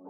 「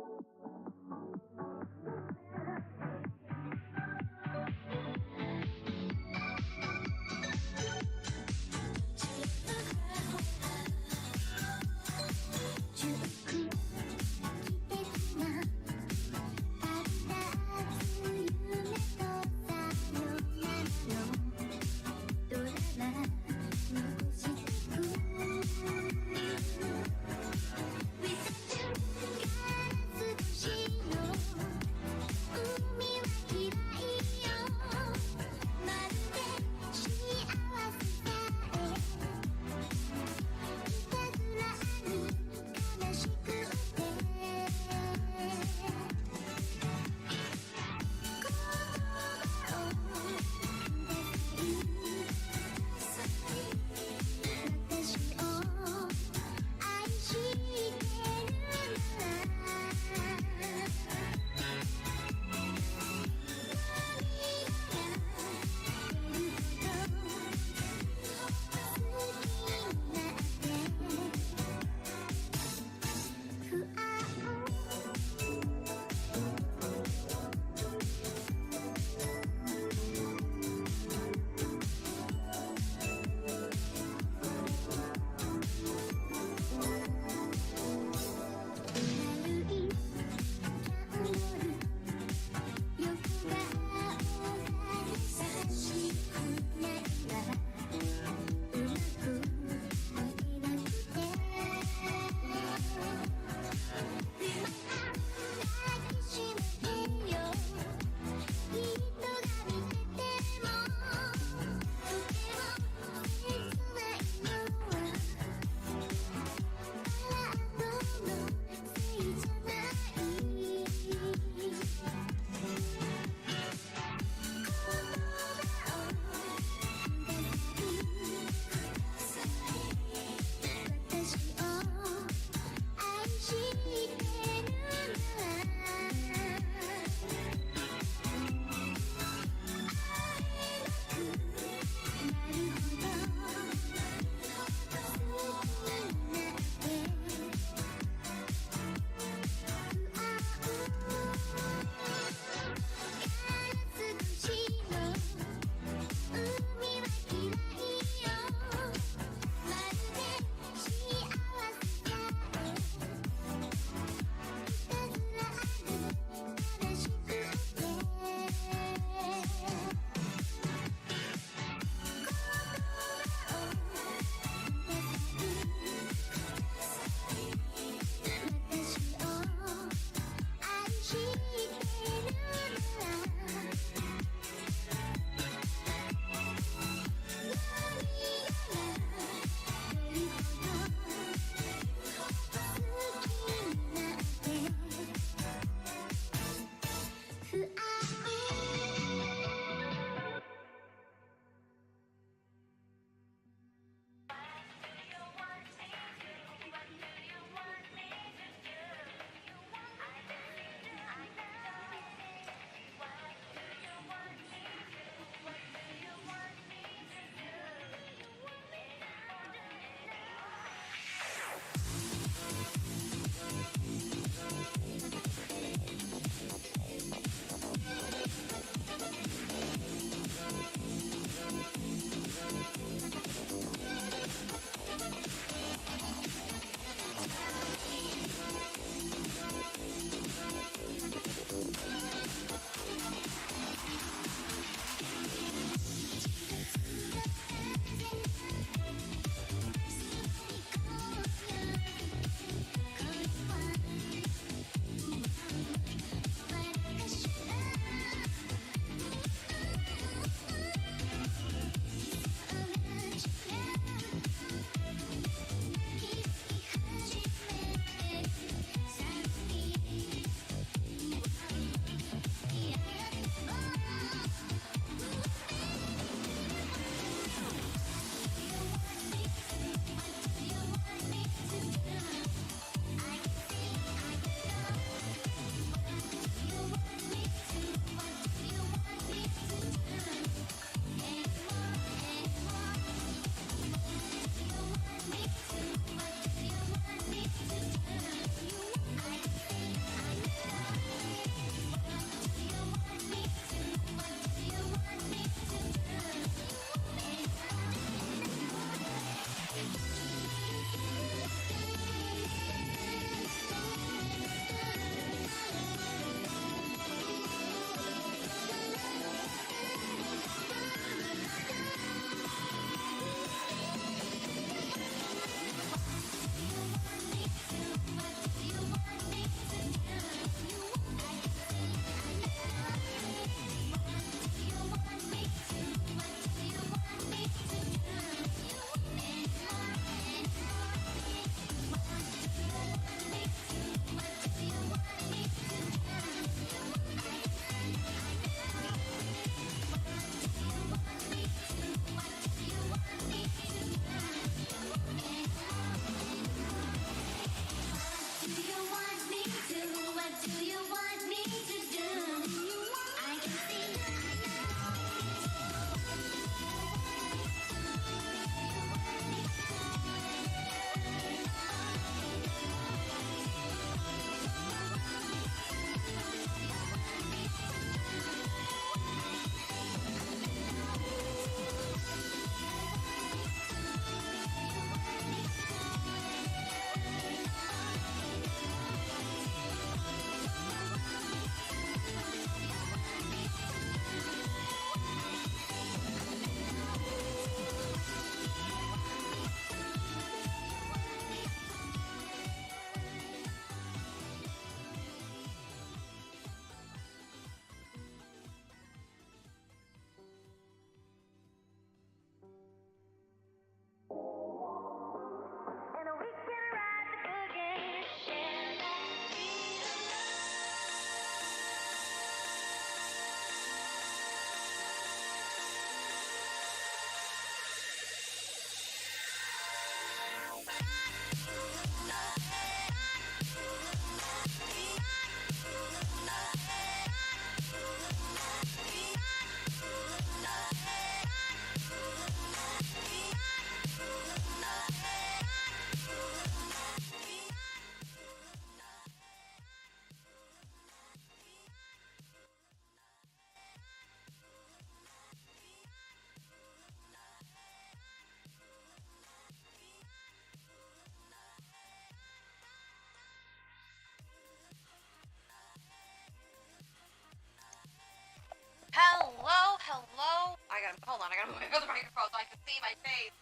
Hold on, I gotta move the microphone so I can see my face.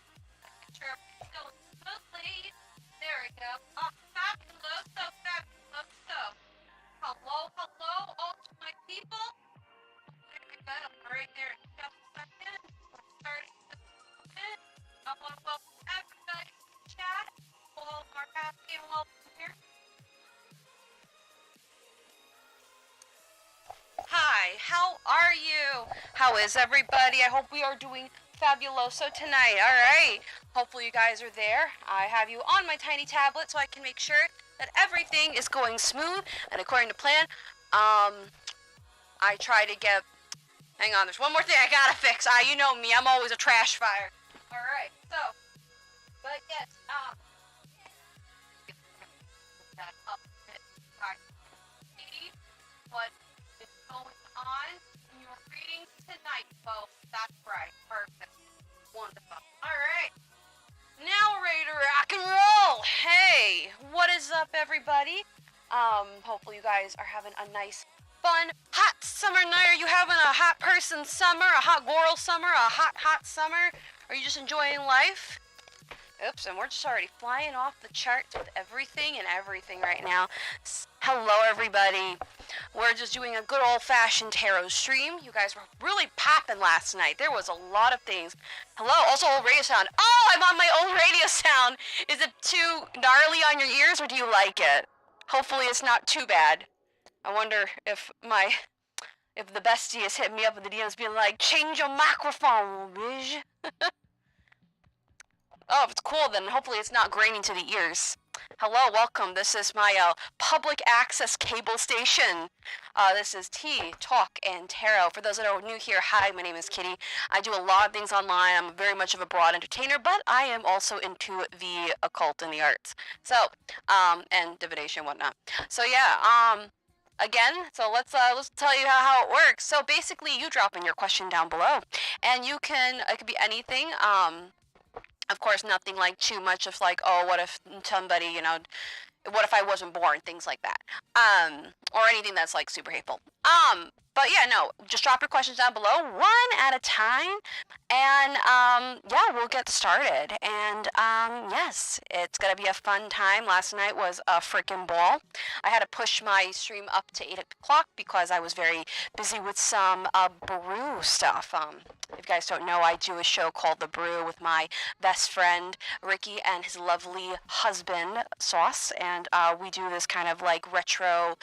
Sure, still smoothly. There we go. Oh, fabulous, so fabulous, so. Hello, hello, all to my people. Very good. I'm right there in just a second. We're starting in a minute. I want to welcome everybody to the chat. All are happy and welcome here. Hi, how are you? How is everybody? I hope we are doing fabuloso tonight. All right. Hopefully you guys are there. I have you on my tiny tablet so I can make sure that everything is going smooth and according to plan. I try to get... Hang on, there's one more thing I gotta fix. You know me, I'm always a trash fire. All right, so... But yes, that up a bit. All right. See what is going on in your reading tonight, folks. That's right. Perfect. Wonderful. All right. Now we're ready to rock and roll. Hey, what is up, everybody? Hopefully you guys are having a nice, fun, hot summer night. Are you having a hot person summer, a hot girl summer, a hot summer? Are you just enjoying life? Oops, and we're just already flying off the charts with everything right now. Hello, everybody. We're just doing a good old-fashioned tarot stream. You guys were really popping last night. There was a lot of things. Hello, also old radio sound. Oh, I'm on my old radio sound. Is it too gnarly on your ears, or do you like it? Hopefully it's not too bad. I wonder if the bestie is hitting me up with the DMs being like, change your microphone, bitch. Oh, if it's cool, then hopefully it's not graining to the ears. Hello, welcome. This is my public access cable station. This is Tea, Talk, and Tarot. For those that are new here, hi, my name is Kitty. I do a lot of things online. I'm very much of a broad entertainer, but I am also into the occult and the arts. So, and divination and whatnot. So yeah, again, so let's tell you how it works. So basically, you drop in your question down below, and you can, it could be anything, of course, nothing like too much of like, oh, what if somebody, you know, what if I wasn't born, things like that, or anything that's like super hateful. But yeah, no, just drop your questions down below, one at a time, and yeah, we'll get started. And yes, it's gonna be a fun time. Last night was a freaking ball. I had to push my stream up to 8 o'clock because I was very busy with some brew stuff. If you guys don't know, I do a show called The Brew with my best friend Ricky and his lovely husband Sauce, and we do this kind of like retro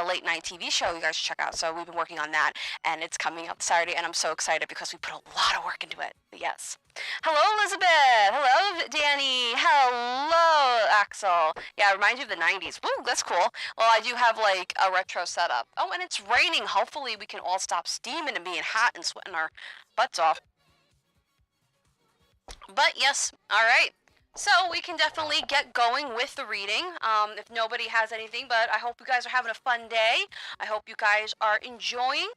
late night TV show you guys should check out. So we've been working on that, and it's coming up Saturday, and I'm so excited because we put a lot of work into it. But yes. Hello, Elizabeth. Hello, Danny. Hello, Axel. Yeah, it reminds you of the 90s. Woo, that's cool. Well, I do have like a retro setup. Oh, and it's raining. Hopefully we can all stop steaming and being hot and sweating our butts off. But yes, all right. So we can definitely get going with the reading. If nobody has anything, but I hope you guys are having a fun day. I hope you guys are enjoying.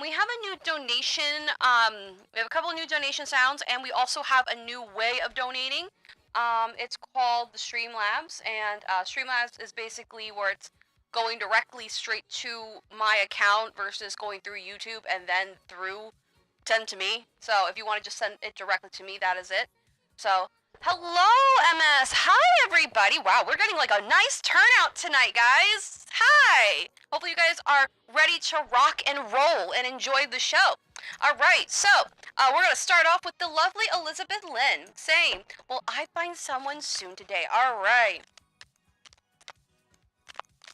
We have a new donation. We have a couple of new donation sounds, and we also have a new way of donating. It's called the Streamlabs, and Streamlabs is basically where it's going directly straight to my account versus going through YouTube and then send to me. So if you want to just send it directly to me, that is it. So hello, MS. Hi, everybody. Wow, we're getting like a nice turnout tonight, guys. Hi. Hopefully you guys are ready to rock and roll and enjoy the show. All right, so we're going to start off with the lovely Elizabeth Lynn saying, will I find someone soon today? All right.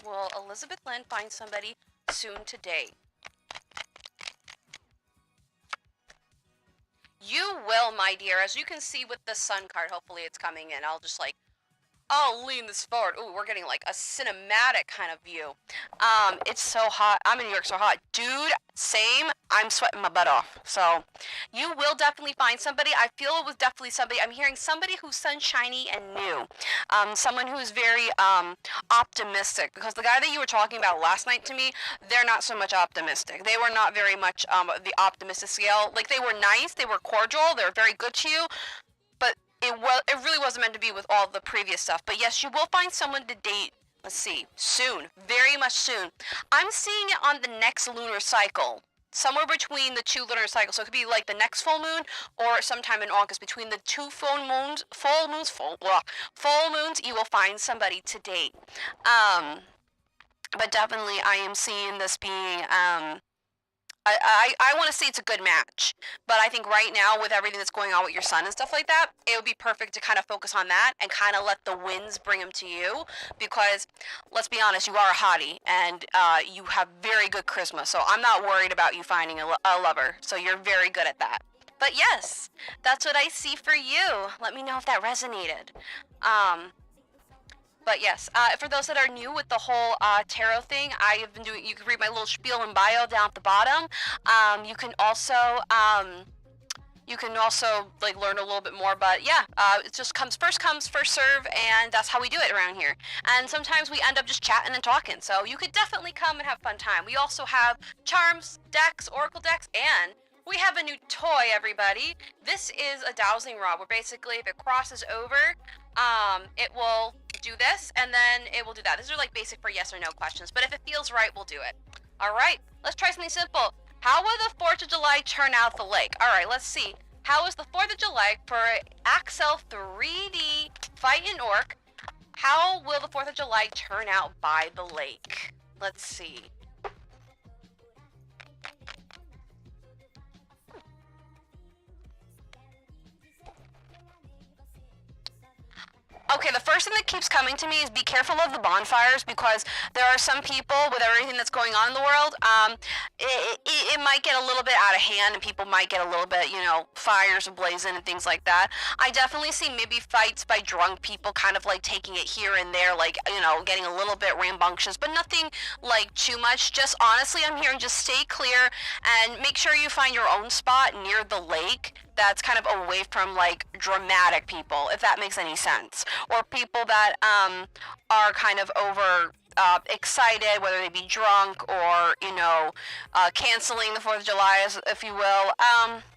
Will Elizabeth Lynn find somebody soon today? You will, my dear. As you can see with the sun card, hopefully it's coming in. I'll lean this forward. Ooh, we're getting like a cinematic kind of view. It's so hot. I'm in New York, so hot. Dude, same. I'm sweating my butt off. So you will definitely find somebody. I feel it was definitely somebody. I'm hearing somebody who's sunshiny and new. Someone who's very optimistic. Because the guy that you were talking about last night to me, they're not so much optimistic. They were not very much the optimistic scale. Like, they were nice. They were cordial. They were very good to you. But it really wasn't meant to be with all the previous stuff. But yes, you will find someone to date, let's see, soon. Very much soon. I'm seeing it on the next lunar cycle. somewhere between the two lunar cycles. So it could be like the next full moon or sometime in August. Between the two full moons, you will find somebody to date. But definitely I am seeing this being, I want to say it's a good match, but I think right now with everything that's going on with your son and stuff like that, it would be perfect to kind of focus on that and kind of let the winds bring him to you, because let's be honest, you are a hottie and you have very good charisma, so I'm not worried about you finding a lover, so you're very good at that. But yes, that's what I see for you. Let me know if that resonated. But yes, for those that are new with the whole tarot thing, I have been doing. You can read my little spiel and bio down at the bottom. You can also like learn a little bit more. But yeah, it just comes first serve, and that's how we do it around here. And sometimes we end up just chatting and talking. So you could definitely come and have a fun time. We also have charms, decks, oracle decks, and we have a new toy, everybody. This is a dowsing rod, where basically if it crosses over, it will do this, and then it will do that. These are like basic for yes or no questions, but if it feels right, we'll do it. All right, let's try something simple. How will the 4th of July turn out the lake? All right, let's see. How is the 4th of July for Axel 3D Fight in Orc? How will the 4th of July turn out by the lake? Let's see. Okay, the first thing that keeps coming to me is be careful of the bonfires, because there are some people with everything that's going on in the world, it might get a little bit out of hand and people might get a little bit, fires ablazing and things like that. I definitely see maybe fights by drunk people kind of like taking it here and there, like, getting a little bit rambunctious, but nothing like too much. Just honestly, I'm hearing just stay clear and make sure you find your own spot near the lake that's kind of away from like dramatic people, if that makes any sense, or people that are kind of over excited, whether they be drunk or canceling the 4th of July, if you will,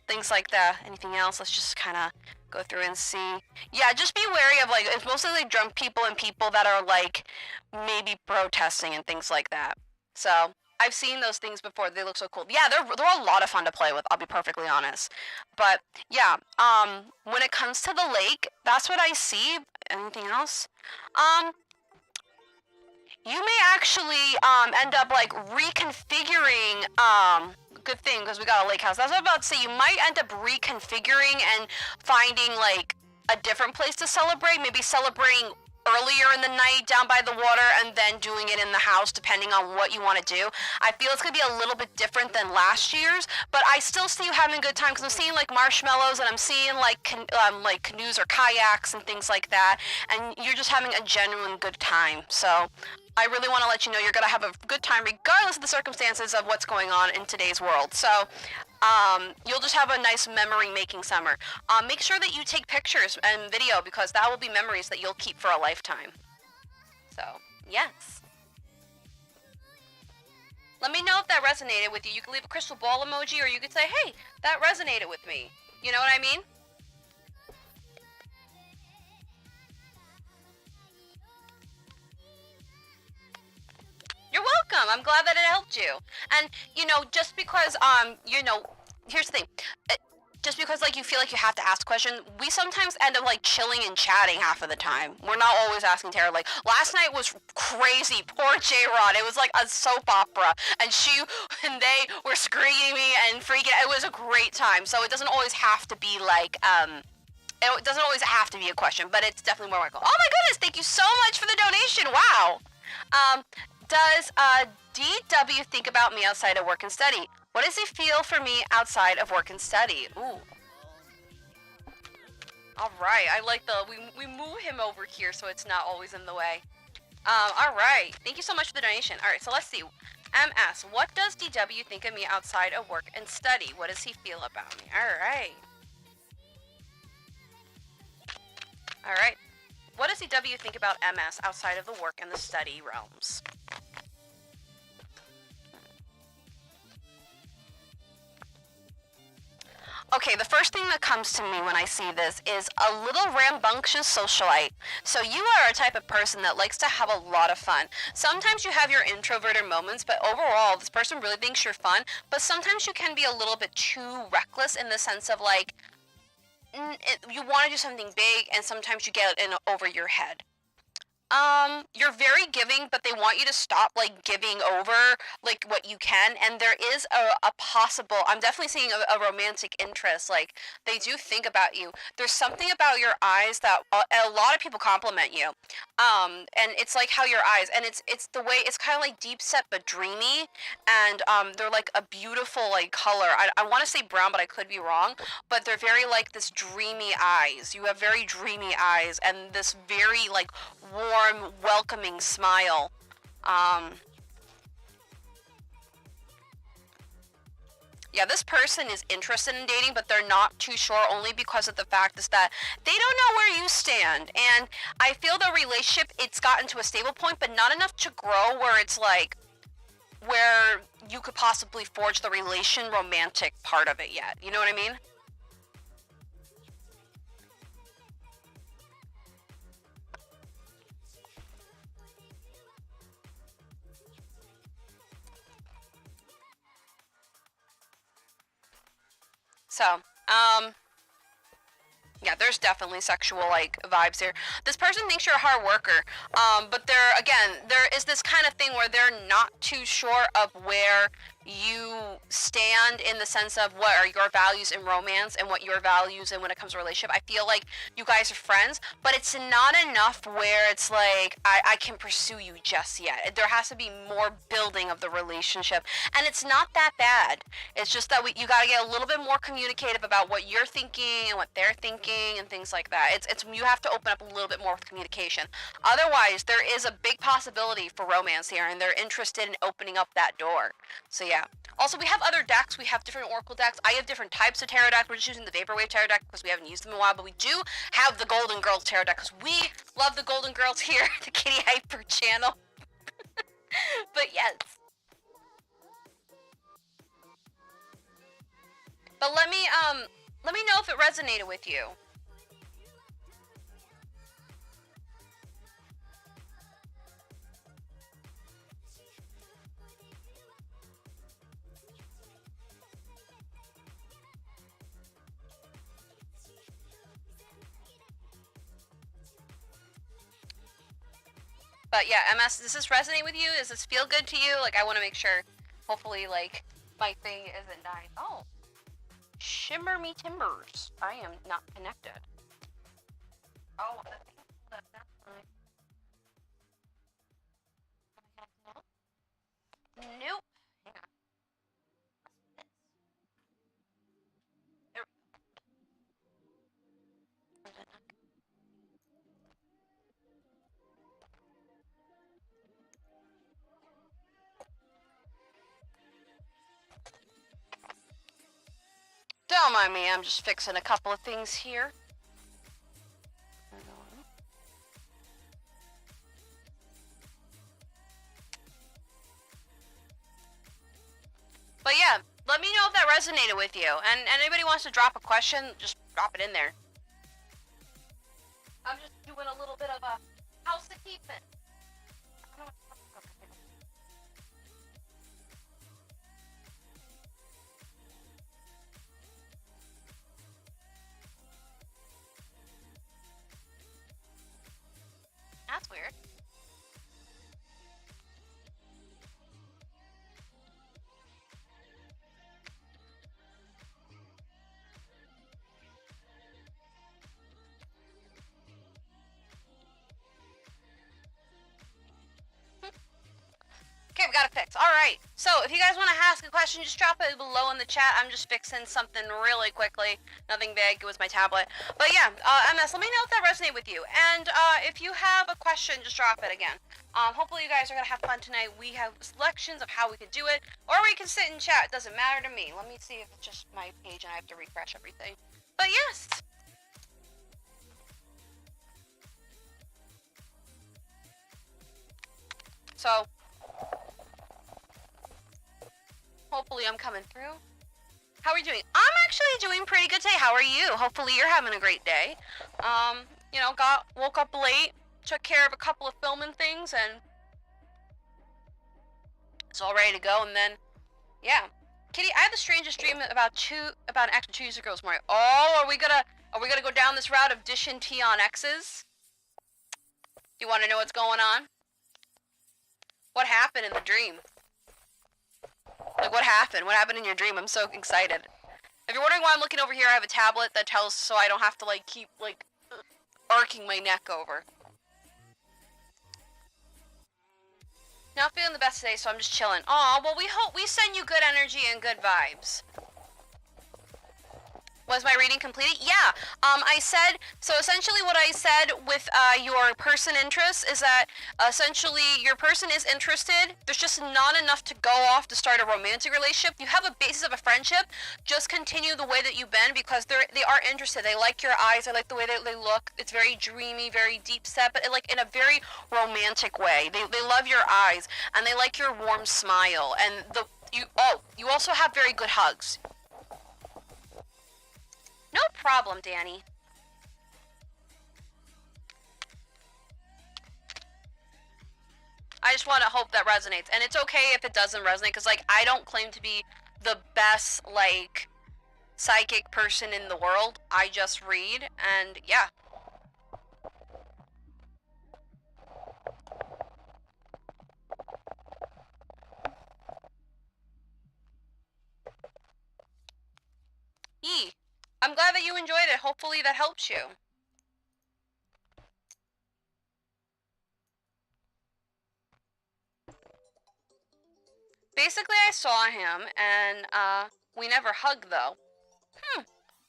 things like that. Anything else? Let's just kind of go through and see. Yeah, just be wary of like, it's mostly like drunk people and people that are like maybe protesting and things like that. So I've seen those things before. They look so cool. Yeah, they're a lot of fun to play with, I'll be perfectly honest. But yeah, when it comes to the lake, that's what I see. Anything else? You may actually end up like reconfiguring, good thing because we got a lake house. That's what I was about to say. You might end up reconfiguring and finding like a different place to celebrate, maybe celebrating earlier in the night down by the water and then doing it in the house, depending on what you want to do. I feel it's going to be a little bit different than last year's, but I still see you having a good time because I'm seeing like marshmallows and I'm seeing like canoes or kayaks and things like that, and you're just having a genuine good time. So I really want to let you know you're going to have a good time regardless of the circumstances of what's going on in today's world. So you'll just have a nice memory-making summer. Make sure that you take pictures and video, because that will be memories that you'll keep for a lifetime. So, yes. Let me know if that resonated with you. You can leave a crystal ball emoji, or you could say, hey, that resonated with me. You know what I mean? You're welcome. I'm glad that it helped you. And, just because, here's the thing. Just because, like, you feel like you have to ask a question, we sometimes end up, like, chilling and chatting half of the time. We're not always asking Tara. Like, last night was crazy. Poor J-Rod. It was like a soap opera. And they were screaming and freaking. It was a great time. So it doesn't always have to be, like, it doesn't always have to be a question, but it's definitely more like, oh my goodness, thank you so much for the donation. Wow. Does DW think about me outside of work and study? What does he feel for me outside of work and study? Ooh. All right, I like we move him over here so it's not always in the way. All right, thank you so much for the donation. All right, so let's see. MS, what does DW think of me outside of work and study? What does he feel about me? All right. All right. What does DW think about MS outside of the work and the study realms? Okay, the first thing that comes to me when I see this is a little rambunctious socialite. So you are a type of person that likes to have a lot of fun. Sometimes you have your introverted moments, but overall, this person really thinks you're fun. But sometimes you can be a little bit too reckless in the sense of like, you want to do something big, and sometimes you get in over your head. You're very giving, but they want you to stop like giving over like what you can. And there is a possible, I'm definitely seeing a romantic interest. Like they do think about you. There's something about your eyes that a lot of people compliment you. And it's like how your eyes, and it's the way it's kind of like deep set but dreamy, and they're like a beautiful like color. I want to say brown, but I could be wrong. But they're very like this dreamy eyes. You have very dreamy eyes, and this very like warm, welcoming smile. Yeah, this person is interested in dating, but they're not too sure, only because of the fact is that they don't know where you stand. And I feel the relationship, it's gotten to a stable point, but not enough to grow where it's like, where you could possibly forge the romantic part of it yet. You know what I mean? So, yeah, there's definitely sexual like vibes here. This person thinks you're a hard worker, but there is this kind of thing where they're not too sure of where you stand in the sense of what are your values in romance and what your values and when it comes to relationship. I feel like you guys are friends, but it's not enough where it's like I can pursue you just yet. There has to be more building of the relationship, and it's not that bad. It's just that you got to get a little bit more communicative about what you're thinking and what they're thinking and things like that. It's you have to open up a little bit more with communication. Otherwise, there is a big possibility for romance here, and they're interested in opening up that door. So yeah. Also, we have other decks. We have different oracle decks. I have different types of tarot decks. We're just using the Vaporwave tarot deck because we haven't used them in a while, but we do have the Golden Girls tarot deck because we love the Golden Girls here at the Kittyhipur channel. But yes. But let me know if it resonated with you. But yeah, MS, does this resonate with you? Does this feel good to you? Like, I want to make sure, hopefully, like, my thing isn't dying. Oh. Shimmer me timbers. I am not connected. Oh, that's fine. Nope. Don't mind me, I'm just fixing a couple of things here. But yeah, let me know if that resonated with you. And anybody wants to drop a question, just drop it in there. I'm just doing a little bit of a housekeeping. That's weird. Okay, we got it fixed. Alright, so if you guys want to ask a question, just drop it below in the chat. I'm just fixing something really quickly. Nothing big, it was my tablet. But yeah, MS, let me know if that resonated with you. And if you have a question, just drop it again. Hopefully you guys are going to have fun tonight. We have selections of how we could do it, or we can sit and chat. It doesn't matter to me. Let me see if it's just my page and I have to refresh everything. But yes! So, hopefully I'm coming through. How are we doing? I'm actually doing pretty good today. How are you? Hopefully you're having a great day. You know, woke up late, took care of a couple of filming things, and it's all ready to go. And then, yeah, Kitty, I had the strangest dream about an ex 2 years ago this morning. Oh, are we gonna go down this route of dishing tea on exes? Do you want to know what's going on? What happened in the dream? Like, what happened? What happened in your dream? I'm so excited. If you're wondering why I'm looking over here, I have a tablet that tells so I don't have to, like, keep, like, arcing my neck over. Not feeling the best today, so I'm just chilling. Aw, well, we send you good energy and good vibes. Was my reading completed? Yeah. I said, so essentially what I said with your person interest is that essentially your person is interested. There's just not enough to go off to start a romantic relationship. You have a basis of a friendship. Just continue the way that you've been because they are interested. They like your eyes. They like the way that they look. It's very dreamy, very deep set, but like in a very romantic way. They love your eyes and they like your warm smile. And you also have very good hugs. No problem, Danny. I just want to hope that resonates. And it's okay if it doesn't resonate, because, like, I don't claim to be the best, like, psychic person in the world. I just read, and yeah. I'm glad that you enjoyed it. Hopefully that helps you. Basically, I saw him, and we never hugged, though.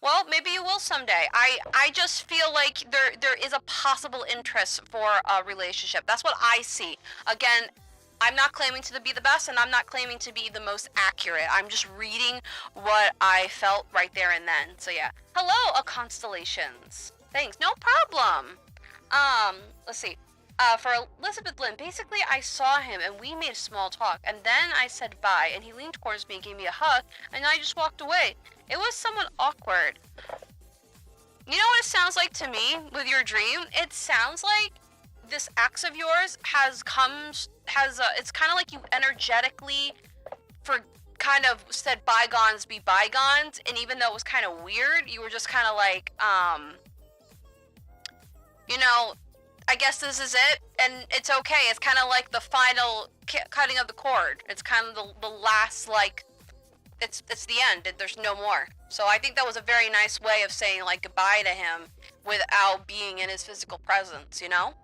Well, maybe you will someday. I just feel like there is a possible interest for a relationship. That's what I see. Again, I'm not claiming to be the best, and I'm not claiming to be the most accurate. I'm just reading what I felt right there and then. So yeah. Hello, Constellations. Thanks. No problem. Let's see. For Elizabeth Lynn, basically I saw him and we made a small talk, and then I said bye, and he leaned towards me and gave me a hug, and I just walked away. It was somewhat awkward. You know what it sounds like to me with your dream? It sounds like this ex of yours it's kind of like you energetically kind of said bygones be bygones, and even though it was kind of weird, you were just kind of like, you know, I guess this is it, and it's okay. It's kind of like the final cutting of the cord. It's kind of the last, like, it's the end. There's no more. So I think that was a very nice way of saying, like, goodbye to him without being in his physical presence, you know?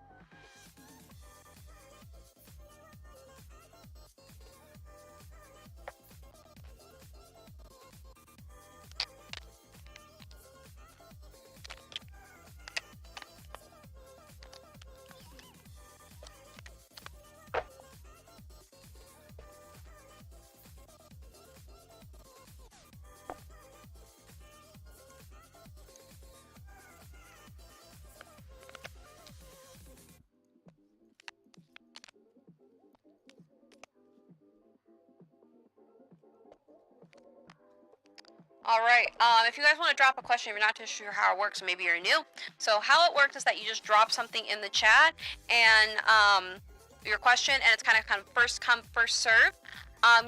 Alright, if you guys want to drop a question, if you're not too sure how it works, maybe you're new. So how it works is that you just drop something in the chat, and your question, and it's kind of first come, first serve.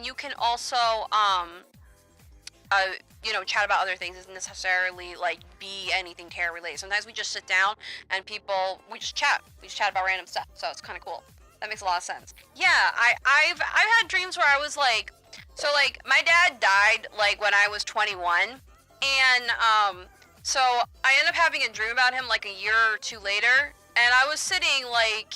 You can also, you know, chat about other things. It doesn't necessarily, like, be anything tarot related. Sometimes we just sit down and we just chat. We just chat about random stuff, so it's kind of cool. That makes a lot of sense. Yeah, I've had dreams where I was like, so, like, my dad died, like, when I was 21, and, so I ended up having a dream about him, like, a year or two later, and I was sitting, like,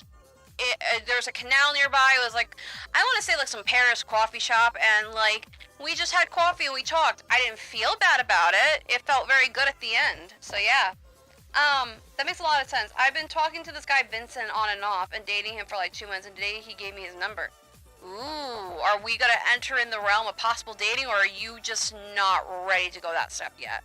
there's a canal nearby. It was, like, I want to say, like, some Paris coffee shop, and, like, we just had coffee and we talked. I didn't feel bad about it. It felt very good at the end, so, yeah. That makes a lot of sense. I've been talking to this guy, Vincent, on and off, and dating him for, like, 2 months, and today he gave me his number. Ooh, are we gonna enter in the realm of possible dating, or are you just not ready to go that step yet?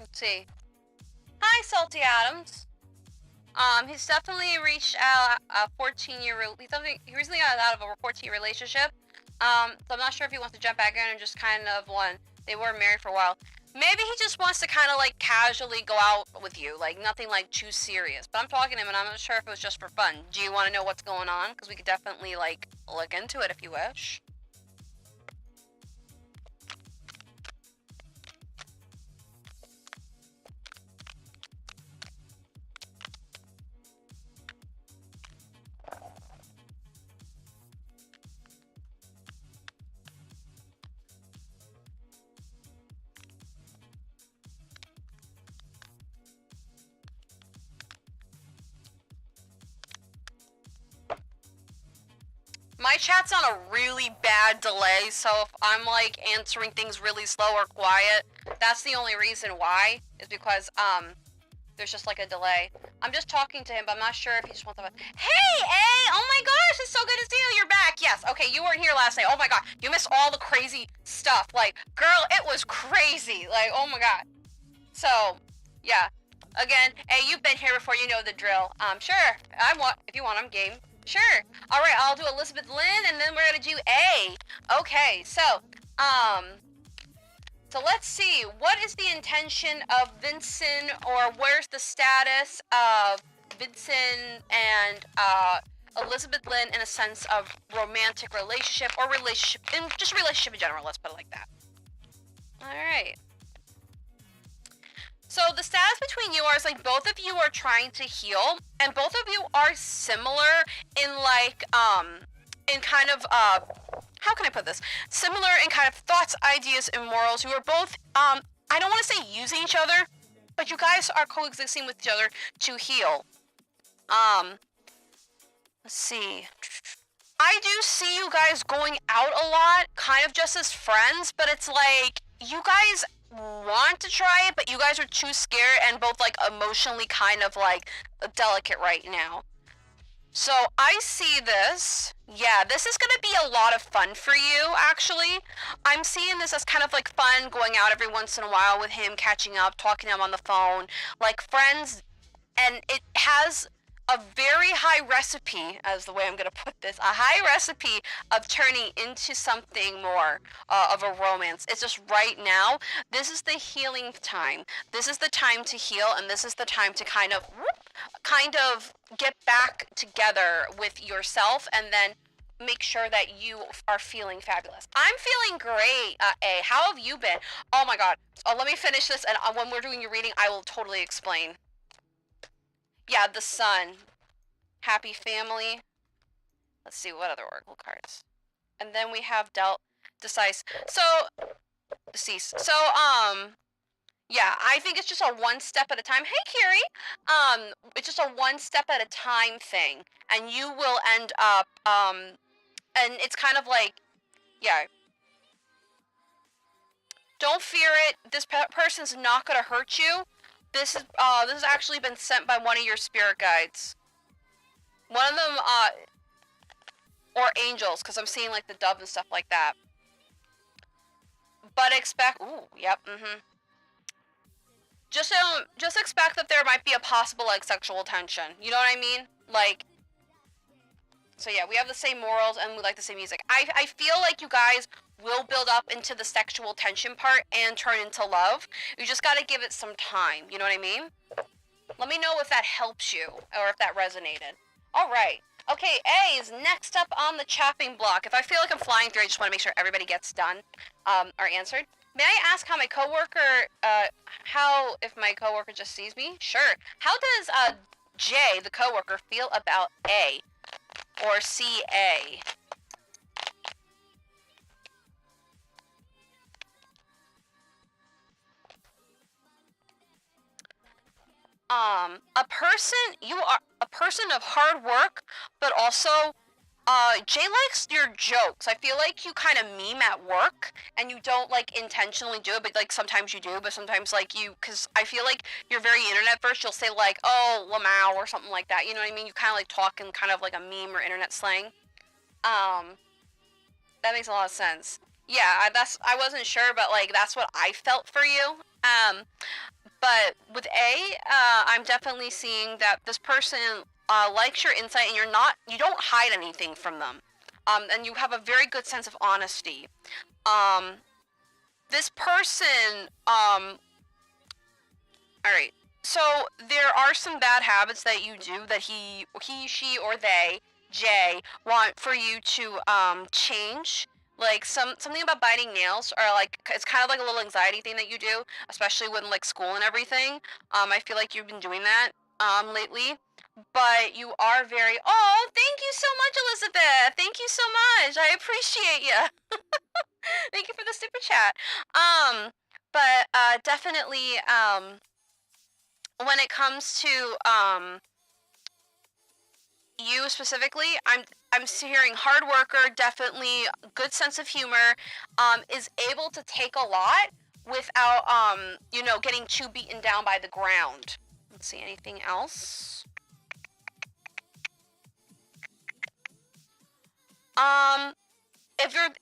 Let's see. Hi, Salty Adams. He's definitely reached out a 14-year. He recently got out of a 14-year relationship. So I'm not sure if he wants to jump back in and just kind of one. They were married for a while. Maybe he just wants to kind of like casually go out with you, like nothing like too serious. But I'm talking to him, and I'm not sure if it was just for fun. Do you want to know what's going on? Because we could definitely like look into it if you wish. My chat's on a really bad delay, so if I'm like answering things really slow or quiet, that's the only reason why, is because there's just like a delay. I'm just talking to him, but I'm not sure if he just wants to. Hey, A! Oh my gosh, it's so good to see you. You're back. Yes. Okay, you weren't here last night. Oh my god, you missed all the crazy stuff. Like, girl, it was crazy. Like, oh my god. So, yeah. Again, A, you've been here before. You know the drill. Sure. If you want, I'm game. Sure. All right, I'll do Elizabeth Lynn, and then we're gonna do A. Okay. So let's see, what is the intention of Vincent, or where's the status of Vincent and Elizabeth Lynn in a sense of romantic relationship, or just relationship in general, let's put it like that. All right. So the status between you is like both of you are trying to heal, and both of you are similar in like, in kind of, how can I put this? Similar in kind of thoughts, ideas, and morals. You are both, I don't want to say using each other, but you guys are coexisting with each other to heal. Let's see. I do see you guys going out a lot, kind of just as friends, but it's like, you guys want to try it, but you guys are too scared and both like emotionally kind of like delicate right now. So I see this. Yeah, this is gonna be a lot of fun for you, actually. I'm seeing this as kind of like fun, going out every once in a while with him, catching up, talking to him on the phone, like friends. And it has a very high recipe, as the way I'm gonna put this, a high recipe of turning into something more of a romance. It's just right now, this is the healing time. This is the time to heal, and this is the time to kind of get back together with yourself, and then make sure that you are feeling fabulous. I'm feeling great, A. How have you been? Oh my god. Let me finish this, and when we're doing your reading, I will totally explain. Yeah, the sun. Happy family. Let's see, what other oracle cards? And then we have Decease. Decease. So, yeah, I think it's just a one step at a time. Hey, Kiri! It's just a one step at a time thing. And you will end up, and it's kind of like, yeah. Don't fear it. This person's not gonna hurt you. This has actually been sent by one of your spirit guides. One of them, or angels, because I'm seeing like the dove and stuff like that. But ooh, yep, Just expect that there might be a possible like sexual tension. You know what I mean? Like, so yeah, we have the same morals and we like the same music. I feel like you guys will build up into the sexual tension part and turn into love. You just gotta give it some time. You know what I mean? Let me know if that helps you or if that resonated. All right. Okay, A is next up on the chopping block. If I feel like I'm flying through, I just want to make sure everybody gets done, or answered. May I ask how my coworker, if my coworker just sees me? Sure. How does, J, the coworker, feel about A or CA? You are a person of hard work, but also, Jay likes your jokes. I feel like you kind of meme at work, and you don't, like, intentionally do it, but, like, sometimes you do, but sometimes, like, because I feel like you're very internet versed, you'll say, like, oh, lamau, or something like that, you know what I mean? You kind of, like, talk in kind of, like, a meme or internet slang. That makes a lot of sense. Yeah, I wasn't sure, but, like, that's what I felt for you. But with A, I'm definitely seeing that this person likes your insight, and you don't hide anything from them, and you have a very good sense of honesty. This person, all right. So there are some bad habits that you do that he, she, or they, Jay, want for you to change. Like something about biting nails, or like it's kind of like a little anxiety thing that you do, especially with like school and everything. I feel like you've been doing that lately. But you are very. Oh, thank you so much, Elizabeth. Thank you so much. I appreciate you. Thank you for the super chat. But definitely when it comes to you specifically, I'm hearing hard worker, definitely good sense of humor, is able to take a lot without getting too beaten down by the ground. Let's see, anything else?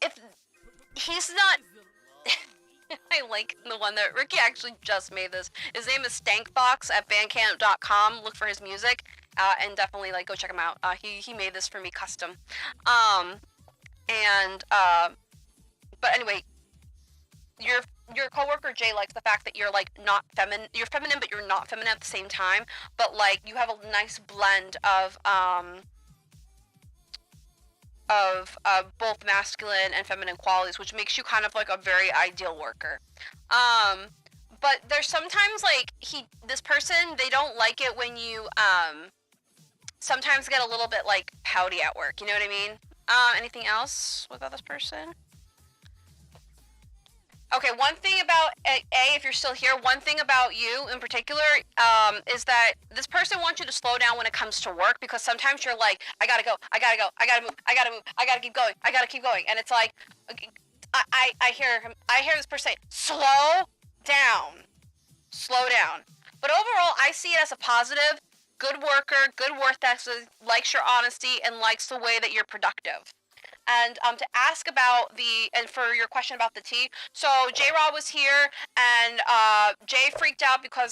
If he's not I like the one that Ricky actually just made this. His name is Stankbox at bandcamp.com. Look for his music, and definitely like go check him out. He made this for me custom. But anyway, your coworker Jay likes the fact that you're like not feminine. You're feminine, but you're not feminine at the same time. But like you have a nice blend of both masculine and feminine qualities, which makes you kind of like a very ideal worker. But there's sometimes like this person, they don't like it when you sometimes get a little bit like pouty at work. You know what I mean? Anything else about this person? Okay, one thing about A, if you're still here, one thing about you in particular is that this person wants you to slow down when it comes to work, because sometimes you're like, I gotta go, I gotta go, I gotta move, I gotta move, I gotta keep going, I gotta keep going, and it's like, I hear this person say, slow down, slow down. But overall, I see it as a positive, good worker, good work ethic, likes your honesty, and likes the way that you're productive. And to ask about and for your question about the tea, so J-Rod was here, and Jay freaked out because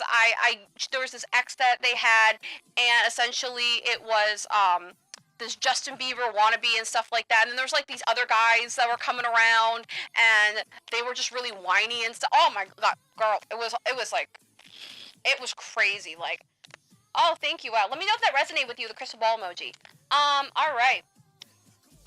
there was this ex that they had, and essentially it was this Justin Bieber wannabe and stuff like that. And then there was like these other guys that were coming around, and they were just really whiny and stuff. Oh my god, girl, it was like, it was crazy. Like, oh, thank you. Wow, let me know if that resonated with you. The crystal ball emoji. All right.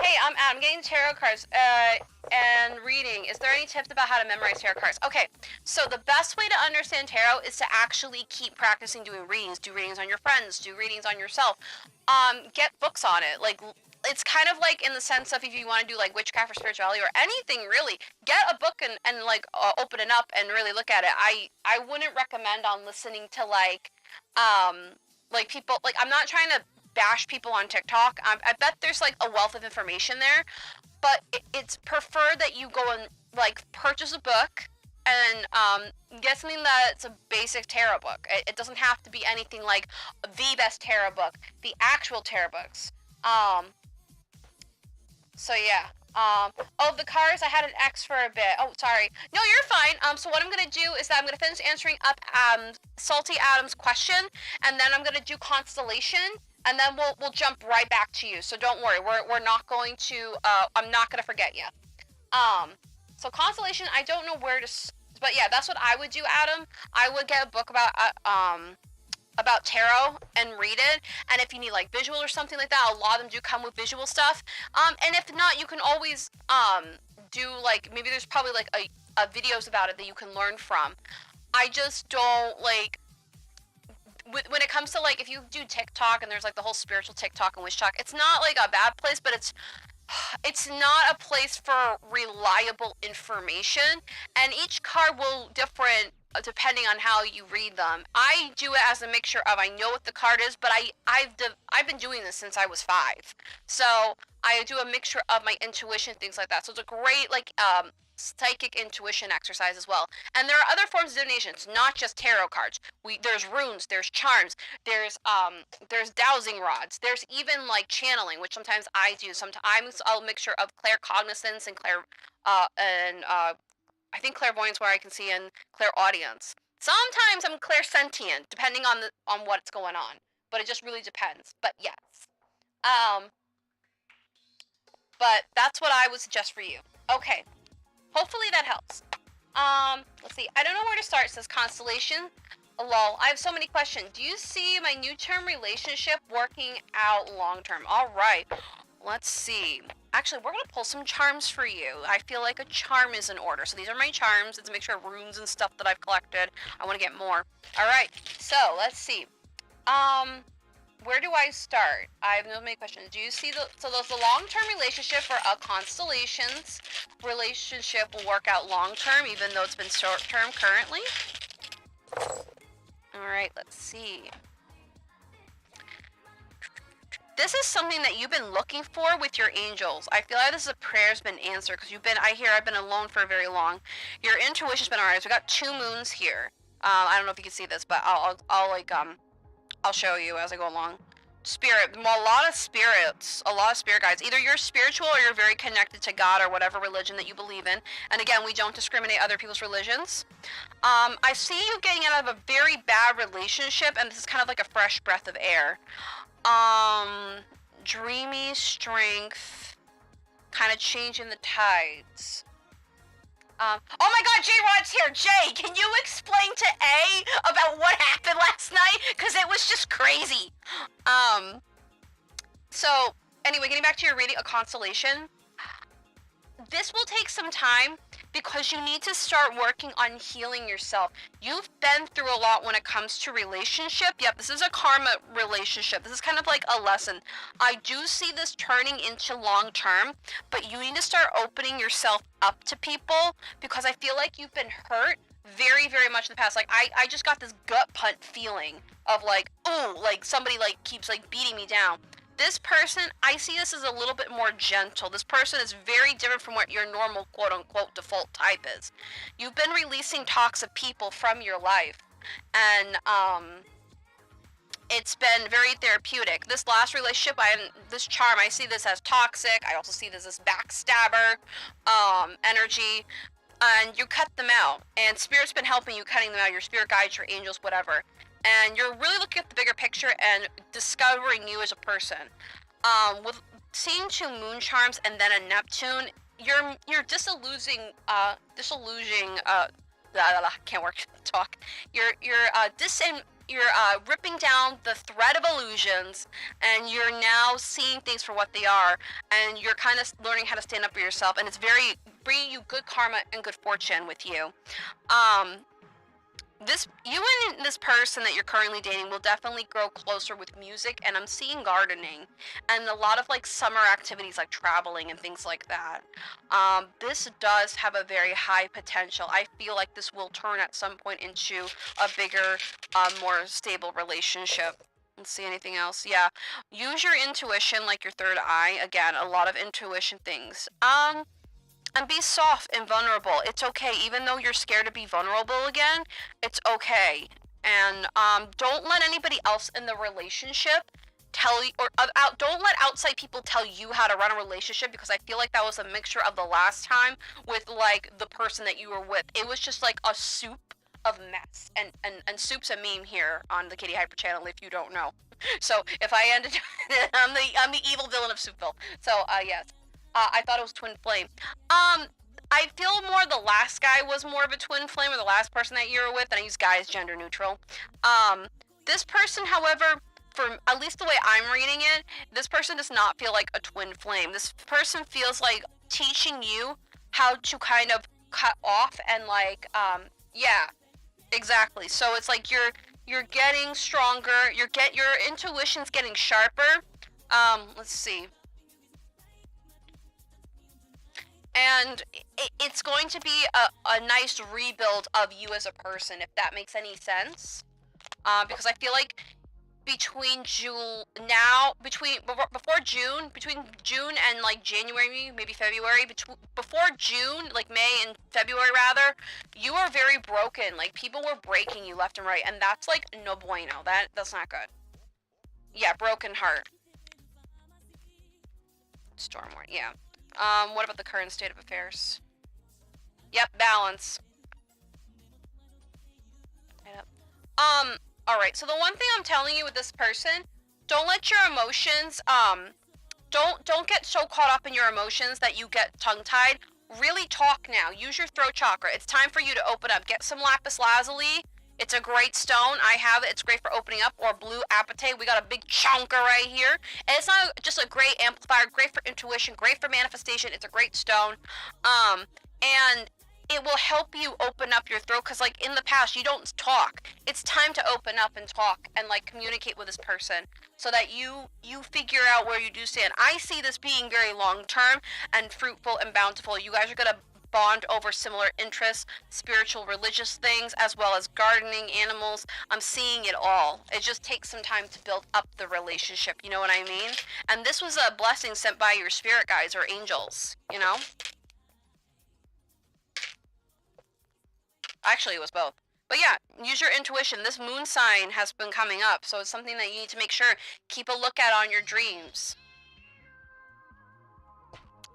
Hey, I'm Adam. I'm getting tarot cards and reading. Is there any tips about how to memorize tarot cards? Okay, so the best way to understand tarot is to actually keep practicing doing readings. Do readings on your friends. Do readings on yourself. Get books on it. Like, it's kind of like in the sense of if you want to do like witchcraft or spirituality or anything really, get a book and like open it up and really look at it. I wouldn't recommend on listening to like people, like, I'm not trying to bash people on TikTok. I bet there's like a wealth of information there, but it's preferred that you go and like purchase a book and get something that's a basic tarot book. It doesn't have to be anything like the best tarot book, the actual tarot books. So yeah. Oh, the cards, I had an X for a bit. Oh, sorry. No, you're fine. So what I'm gonna do is that I'm gonna finish answering up Salty Adam's question, and then I'm gonna do constellation, and then we'll jump right back to you. So don't worry, we're not going to. I'm not gonna forget you. So constellation, I don't know where to, but yeah, that's what I would do, Adam. I would get a book about tarot and read it, and if you need like visual or something like that, a lot of them do come with visual stuff, and if not, you can always do like, maybe there's probably like a videos about it that you can learn from. I just don't like when it comes to like, if you do TikTok and there's like the whole spiritual TikTok and witch talk, it's not like a bad place, but it's not a place for reliable information, and each card will different depending on how you read them. I do it as a mixture of, I know what the card is, but I've been doing this since I was 5, so I do a mixture of my intuition, things like that. So it's a great like psychic intuition exercise as well. And there are other forms of divination. It's not just tarot cards. There's runes, there's charms, there's dowsing rods, there's even like channeling, which sometimes I do. Sometimes I'll mixture of claircognizance and I think clairvoyance, where I can see, and clairaudience. Sometimes I'm clairsentient, depending on what's going on. But it just really depends. But yes. But that's what I would suggest for you. Okay. Hopefully that helps. Let's see. I don't know where to start. It says constellation. Lol. I have so many questions. Do you see my new term relationship working out long term? All right. Let's see. Actually, we're going to pull some charms for you. I feel like a charm is in order. So these are my charms. It's a mixture of runes and stuff that I've collected. I want to get more. All right. So let's see. Where do I start? I have no many questions. Do you see so there's a long-term relationship for a constellations relationship will work out long-term, even though it's been short-term currently. All right, let's see. This is something that you've been looking for with your angels. I feel like this is a prayer's been answered because I've been alone for very long. Your intuition's been alright. We got 2 moons here. I don't know if you can see this, but I'll show you as I go along. Spirit, a lot of spirit guides. Either you're spiritual or you're very connected to God or whatever religion that you believe in. And again, we don't discriminate other people's religions. I see you getting out of a very bad relationship, and this is kind of like a fresh breath of air. Dreamy strength, kind of changing the tides. Oh my god, J Rod's here. Jay, can you explain to A about what happened last night? Because it was just crazy. So, anyway, getting back to your reading, a constellation. This will take some time because you need to start working on healing yourself. You've been through a lot when it comes to relationship. Yep, this is a karma relationship. This is kind of like a lesson. I do see this turning into long term, but you need to start opening yourself up to people because I feel like you've been hurt very, very much in the past. Like, I just got this gut punch feeling of like, ooh, like somebody like keeps like beating me down. This person, I see this as a little bit more gentle. This person is very different from what your normal quote-unquote default type is. You've been releasing toxic people from your life, and it's been very therapeutic. This last relationship, this charm, I see this as toxic. I also see this as backstabber energy, and you cut them out. And Spirit's been helping you cutting them out, your spirit guides, your angels, whatever. And you're really looking at the bigger picture and discovering you as a person. With seeing 2 moon charms and then a Neptune, you're disillusioning. Can't work talk. You're ripping down the thread of illusions, and you're now seeing things for what they are, and you're kind of learning how to stand up for yourself. And it's very bringing you good karma and good fortune with you. You and this person that you're currently dating will definitely grow closer with music, and I'm seeing gardening and a lot of like summer activities like traveling and things like that. This does have a very high potential. I feel like this will turn at some point into a bigger, more stable relationship. Let's see, anything else? Yeah. Use your intuition like your third eye. Again, a lot of intuition things. And be soft and vulnerable. It's okay. Even though you're scared to be vulnerable again, it's okay. And don't let anybody else in the relationship tell you, or don't let outside people tell you how to run a relationship, because I feel like that was a mixture of the last time with like the person that you were with. It was just like a soup of mess. And soup's a meme here on the Kittyhipur channel if you don't know. So if I ended I'm the evil villain of Soupville. So yes. I thought it was twin flame. I feel more the last guy was more of a twin flame, or the last person that you were with, and I use guy as gender neutral. This person, however, for at least the way I'm reading it, this person does not feel like a twin flame. This person feels like teaching you how to kind of cut off and like, yeah, exactly. So it's like you're getting stronger. Your intuition's getting sharper. Let's see. And it's going to be a nice rebuild of you as a person, if that makes any sense. Because I feel like between June and like January, maybe February, before June, like May and February rather, you were very broken. Like people were breaking you left and right, and that's like no bueno. That's not good. Yeah, broken heart. Stormward, yeah. What about the current state of affairs? Yep, balance. Alright, so the one thing I'm telling you with this person, don't let your emotions, don't get so caught up in your emotions that you get tongue-tied. Really talk now. Use your throat chakra. It's time for you to open up. Get some lapis lazuli. It's a great stone. I have it. It's great for opening up. Or blue apatite. We got a big chunker right here. And it's not just a great amplifier. Great for intuition. Great for manifestation. It's a great stone. And it will help you open up your throat, because like in the past you don't talk. It's time to open up and talk and like communicate with this person so that you figure out where you do stand. I see this being very long term and fruitful and bountiful. You guys are gonna bond over similar interests, spiritual, religious things, as well as gardening, animals. I'm seeing it all. It just takes some time to build up the relationship, you know what I mean? And this was a blessing sent by your spirit guides or angels, you know? Actually, it was both. But yeah, use your intuition. This moon sign has been coming up, so it's something that you need to make sure, keep a lookout on your dreams.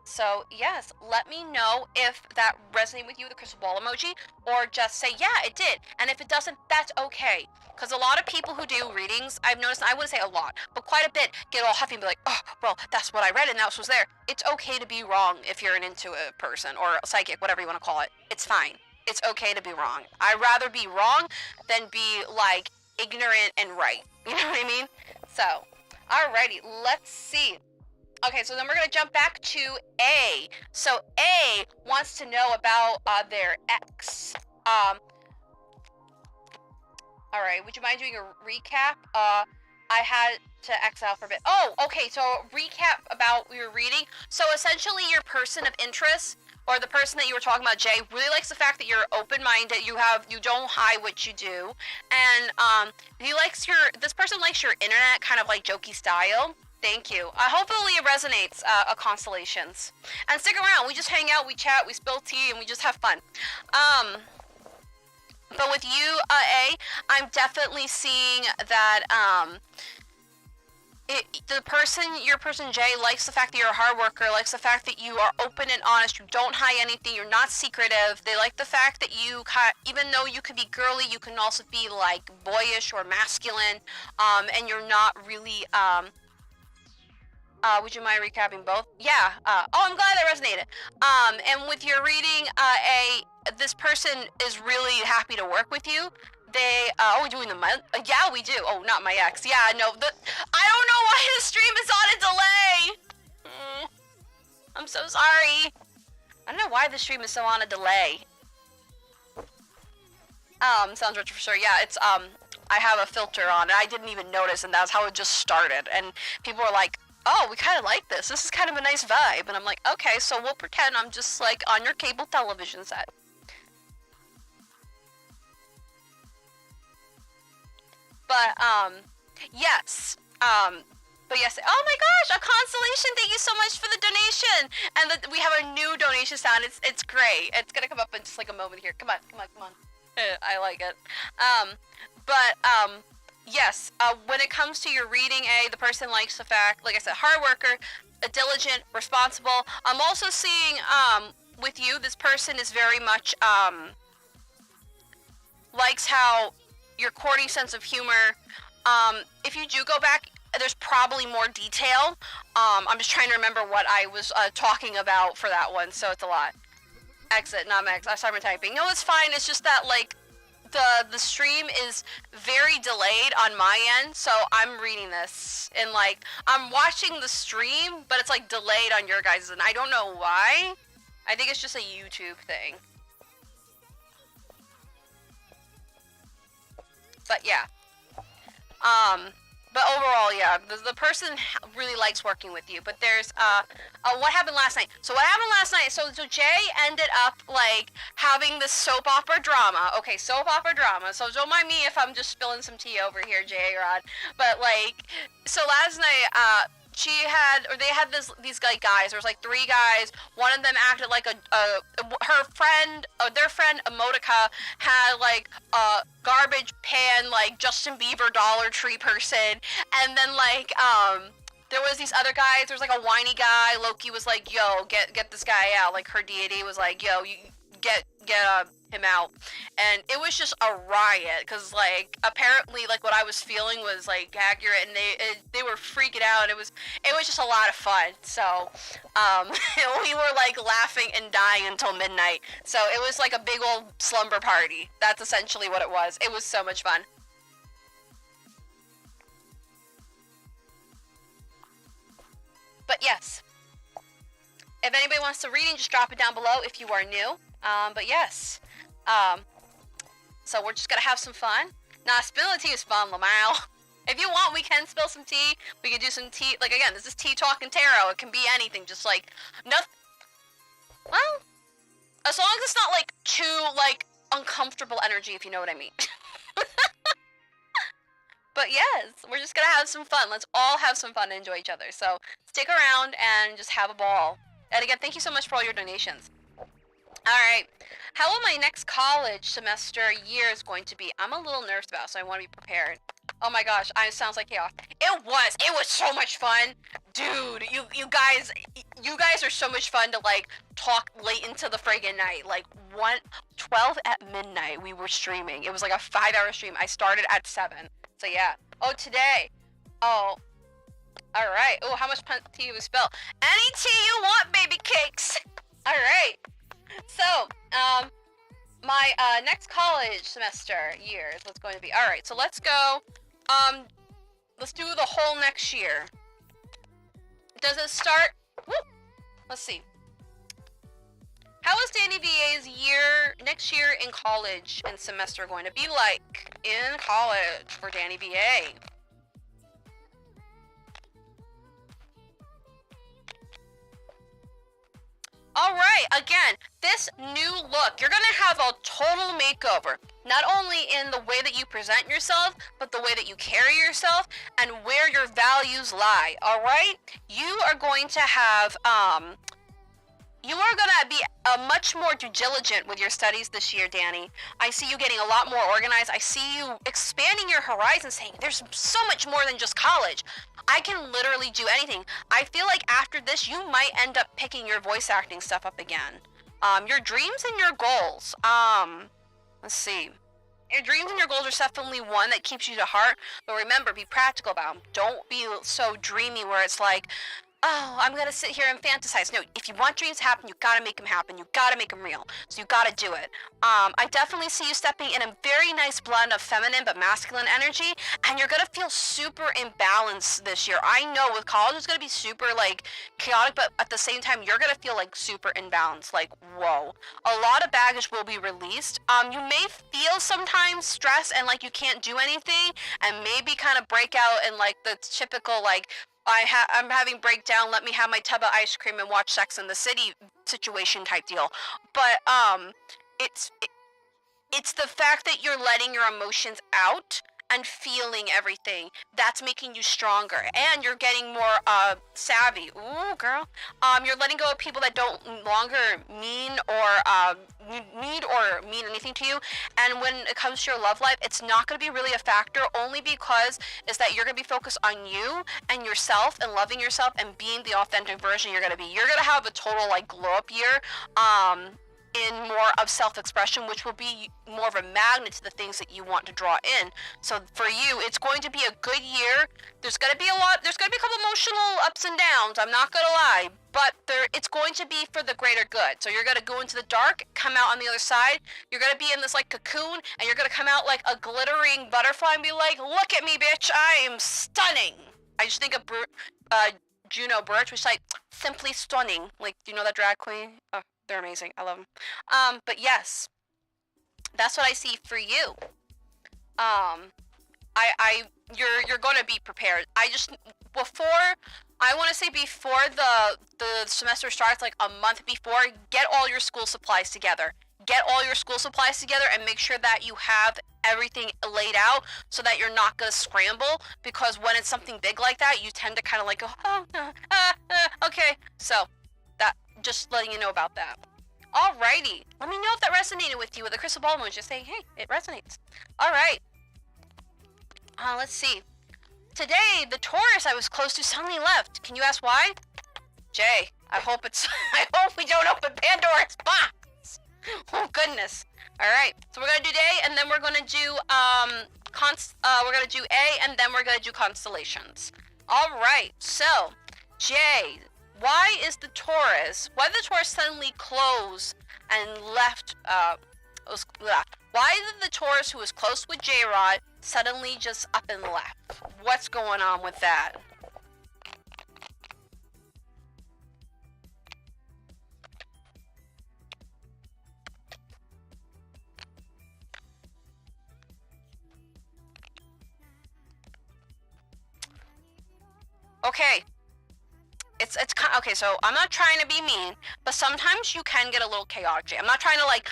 So yes, let me know if that resonated with you, the crystal ball emoji, or just say, yeah, it did. And if it doesn't, that's okay. Because a lot of people who do readings, I've noticed, I wouldn't say a lot, but quite a bit, get all huffy and be like, oh, well, that's what I read and that was there. It's okay to be wrong if you're an intuitive person or a psychic, whatever you want to call it. It's fine. It's okay to be wrong. I'd rather be wrong than be, like, ignorant and right. You know what I mean? So, alrighty, let's see. Okay, so then we're going to jump back to A. So, A wants to know about their ex. Alright, would you mind doing a recap? I had to exile for a bit. Oh, okay, so recap about your reading. So, essentially, your person of interest, or the person that you were talking about, Jay, really likes the fact that you're open-minded, you don't hide what you do, and this person likes your internet kind of like jokey style. Thank you. Hopefully it resonates, constellations. And stick around, we just hang out, we chat, we spill tea, and we just have fun. But with you, A, I'm definitely seeing that, your person Jay likes the fact that you're a hard worker, likes the fact that you are open and honest, you don't hide anything, you're not secretive. They like the fact that you, even though you could be girly, you can also be like boyish or masculine, and you're not really, would you mind recapping both? Yeah, oh, I'm glad that resonated. And with your reading, this person is really happy to work with you. Are we doing the month? Yeah, we do. Oh, not my ex. Yeah, no, I don't know why the stream is on a delay. I'm so sorry. I don't know why the stream is so on a delay. Sounds rich for sure. Yeah, it's, I have a filter on, and I didn't even notice, and that's how it just started. And people were like, oh, we kind of like this. This is kind of a nice vibe. And I'm like, okay, so we'll pretend I'm just, like, on your cable television set. But, yes, but yes, oh my gosh, a constellation, thank you so much for the donation, and we have a new donation sound, it's great, it's gonna come up in just like a moment here, come on, I like it, yes, when it comes to your reading, the person likes the fact, like I said, hard worker, diligent, responsible. I'm also seeing, with you, this person is very much, likes how your corny sense of humor. If you do go back, there's probably more detail. I'm just trying to remember what I was talking about for that one, so it's a lot. Exit, not max. I started typing. No, it's fine. It's just that like the stream is very delayed on my end, so I'm reading this and like I'm watching the stream, but it's like delayed on your guys' and I don't know why. I think it's just a YouTube thing. But yeah, but overall, yeah, the person really likes working with you. But there's, what happened last night? So what happened last night? So Jay ended up like having this soap opera drama. Okay, soap opera drama. So don't mind me if I'm just spilling some tea over here, Jay Rod. But like, so last night, they had these like guys. There was like 3 guys. One of them acted like their friend Emotica had like a garbage pan like Justin Bieber Dollar Tree person, and then like there was these other guys. There was like a whiny guy. Loki was like, "Yo, get this guy out." Like her deity was like, "Yo, you get him out, and it was just a riot because like apparently like what I was feeling was like accurate, and they were freaking out. It was just a lot of fun. So we were like laughing and dying until midnight. So it was like a big old slumber party. That's essentially what it was. It was so much fun. But yes, if anybody wants to reading, just drop it down below if you are new. But yes. So we're just gonna have some fun. Nah, spilling tea is fun, Lamau. If you want, we can spill some tea. We can do some tea. Like, again, this is tea talk and tarot. It can be anything. Just, like, nothing. Well, as long as it's not, like, too, like, uncomfortable energy, if you know what I mean. But yes, we're just gonna have some fun. Let's all have some fun and enjoy each other. So stick around and just have a ball. And again, thank you so much for all your donations. Alright, how will my next college semester year is going to be? I'm a little nervous about it, so I want to be prepared. Oh my gosh, it sounds like chaos. It was so much fun. Dude, you guys are so much fun to like talk late into the friggin' night. Like 12 at midnight we were streaming. It was like a 5-hour stream. I started at 7. So yeah. Oh, today. Oh. Alright. Oh, how much tea we spill? Any tea you want, baby cakes. Alright. So, my next college semester year is what's going to be. Alright, so let's go. Let's do the whole next year. Does it start? Whoop, let's see. How is Danny VA's next year in college and semester going to be like in college for Danny VA? Alright, again, this new look, you're gonna have a total makeover. Not only in the way that you present yourself, but the way that you carry yourself and where your values lie, alright? You are going to have, you are gonna be much more diligent with your studies this year, Danny. I see you getting a lot more organized. I see you expanding your horizons, saying there's so much more than just college. I can literally do anything. I feel like after this, you might end up picking your voice acting stuff up again. Your dreams and your goals. Let's see. Your dreams and your goals are definitely one that keeps you to heart. But remember, be practical about them. Don't be so dreamy where it's like, oh, I'm gonna sit here and fantasize. No, if you want dreams to happen, you gotta make them happen. You gotta make them real. So you gotta do it. I definitely see you stepping in a very nice blend of feminine but masculine energy, and you're gonna feel super imbalanced this year. I know with college it's gonna be super like chaotic, but at the same time you're gonna feel like super imbalanced. Like, whoa. A lot of baggage will be released. You may feel sometimes stress and like you can't do anything, and maybe kind of break out in like the typical like, I'm having breakdown, let me have my tub of ice cream and watch Sex in the City situation type deal. But it's the fact that you're letting your emotions out and feeling everything that's making you stronger, and you're getting more savvy. Ooh, girl. You're letting go of people that don't longer mean or need or mean anything to you. And when it comes to your love life, it's not going to be really a factor, only because is that you're going to be focused on you and yourself and loving yourself and being the authentic version you're going to be. You're going to have a total like glow up year. In more of self-expression, which will be more of a magnet to the things that you want to draw in. So for you, it's going to be a good year. There's going to be a couple emotional ups and downs, I'm not going to lie, but it's going to be for the greater good. So you're going to go into the dark, come out on the other side, you're going to be in this like cocoon, and you're going to come out like a glittering butterfly and be like, look at me, bitch, I am stunning. I just think of Juno Birch, which is like, simply stunning. Like, do you know that drag queen? Oh, they're amazing. I love them. But yes, that's what I see for you. You're going to be prepared. I want to say before the semester starts, like a month before, get all your school supplies together. Get all your school supplies together and make sure that you have everything laid out so that you're not going to scramble, because when it's something big like that, you tend to kind of like go, okay. So that, just letting you know about that. Alrighty. Let me know if that resonated with you with the crystal ball moon. Just saying, hey, it resonates. Alright. Let's see. Today, the Taurus I was close to suddenly left. Can you ask why? Jay, I hope we don't open Pandora's box. Oh goodness. All right. So we're gonna do day, and then we're gonna do we're gonna do A, and then we're gonna do constellations. All right. So J, why did the Taurus suddenly close and left? Why did the Taurus who was close with J-Rod suddenly just up and left? What's going on with that? Okay. It's kind of, okay, so I'm not trying to be mean, but sometimes you can get a little chaotic. I'm not trying to like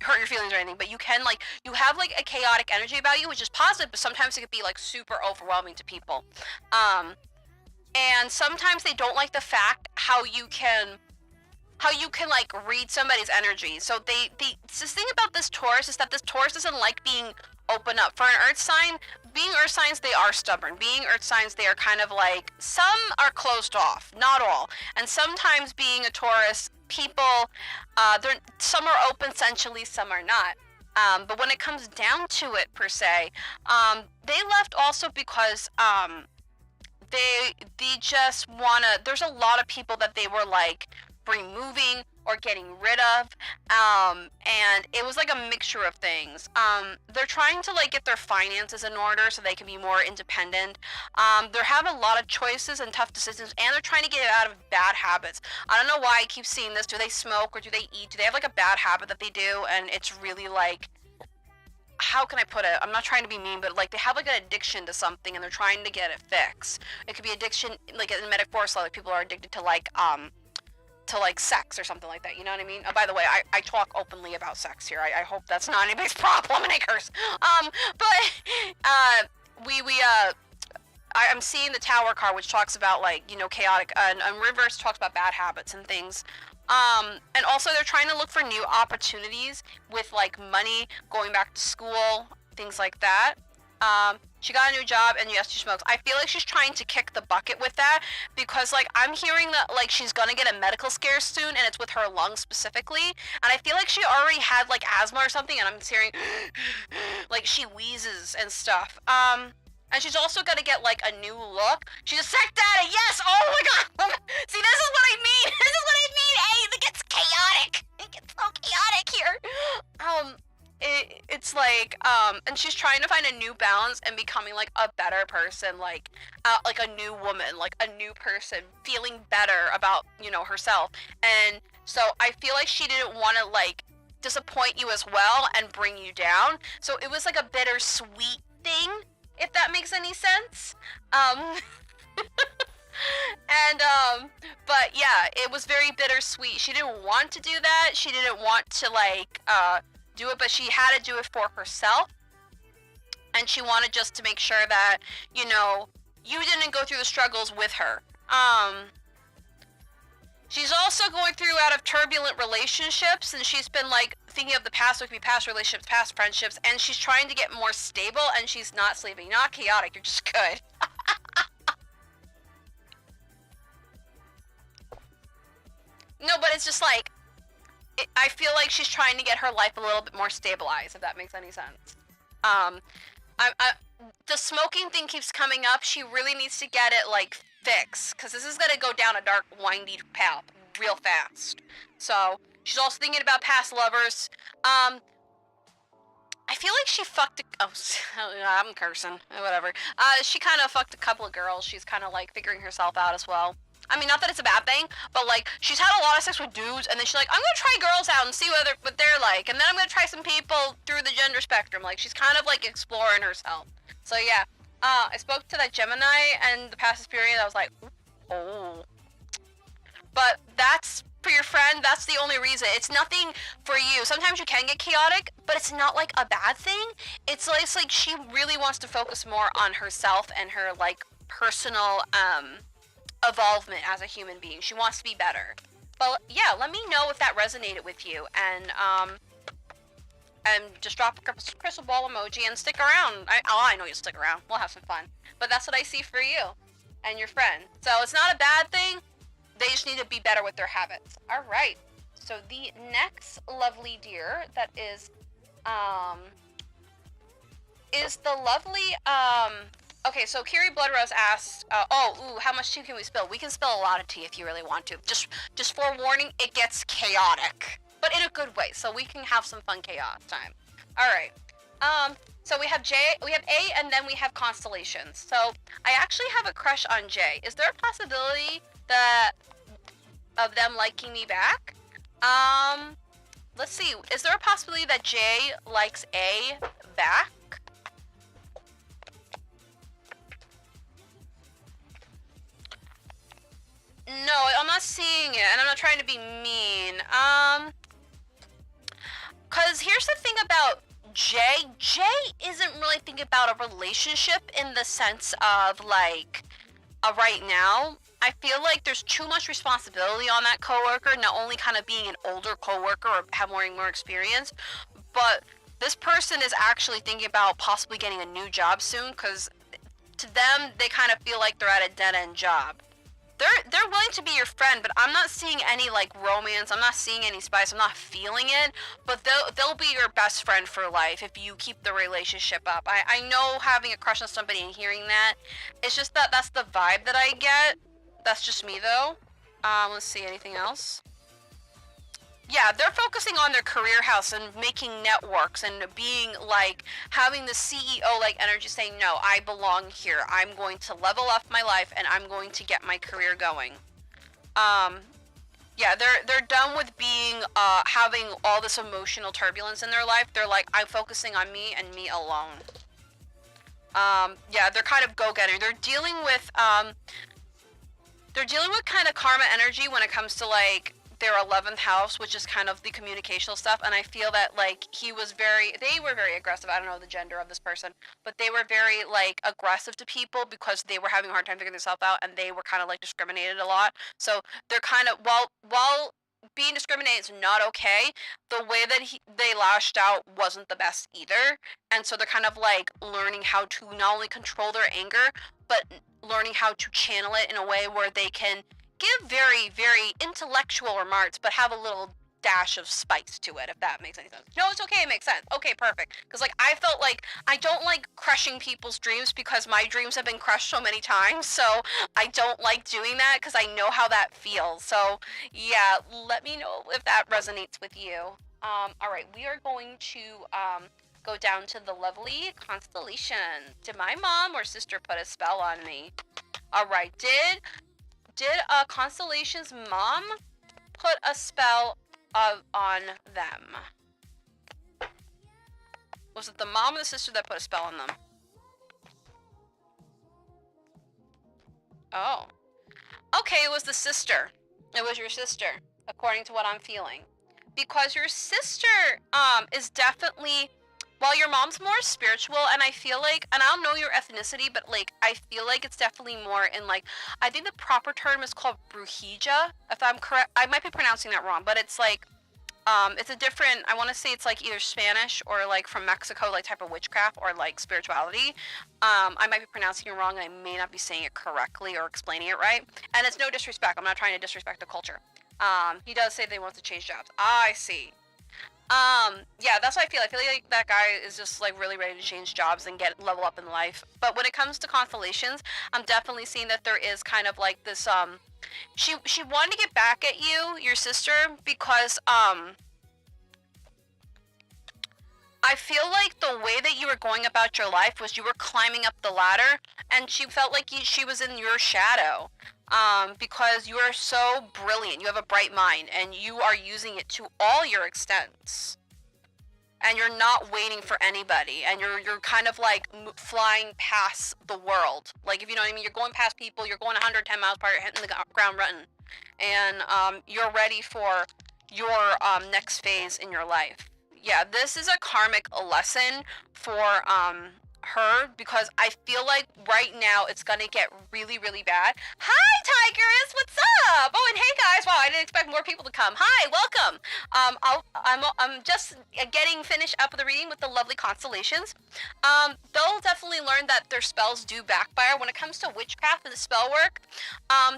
hurt your feelings or anything, but you can like you have like a chaotic energy about you, which is positive, but sometimes it could be like super overwhelming to people. And sometimes they don't like the fact how you can like read somebody's energy. So the thing about this Taurus is that this Taurus doesn't like being open up. For an earth sign, being earth signs, they are stubborn. Being earth signs, they are kind of like, some are closed off, not all. And sometimes being a Taurus, people, some are open sensually, some are not. But when it comes down to it, per se, they left also because they just wanna, there's a lot of people that they were like removing or getting rid of, and it was like a mixture of things. They're trying to like get their finances in order so they can be more independent. They're having a lot of choices and tough decisions, and they're trying to get out of bad habits. I don't know why I keep seeing this. Do they smoke or do they eat? Do they have like a bad habit that they do? And it's really like, how can I put it? I'm not trying to be mean, but like they have like an addiction to something and they're trying to get it fixed. It could be addiction, like in metaphors, like people are addicted to like sex or something like that, you know what I mean? By the way, I talk openly about sex here. I hope that's not anybody's problem, and I curse. I'm seeing the Tower card, which talks about like, you know, chaotic, and reverse talks about bad habits and things. And also they're trying to look for new opportunities with like money, going back to school, things like that. She got a new job, and yes, she smokes. I feel like she's trying to kick the bucket with that, because like I'm hearing that like she's gonna get a medical scare soon, and it's with her lungs specifically, and I feel like she already had like asthma or something, and I'm just hearing like she wheezes and stuff. And she's also gonna get like a new look. She's a sect data, yes! Oh my god! See, this is what I mean! This is what I mean! Hey, it gets chaotic! It gets so chaotic here! It's like, and she's trying to find a new balance and becoming like a better person, like a new woman, like a new person, feeling better about, you know, herself. And so I feel like she didn't want to like disappoint you as well and bring you down. So it was like a bittersweet thing, if that makes any sense. But yeah, it was very bittersweet. She didn't want to do that. She didn't want to like, do it, but she had to do it for herself, and she wanted just to make sure that, you know, you didn't go through the struggles with her. She's also going through out of turbulent relationships, and she's been like thinking of the past. It could be past relationships, past friendships, and she's trying to get more stable, and she's not sleeping. You're not chaotic, you're just good. No, but it's just like, I feel like she's trying to get her life a little bit more stabilized, if that makes any sense. The smoking thing keeps coming up. She really needs to get it like fixed, because this is gonna go down a dark, windy path real fast. So she's also thinking about past lovers. I feel like she fucked I'm cursing, whatever. She kind of fucked a couple of girls. She's kind of like figuring herself out as well. I mean, not that it's a bad thing, but like she's had a lot of sex with dudes, and then she's like, I'm gonna try girls out and see what they're like, and then I'm gonna try some people through the gender spectrum. Like she's kind of like exploring herself. So yeah, I spoke to that Gemini and the past experience. I was like, oh, but that's for your friend. That's the only reason. It's nothing for you. Sometimes you can get chaotic, but it's not like a bad thing. It's like she really wants to focus more on herself and her like personal evolvement as a human being. She wants to be better. But yeah, let me know if that resonated with you, and just drop a crystal ball emoji and stick around. I know you'll stick around. We'll have some fun. But that's what I see for you and your friend. So it's not a bad thing. They just need to be better with their habits. All right. So the next lovely deer that is the lovely, okay, so Kiri Bloodrose asked, how much tea can we spill? We can spill a lot of tea if you really want to. Just forewarning, it gets chaotic, but in a good way, so we can have some fun chaos time. All right. So we have A, and then we have constellations. So I actually have a crush on J. Is there a possibility of them liking me back? Let's see. Is there a possibility that J likes A back? No, I'm not seeing it, and I'm not trying to be mean. Cause here's the thing about J. J isn't really thinking about a relationship in the sense of like, right now. I feel like there's too much responsibility on that coworker, not only kind of being an older coworker or have more experience, but this person is actually thinking about possibly getting a new job soon, because to them, they kind of feel like they're at a dead-end job. They're willing to be your friend, but I'm not seeing any like romance. I'm not seeing any spice. I'm not feeling it. But they'll be your best friend for life if you keep the relationship up. I know having a crush on somebody and hearing that, it's just that's the vibe that I get. That's just me though. Let's see, anything else? Yeah, they're focusing on their career house and making networks and being like having the CEO like energy saying, no, I belong here. I'm going to level up my life and I'm going to get my career going. Yeah, they're done with being having all this emotional turbulence in their life. They're like, I'm focusing on me and me alone. Yeah, they're kind of go-getter. They're dealing with kind of karma energy when it comes to like their 11th house, which is kind of the communicational stuff, and I feel that like they were very aggressive. I don't know the gender of this person, but they were very like aggressive to people because they were having a hard time figuring themselves out, and they were kind of like discriminated a lot. So they're kind of while being discriminated is not okay, the way that they lashed out wasn't the best either, and so they're kind of like learning how to not only control their anger, but learning how to channel it in a way where they can give very, very intellectual remarks, but have a little dash of spice to it, if that makes any sense. No, it's okay, it makes sense. Okay, perfect. Because, like, I felt like I don't like crushing people's dreams because my dreams have been crushed so many times, so I don't like doing that because I know how that feels. So, yeah, let me know if that resonates with you. All right, we are going to, go down to the lovely constellation. Did my mom or sister put a spell on me? All right, did Constellation's mom put a spell on them? Was it the mom or the sister that put a spell on them? Oh. Okay, it was the sister. It was your sister, according to what I'm feeling. Because your sister is definitely, while your mom's more spiritual, and I feel like, and I don't know your ethnicity, but like I feel like it's definitely more in like, I think the proper term is called brujeria, if I'm correct. I might be pronouncing that wrong, but it's like it's a different, I want to say it's like either Spanish or like from Mexico, like type of witchcraft or like spirituality. I might be pronouncing it wrong and I may not be saying it correctly or explaining it right, and it's no disrespect. I'm not trying to disrespect the culture. He does say they want to change jobs. I see. Yeah, that's what I feel. I feel like that guy is just like really ready to change jobs and level up in life. But when it comes to constellations, I'm definitely seeing that there is kind of like this, she wanted to get back at you, your sister, because, I feel like the way that you were going about your life was you were climbing up the ladder, and she felt like she was in your shadow. Because you are so brilliant, you have a bright mind, and you are using it to all your extents. And you're not waiting for anybody, and you're kind of like flying past the world. Like, if you know what I mean, you're going past people, you're going 110 miles per hour, hitting the ground running, and you're ready for your next phase in your life. Yeah, this is a karmic lesson for her because I feel like right now it's gonna get really, really bad. Hi, Tigers, what's up? Oh, and hey, guys. Wow, I didn't expect more people to come. Hi, welcome. I'm just getting finished up with the reading with the lovely constellations. They'll definitely learn that their spells do backfire when it comes to witchcraft and the spell work.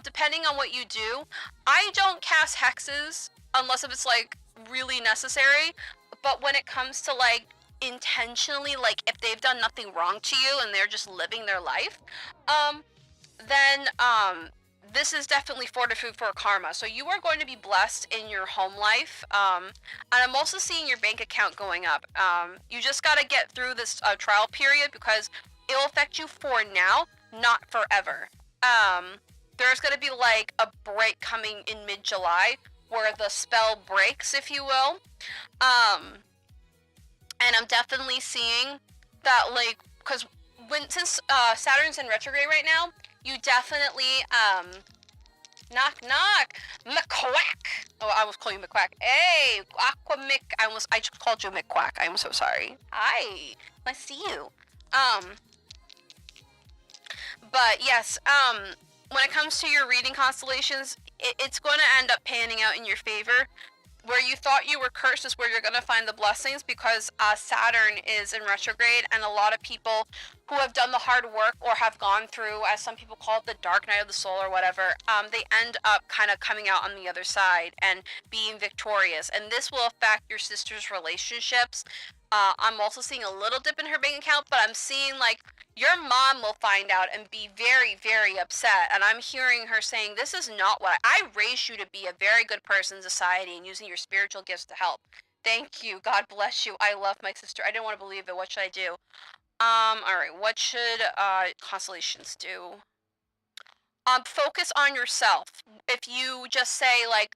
Depending on what you do, I don't cast hexes unless if it's like really necessary. But when it comes to like intentionally, like if they've done nothing wrong to you and they're just living their life, then this is definitely fortitude for karma. So you are going to be blessed in your home life, and I'm also seeing your bank account going up. You just got to get through this trial period because it'll affect you for now, not forever. There's going to be like a break coming in mid-July where the spell breaks, if you will. And I'm definitely seeing that, like, because since Saturn's in retrograde right now, you definitely knock knock McQuack. Oh, I was calling you McQuack. Hey, Aquamick. I just called you McQuack. I'm so sorry. Hi, nice to see you. But yes, when it comes to your reading constellations, it's going to end up panning out in your favor. Where you thought you were cursed is where you're going to find the blessings because Saturn is in retrograde, and a lot of people who have done the hard work or have gone through, as some people call it, the dark night of the soul or whatever, they end up kind of coming out on the other side and being victorious. And this will affect your sister's relationships. I'm also seeing a little dip in her bank account, but I'm seeing like your mom will find out and be very, very upset. And I'm hearing her saying, this is not what I raised you to be, a very good person in society and using your spiritual gifts to help. Thank you. God bless you. I love my sister. I didn't want to believe it. What should I do? All right. What should constellations do? Focus on yourself. If you just say like,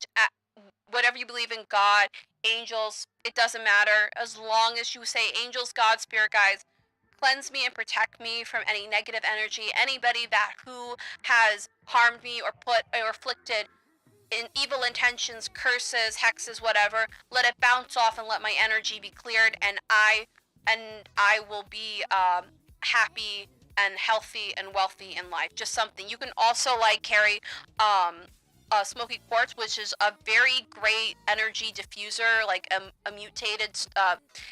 whatever you believe in, God, angels, it doesn't matter. As long as you say angels, God, spirit guides, cleanse me and protect me from any negative energy, anybody that who has harmed me or put or afflicted in evil intentions, curses, hexes, whatever, let it bounce off and let my energy be cleared, and I will be happy and healthy and wealthy in life. Just something. You can also like carry smoky quartz, which is a very great energy diffuser, like a mutated,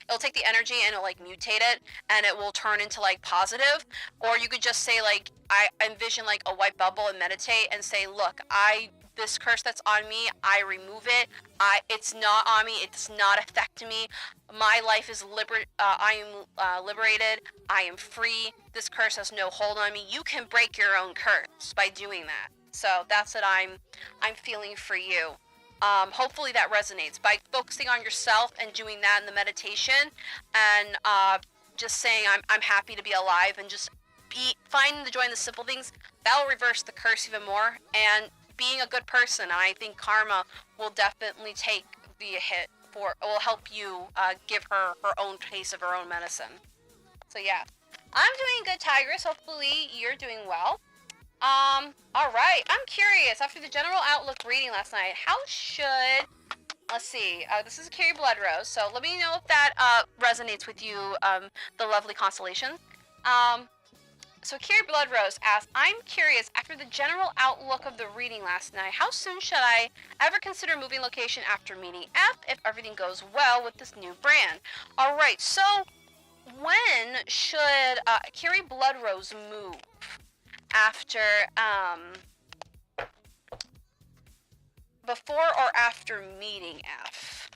it'll take the energy and it'll like mutate it and it will turn into like positive. Or you could just say like, I envision like a white bubble and meditate and say, look, this curse that's on me, I remove it. It's not on me. It's not affecting me. My life is I am liberated. I am free. This curse has no hold on me. You can break your own curse by doing that. So that's what I'm feeling for you. Hopefully that resonates by focusing on yourself and doing that in the meditation, and just saying I'm happy to be alive and just finding the joy in the simple things. That'll reverse the curse even more, and being a good person. And I think karma will definitely take the hit will help you give her own taste of her own medicine. So yeah, I'm doing good, Tigress. Hopefully you're doing well. All right. I'm curious, after the general outlook reading last night, how should, let's see, this is Carrie Blood Rose, so let me know if that, resonates with you, the lovely constellations. So Carrie Blood Rose asks, I'm curious, after the general outlook of the reading last night, how soon should I ever consider moving location after meeting F if everything goes well with this new brand? All right, so when should, Carrie Blood Rose move? After, before or after meeting F?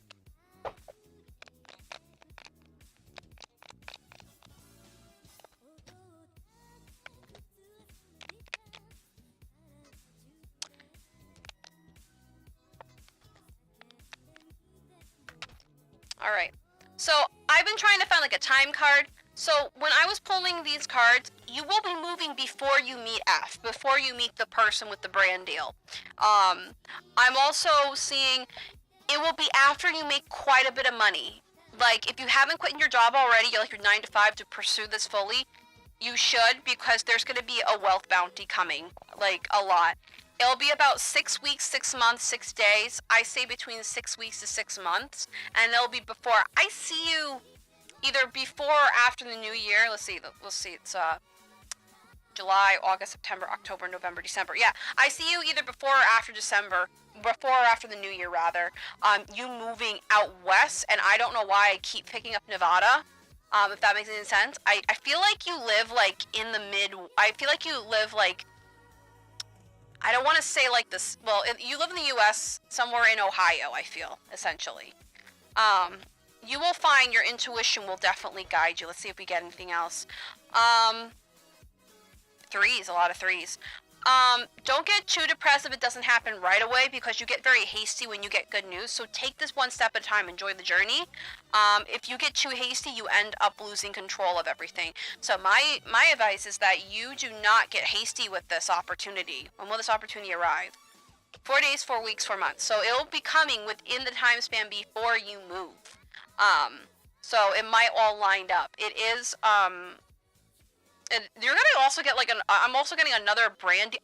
All right, so I've been trying to find like a time card. So when I was pulling these cards, you will be moving before you meet F, before you meet the person with the brand deal. I'm also seeing it will be after you make quite a bit of money. Like if you haven't quit your job already, you're like your 9 to 5 to pursue this fully, you should, because there's going to be a wealth bounty coming, like a lot. It'll be about 6 weeks, 6 months, 6 days. I say between 6 weeks to 6 months, and it'll be before I see you either before or after the new year. Let's see, it's July, August, September, October, November, December. Yeah, I see you either before or after December, before or after the new year rather. You moving out west, and I don't know why I keep picking up Nevada. If that makes any sense. I feel like you live like in the I feel like you live like, I don't want to say like this, well, you live in the US, somewhere in Ohio, I feel, essentially. You will find your intuition will definitely guide you. Let's see if we get anything else. Threes, a lot of threes. Don't get too depressed if it doesn't happen right away, because you get very hasty when you get good news. So take this one step at a time, enjoy the journey. If you get too hasty, you end up losing control of everything. So my advice is that you do not get hasty with this opportunity. When will this opportunity arrive? 4 days, 4 weeks, 4 months. So it'll be coming within the time span before you move. So it might all lined up. It is, and you're gonna also get like I'm also getting another brand.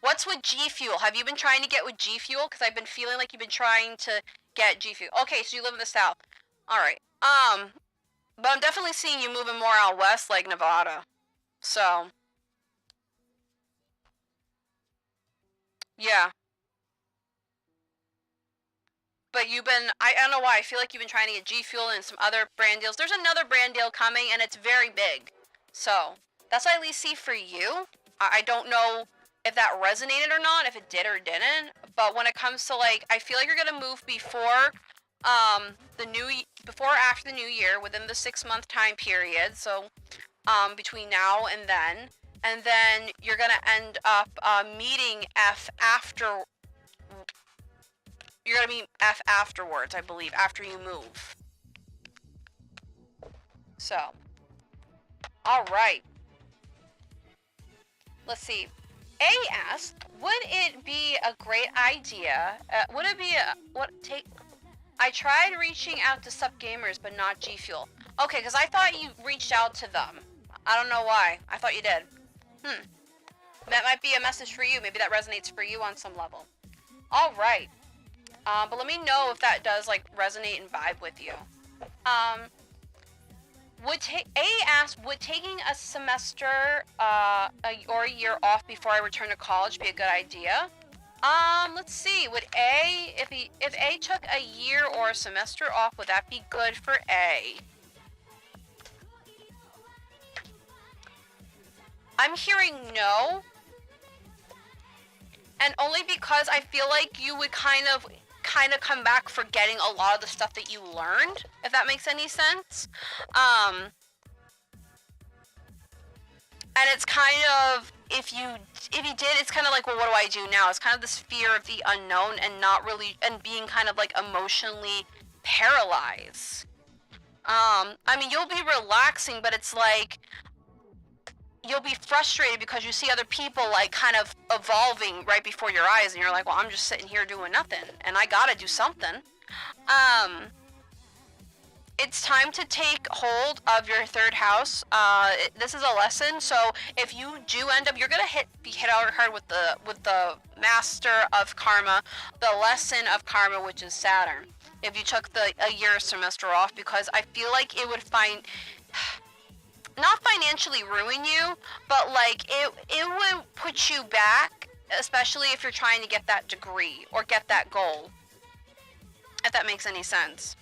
What's with G Fuel? Have you been trying to get with G Fuel? Because I've been feeling like you've been trying to get G Fuel. Okay, so you live in the south. All right. But I'm definitely seeing you moving more out west, like Nevada. So, yeah. But you've been, I don't know why, I feel like you've been trying to get G Fuel and some other brand deals. There's another brand deal coming, and it's very big. So, that's what I at least see for you. I don't know if that resonated or not, if it did or didn't. But when it comes to like, I feel like you're gonna move before before or after the new year, within the 6-month time period. So between now and then you're gonna end up meeting F after. You're gonna meet F afterwards, I believe, after you move. So, all right. Let's see. A asked, would it be a great idea? Would it be I tried reaching out to Sup Gamers, but not G Fuel. Okay, because I thought you reached out to them. I don't know why. I thought you did. That might be a message for you. Maybe that resonates for you on some level. All right. But let me know if that does like resonate and vibe with you. A asked, would taking a semester or a year off before I return to college be a good idea? Let's see. Would if A took a year or a semester off, would that be good for A? I'm hearing no. And only because I feel like you would kind of come back forgetting a lot of the stuff that you learned, if that makes any sense. And it's kind of, if you did, it's kind of like, well, what do I do now? It's kind of this fear of the unknown and not really, and being kind of like emotionally paralyzed. I mean, you'll be relaxing, but it's like, you'll be frustrated because you see other people like kind of evolving right before your eyes, and you're like, well, I'm just sitting here doing nothing, and I gotta do something. It's time to take hold of your third house. This is a lesson, so if you do end up, you're gonna be hit out hard with the master of karma, the lesson of karma, which is Saturn. If you took a year semester off, because I feel like it would not financially ruin you, but like it would put you back, especially if you're trying to get that degree or get that goal, if that makes any sense.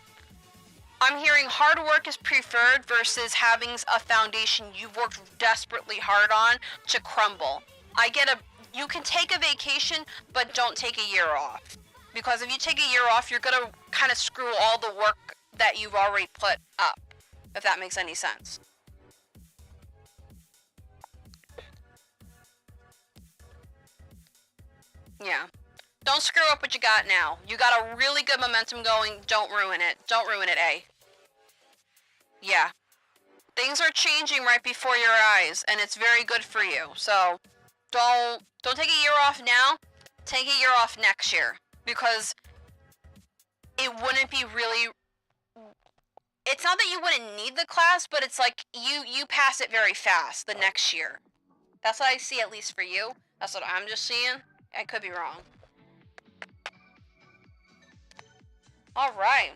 I'm hearing hard work is preferred versus having a foundation you've worked desperately hard on to crumble. You can take a vacation, but don't take a year off. Because if you take a year off, you're gonna kind of screw all the work that you've already put up, if that makes any sense. Yeah. Don't screw up what you got now. You got a really good momentum going. Don't ruin it. Don't ruin it, A. Yeah. Things are changing right before your eyes, and it's very good for you. So, don't take a year off now. Take a year off next year, because it wouldn't be really. It's not that you wouldn't need the class, but it's like you pass it very fast the next year. That's what I see, at least for you. That's what I'm just seeing. I could be wrong. All right.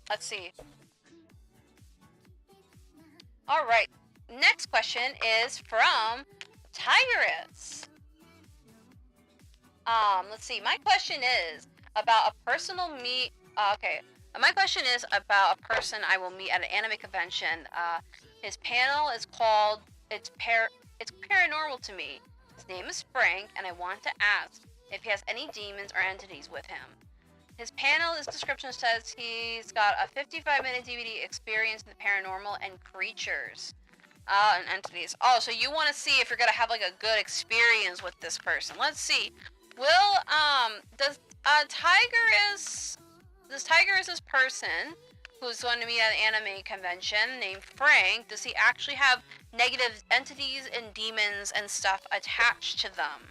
Let's see. All right. Next question is from Tigress. Let's see. My question is about a personal meet. Okay. My question is about a person I will meet at an anime convention. His panel is called It's Paranormal to Me. His name is Frank, and I want to ask if he has any demons or entities with him. His panel, his description says he's got a 55-minute DVD experience in the paranormal and creatures. And entities. Oh, so you want to see if you're gonna have like a good experience with this person. Let's see. Does Tiger's person who's going to meet at an anime convention named Frank, does he actually have negative entities and demons and stuff attached to them?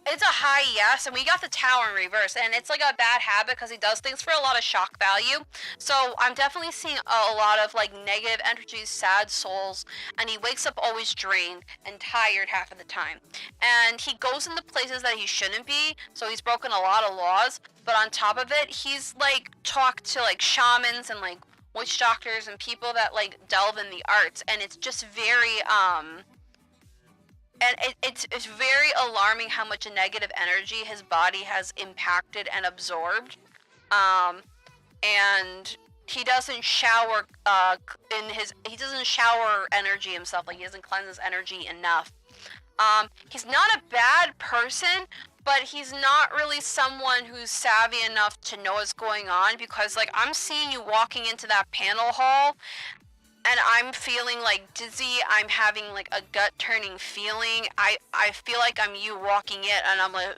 It's a high yes, and we got the tower in reverse, and it's like a bad habit because he does things for a lot of shock value. So I'm definitely seeing a lot of like negative energies, sad souls, and he wakes up always drained and tired half of the time. And he goes into places that he shouldn't be, so he's broken a lot of laws. But on top of it, he's like talked to like shamans and like witch doctors and people that like delve in the arts, and it's just very and it's very alarming how much negative energy his body has impacted and absorbed. And he doesn't shower he doesn't shower energy himself, like he doesn't cleanse his energy enough. He's not a bad person, but he's not really someone who's savvy enough to know what's going on, because like I'm seeing you walking into that panel hall and I'm feeling like dizzy. I'm having like a gut-turning feeling. I feel like I'm you walking it, and I'm like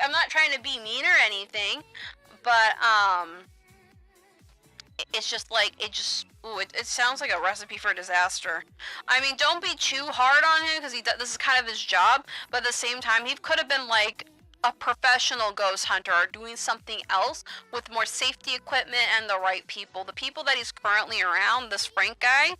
I'm not trying to be mean or anything, but it's just like it sounds like a recipe for disaster. I mean, don't be too hard on him because this is kind of his job, but at the same time, he could have been like a professional ghost hunter or doing something else with more safety equipment and the right people. The people that he's currently around, this Frank guy,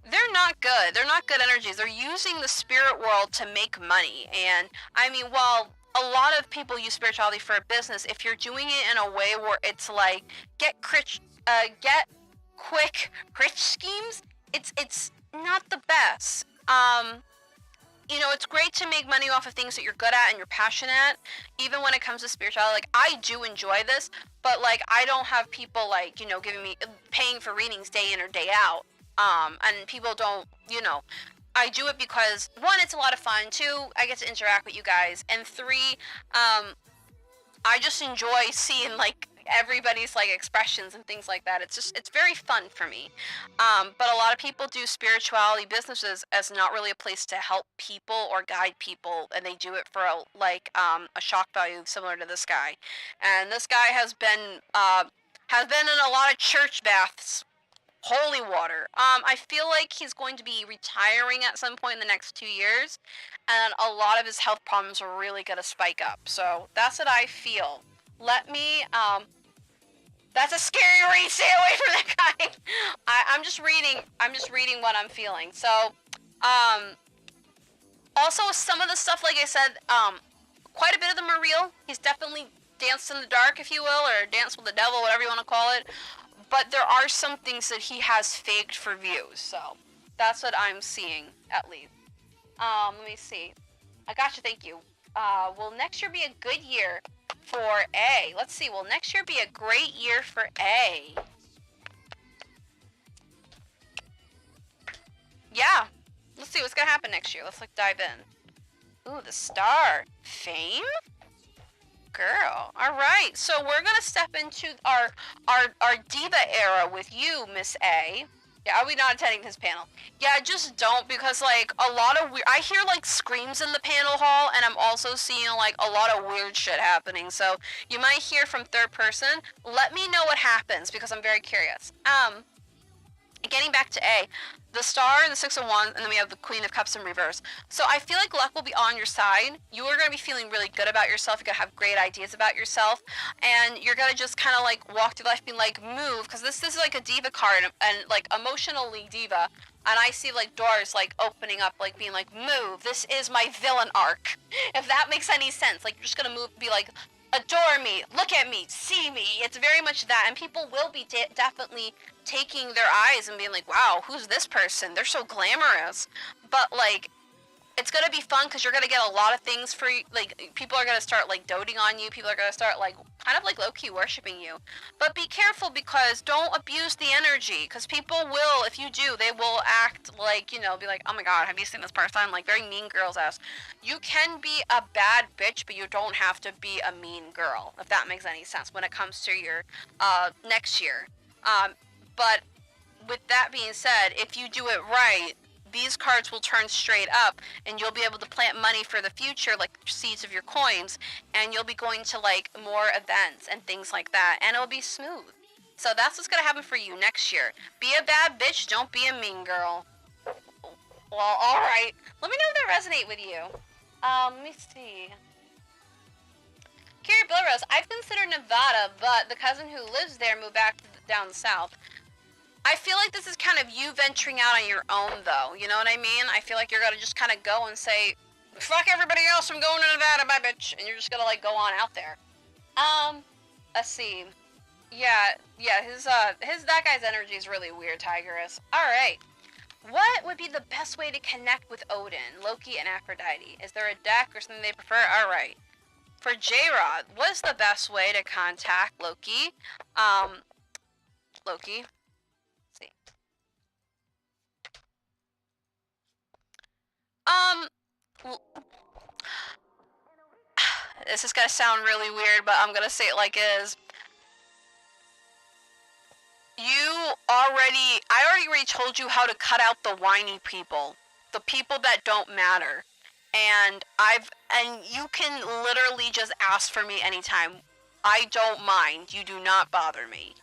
they're not good. They're not good energies. They're using the spirit world to make money. And I mean, while a lot of people use spirituality for a business, if you're doing it in a way where it's like get quick rich schemes, it's not the best. You know, it's great to make money off of things that you're good at and you're passionate at, even when it comes to spirituality. Like, I do enjoy this, but, like, I don't have people, like, you know, paying for readings day in or day out. And people don't, you know, I do it because, one, it's a lot of fun. Two, I get to interact with you guys. And three, I just enjoy seeing, like, everybody's like expressions and things like that. It's very fun for me. But a lot of people do spirituality businesses as not really a place to help people or guide people, and they do it for a shock value similar to this guy. And this guy has been in a lot of church baths, holy water. I feel like he's going to be retiring at some point in the next 2 years, and a lot of his health problems are really gonna spike up. So that's what I feel. Let me That's a scary read. Stay away from that guy. I'm just reading what I'm feeling. So, also some of the stuff, like I said, quite a bit of them are real. He's definitely danced in the dark, if you will, or danced with the devil, whatever you want to call it. But there are some things that he has faked for views. So that's what I'm seeing, at least. Let me see. I gotcha. Thank you. Will next year be a good year for A? Let's see. Will next year be a great year for A? Yeah. Let's see what's gonna happen next year. Let's dive in. Ooh, the star. Fame? Girl. Alright. So we're gonna step into our diva era with you, Miss A. Yeah, I'll be not attending his panel. Yeah, just don't, because like a lot of I hear like screams in the panel hall, and I'm also seeing like a lot of weird shit happening. So you might hear from third person. Let me know what happens, because I'm very curious. Getting back to A, the star, the 6 of Wands, and then we have the Queen of Cups in reverse. So I feel like luck will be on your side. You are going to be feeling really good about yourself. You're going to have great ideas about yourself. And you're going to just kind of like walk through life being like, move. Because this is like a diva card, and like emotionally diva. And I see like doors like opening up, like being like, move, this is my villain arc. If that makes any sense. Like you're just gonna move, be like, adore me, look at me, see me. It's very much that. And people will be definitely taking their eyes and being like, wow, who's this person? They're so glamorous. But like, it's gonna be fun because you're gonna get a lot of things for you. Like people are gonna start like doting on you. People are gonna start like kind of like low-key worshiping you. But be careful because don't abuse the energy because people will, if you do, they will act like, you know, be like, oh my god, have you seen this person? Like very mean girls ass. You can be a bad bitch, but you don't have to be a mean girl, if that makes any sense when it comes to your next year. But with that being said, if you do it right, these cards will turn straight up and you'll be able to plant money for the future, like seeds of your coins, and you'll be going to like more events and things like that, and it'll be smooth. So that's what's gonna happen for you next year. Be a bad bitch, don't be a mean girl. Well, alright. Let me know if that resonate with you. Let me see. Carrie Bilrose, I've considered Nevada, but the cousin who lives there moved back down south. I feel like this is kind of you venturing out on your own, though. You know what I mean? I feel like you're gonna just kind of go and say, fuck everybody else, I'm going to Nevada, bye bitch. And you're just gonna like go on out there. Let's see. Yeah, that guy's energy is really weird, Tigress. Alright. What would be the best way to connect with Odin, Loki, and Aphrodite? Is there a deck or something they prefer? Alright. For J-Rod, what's the best way to contact Loki? Loki. This is gonna sound really weird, but I'm gonna say it like it is. I already told you how to cut out the whiny people. The people that don't matter. And you can literally just ask for me anytime. I don't mind. You do not bother me.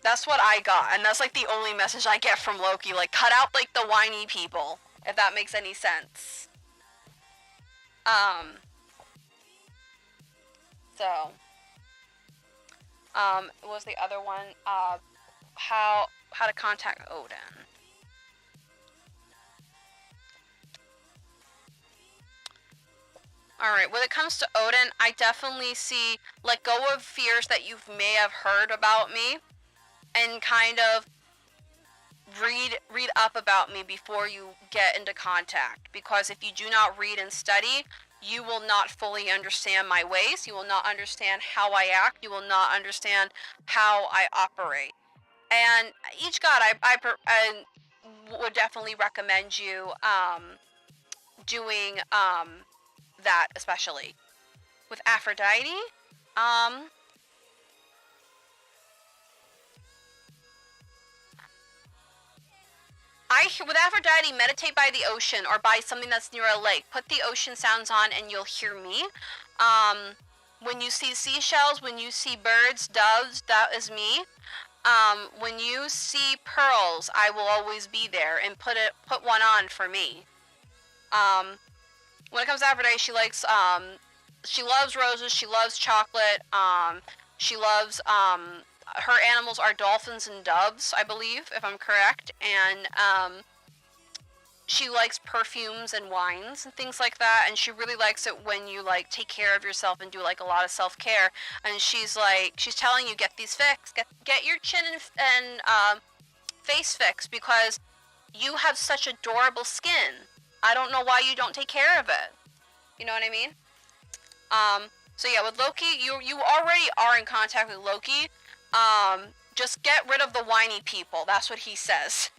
That's what I got, and that's like the only message I get from Loki. Like, cut out like the whiny people, if that makes any sense. What was the other one? How to contact Odin. Alright, when it comes to Odin, I definitely see let go of fears that you may have heard about me and kind of read up about me before you get into contact, because if you do not read and study, you will not fully understand my ways, you will not understand how I act, you will not understand how I operate. And each god, I would definitely recommend you doing that, especially with Aphrodite. With Aphrodite, meditate by the ocean or by something that's near a lake. Put the ocean sounds on and you'll hear me. When you see seashells, when you see birds, doves, that is me. When you see pearls, I will always be there, and put one on for me. When it comes to Aphrodite, she loves roses, she loves chocolate, she loves, her animals are dolphins and doves, I believe, if I'm correct, and she likes perfumes and wines and things like that, and she really likes it when you like take care of yourself and do like a lot of self-care. And she's telling you, get these fixed, get your chin and face fixed, because you have such adorable skin. I don't know why you don't take care of it. You know what I mean? So yeah, with Loki, you already are in contact with Loki. Just get rid of the whiny people. That's what he says.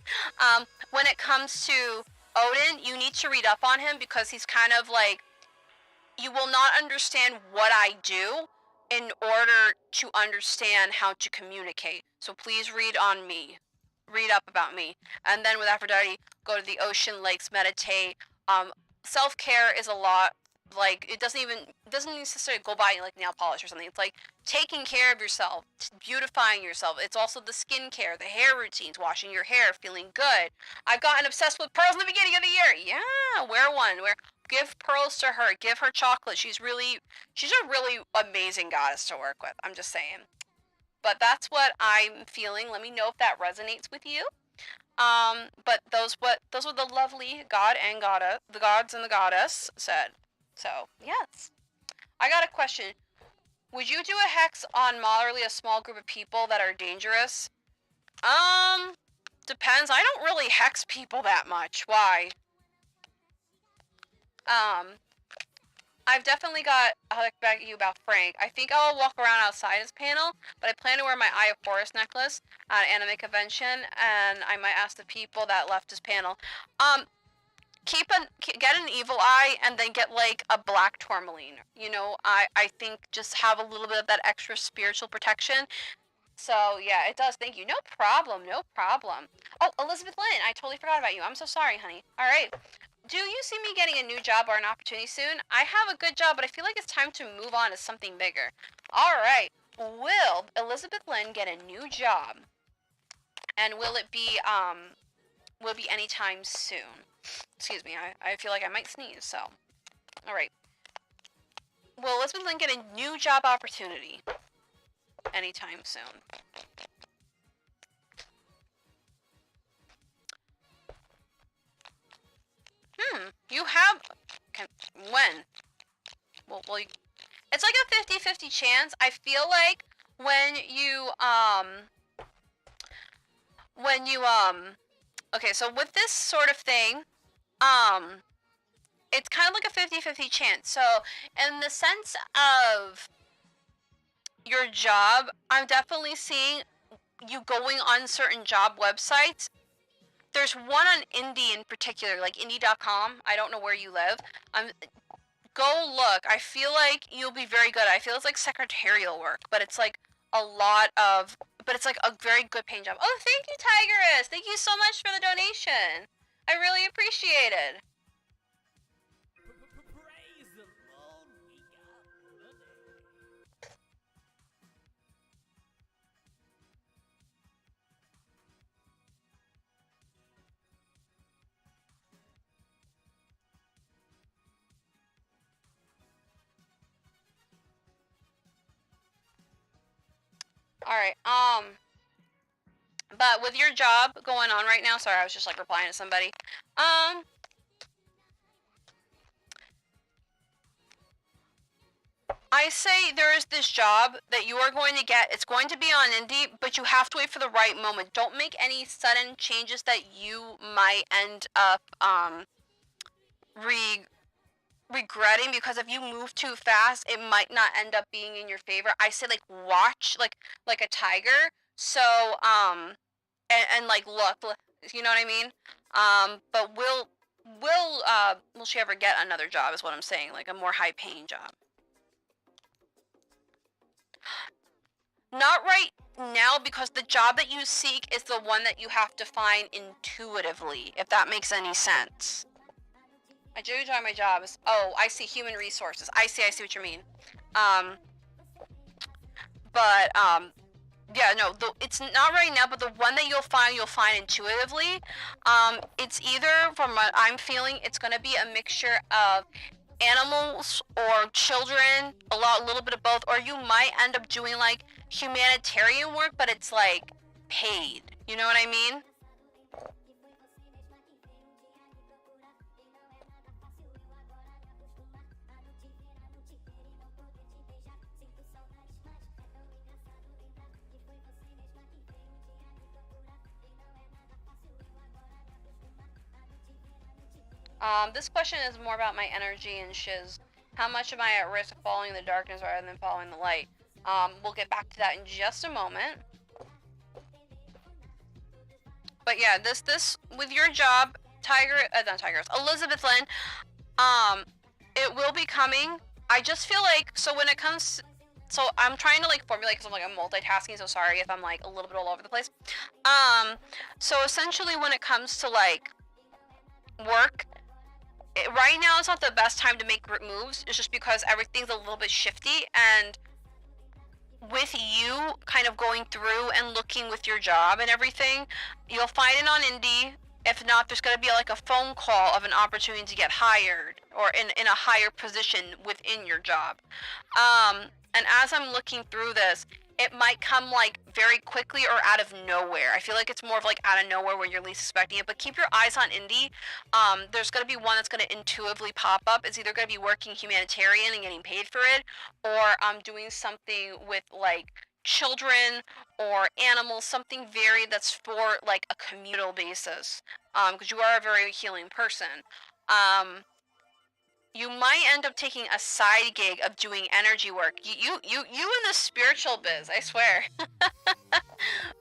When it comes to Odin, you need to read up on him, because he's kind of like, you will not understand what I do in order to understand how to communicate. So please read on me. Read up about me. And then with Aphrodite, go to the ocean, lakes, meditate. Self-care is a lot. Like, it doesn't necessarily go by like nail polish or something. It's like taking care of yourself, beautifying yourself. It's also the skincare, the hair routines, washing your hair, feeling good. I've gotten obsessed with pearls in the beginning of the year. Yeah, wear one. Give pearls to her. Give her chocolate. She's a really amazing goddess to work with. I'm just saying. But that's what I'm feeling. Let me know if that resonates with you. But those were the lovely god and goddess, the gods and the goddess said. So yes, I got a question. Would you do a hex on moderately a small group of people that are dangerous? Depends. I don't really hex people that much. Why? I've definitely got, I'll back at you about Frank. I think I'll walk around outside his panel, but I plan to wear my Eye of Horus necklace at an anime convention, and I might ask the people that left his panel. Get an evil eye and then get like a black tourmaline. You know, I think just have a little bit of that extra spiritual protection. So yeah, it does. Thank you. No problem. No problem. Oh, Elizabeth Lynn, I totally forgot about you. I'm so sorry, honey. All right. Do you see me getting a new job or an opportunity soon? I have a good job, but I feel like it's time to move on to something bigger. All right. Will Elizabeth Lynn get a new job? And will it be anytime soon? Excuse me. I feel like I might sneeze, so. All right. Will Elizabeth Lynn get a new job opportunity anytime soon? You have... when? Well, it's like a 50-50 chance. I feel like when you, okay, so with this sort of thing, it's kind of like a 50-50 chance. So, in the sense of your job, I'm definitely seeing you going on certain job websites. There's one on Indie in particular, like Indie.com. I don't know where you live. Go look. I feel like you'll be very good. I feel it's like secretarial work, but it's like but it's like a very good paying job. Oh, thank you, Tigress. Thank you so much for the donation. I really appreciate it. Alright, but with your job going on right now, sorry, I was just like replying to somebody. I say there is this job that you are going to get. It's going to be on Indie, but you have to wait for the right moment. Don't make any sudden changes that you might end up regretting, because if you move too fast, it might not end up being in your favor. I say like watch like a tiger. So and like look, you know what I mean? But will she ever get another job is what I'm saying, like a more high paying job. Not right now, because the job that you seek is the one that you have to find intuitively, if that makes any sense. I do enjoy my jobs. Oh, I see, human resources. I see what you mean. Yeah, no, it's not right now, but the one that you'll find intuitively. It's either, from what I'm feeling, it's gonna be a mixture of animals or children, a little bit of both, or you might end up doing like humanitarian work, but it's like paid. You know what I mean? This question is more about my energy and shiz. How much am I at risk of following the darkness rather than following the light? We'll get back to that in just a moment. But yeah, this with your job, not Tigers, Elizabeth Lynn, it will be coming. I just feel like, so when it comes, so I'm trying to like formulate, because I'm multitasking, so sorry if I'm like a little bit all over the place. So essentially when it comes to like work, right now it's not the best time to make moves. It's just because everything's a little bit shifty, and with you kind of going through and looking with your job and everything, you'll find it on Indie. If not, there's going to be like a phone call of an opportunity to get hired or in a higher position within your job. And as I'm looking through this, it might come like very quickly or out of nowhere. I feel like it's more of like out of nowhere when you're least expecting it. But keep your eyes on indie. There's gonna be one that's gonna intuitively pop up. It's either gonna be working humanitarian and getting paid for it, or doing something with like children or animals, something varied that's for like a communal basis. Because you are a very healing person. You might end up taking a side gig of doing energy work. You in the spiritual biz, I swear.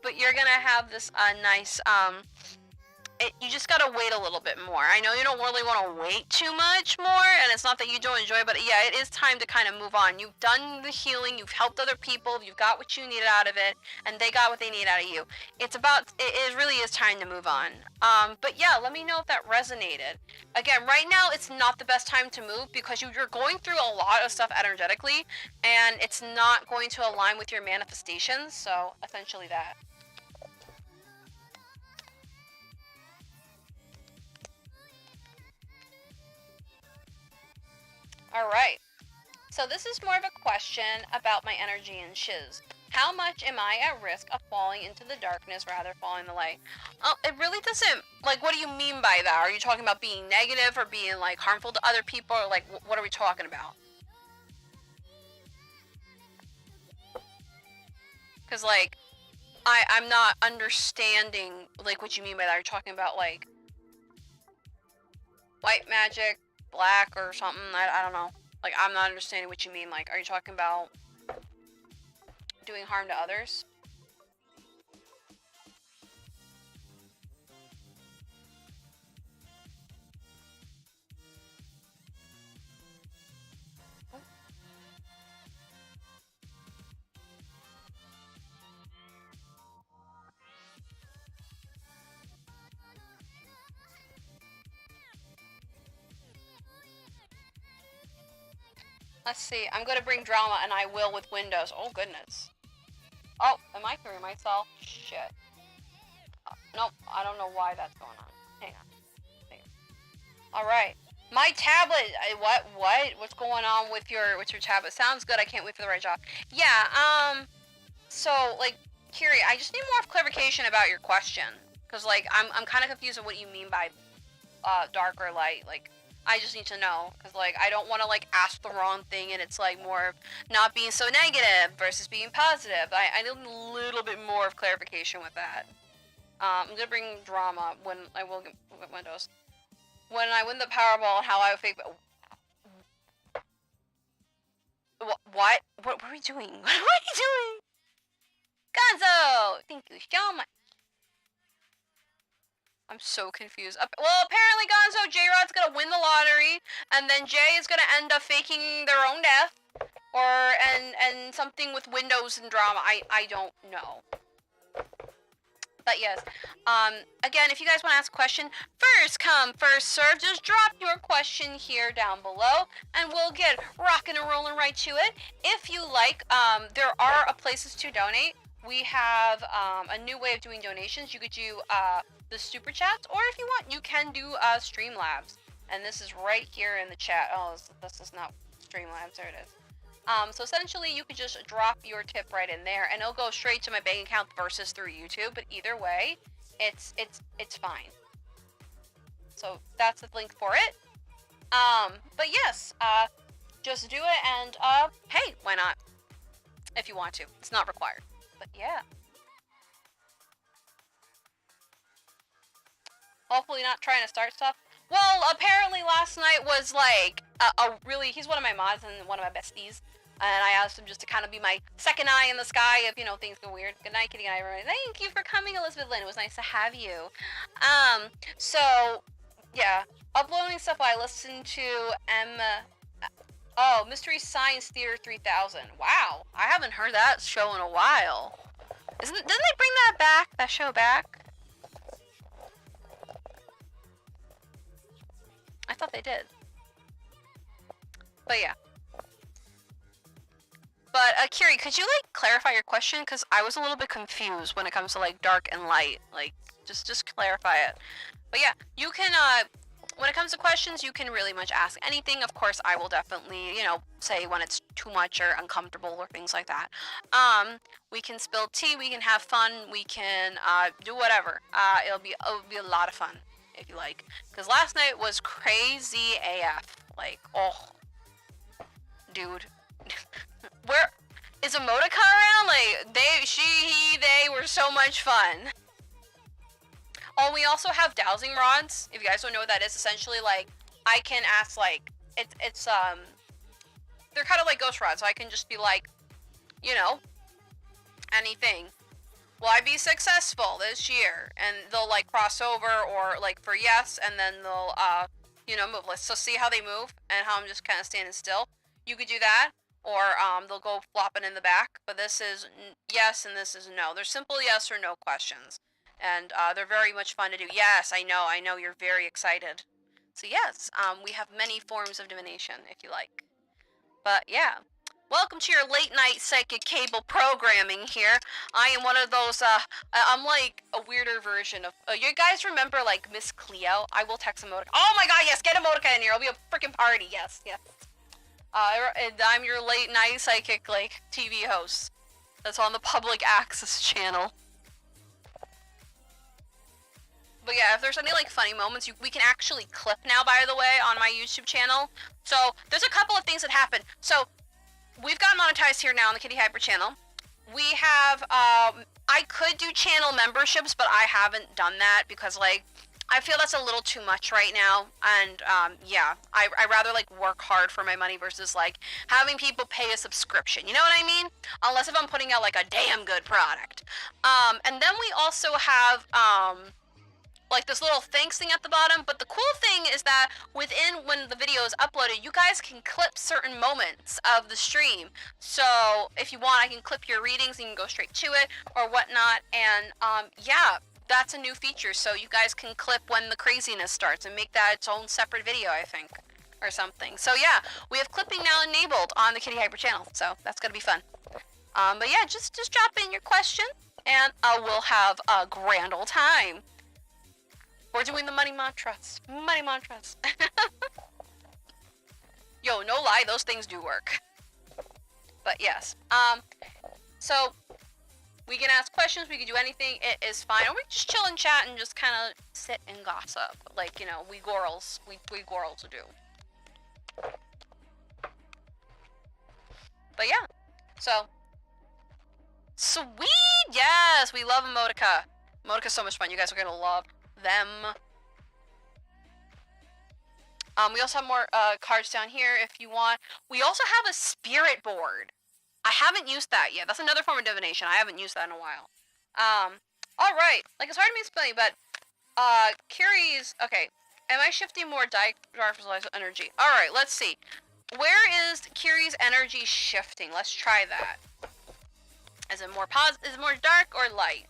But you're gonna have this nice you just gotta wait a little bit more. I know you don't really want to wait too much more, and it's not that you don't enjoy it, but yeah, it is time to kind of move on. You've done the healing, you've helped other people, you've got what you needed out of it, and they got what they need out of you. It really is time to move on. But yeah, let me know if that resonated. Again, right now, it's not the best time to move because you're going through a lot of stuff energetically, and it's not going to align with your manifestations, so essentially that. Alright, so this is more of a question about my energy and shiz. How much am I at risk of falling into the darkness rather falling the light? It really doesn't, like, what do you mean by that? Are you talking about being negative or being, like, harmful to other people? Or, like, what are we talking about? Because, like, I'm not understanding, like, what you mean by that. Are you talking about, like, white magic, black, or something? I don't know. Like, I'm not understanding what you mean. Like, are you talking about doing harm to others? Let's see. I'm gonna bring drama, and I will with Windows. Oh, goodness. Oh, am I hearing myself? Shit. Nope, I don't know why that's going on. Hang on. Alright. My tablet, what? What's going on with your tablet? Sounds good, I can't wait for the right job. Yeah, so, like, Kiri, I just need more clarification about your question. Because, like, I'm kind of confused on what you mean by, dark or light. Like, I just need to know. Because, like, I don't want to, like, ask the wrong thing and it's, like, more of not being so negative versus being positive. I need a little bit more of clarification with that. I'm gonna bring drama when I will get Windows. When I win the Powerball and how I fake... What? What are we doing? What are we doing? Gonzo! Thank you so much. I'm so confused. Well, apparently, Gonzo, J-Rod's gonna win the lottery, and then Jay is gonna end up faking their own death, and something with Windows and drama. I don't know. But yes, again, if you guys want to ask a question, first come, first serve, just drop your question here down below, and we'll get rocking and rolling right to it. If you like, there are places to donate. We have a new way of doing donations. You could do the super chats, or if you want, you can do Streamlabs. And this is right here in the chat. Oh, this is not Streamlabs. There it is. So essentially, you can just drop your tip right in there, and it'll go straight to my bank account versus through YouTube. But either way, it's fine. So that's the link for it. But yes, just do it, and hey, why not? If you want to, it's not required. But yeah. Hopefully not trying to start stuff. Well, apparently last night was like a really, he's one of my mods and one of my besties. And I asked him just to kind of be my second eye in the sky if, you know, things go weird. Good night, Kitty. Everybody. Thank you for coming, Elizabeth Lynn. It was nice to have you. So, yeah. Uploading stuff I listened to Mystery Science Theater 3000. Wow. I haven't heard that show in a while. Didn't they bring that show back? I thought they did. But yeah. But, Kiri, could you, like, clarify your question? Because I was a little bit confused when it comes to, like, dark and light. Like, just clarify it. But yeah, you can, when it comes to questions, you can really much ask anything. Of course, I will definitely, you know, say when it's too much or uncomfortable or things like that. We can spill tea, we can have fun, we can do whatever. It'll be a lot of fun if you like. Because last night was crazy AF. Like, oh, dude. Where is Emotica around? Like, they were so much fun. Oh, we also have dowsing rods. If you guys don't know what that is, essentially, like, I can ask, like, it's they're kind of like ghost rods, so I can just be like, you know, anything. Will I be successful this year? And they'll, like, cross over, or, like, for yes, and then they'll, you know, move. So see how they move, and how I'm just kind of standing still? You could do that, or, they'll go flopping in the back, but this is yes, and this is no. They're simple yes or no questions. And they're very much fun to do. Yes, I know, you're very excited. So yes, we have many forms of divination, if you like. But yeah, welcome to your late night psychic cable programming here. I am one of those, I'm like a weirder version of, you guys remember like Miss Cleo? I will text Emotica. Oh my god, yes, get Emotica in here, it'll be a freaking party, yes. And I'm your late night psychic, like, TV host. That's on the public access channel. But yeah, if there's any, like, funny moments, we can actually clip now, by the way, on my YouTube channel. So, there's a couple of things that happen. So, we've got monetized here now on the Kittyhipur channel. We have, I could do channel memberships, but I haven't done that because, like, I feel that's a little too much right now. And, yeah, I rather, like, work hard for my money versus, like, having people pay a subscription. You know what I mean? Unless if I'm putting out, like, a damn good product. And then we also have, like this little thanks thing at the bottom, but the cool thing is that within when the video is uploaded, you guys can clip certain moments of the stream. So if you want, I can clip your readings, you can go straight to it or whatnot. And yeah, that's a new feature. So you guys can clip when the craziness starts and make that its own separate video, I think, or something. So yeah, we have clipping now enabled on the Kittyhipur channel, so that's gonna be fun. But yeah, just drop in your question, and we'll have a grand old time. We're doing the money mantras. Money mantras. Yo, no lie, those things do work. But yes. So we can ask questions, we can do anything, it is fine. Or we can just chill and chat and just kind of sit and gossip. Like, you know, we girls do. But yeah. So sweet! Yes, we love Emotica. Emotica's so much fun. You guys are gonna love them. We also have more cards down here if you want. We also have a spirit board. I haven't used that yet. That's another form of divination. I haven't used that in a while. All right. Like, it's hard to explain, but Curie's. Okay. Am I shifting more dark energy? All right. Let's see. Where is Curie's energy shifting? Let's try that. Is it more positive? Is it more dark or light?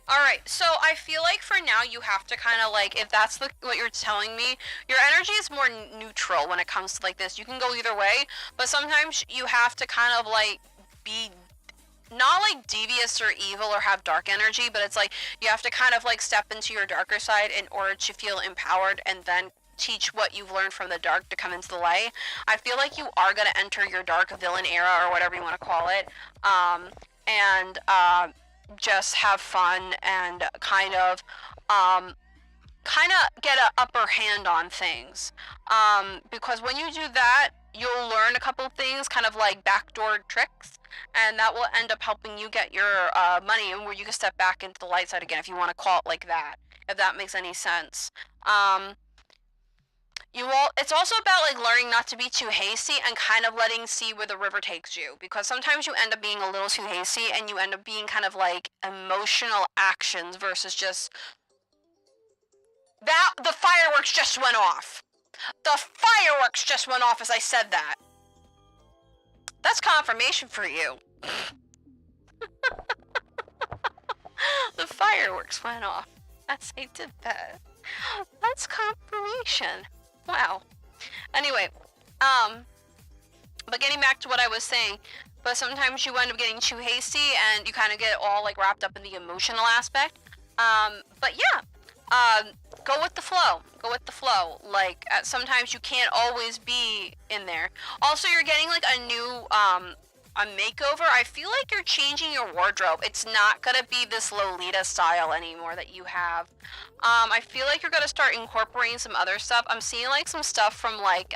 Alright, so I feel like for now you have to kind of like, if that's what you're telling me, your energy is more neutral when it comes to like this. You can go either way, but sometimes you have to kind of like be not like devious or evil or have dark energy, but it's like you have to kind of like step into your darker side in order to feel empowered and then teach what you've learned from the dark to come into the light. I feel like you are going to enter your dark villain era or whatever you want to call it. Just have fun and kind of get an upper hand on things. Because when you do that, you'll learn a couple things, kind of like backdoor tricks, and that will end up helping you get your money, and where you can step back into the light side again, if you want to call it like that, if that makes any sense. It's also about like learning not to be too hasty and kind of see where the river takes you, because sometimes you end up being a little too hasty and you end up being kind of like emotional actions versus just that. The fireworks just went off. The fireworks just went off as I said that. That's confirmation for you. The fireworks went off as I did that. That's confirmation. Wow. Anyway, But getting back to what I was saying, but sometimes you end up getting too hasty and you kind of get all like wrapped up in the emotional aspect. But yeah, go with the flow. Go with the flow. Like sometimes you can't always be in there. Also, you're getting like a new a makeover. I feel like you're changing your wardrobe. It's not gonna be this Lolita style anymore that you have. I feel like you're gonna start incorporating some other stuff. I'm seeing like some stuff from like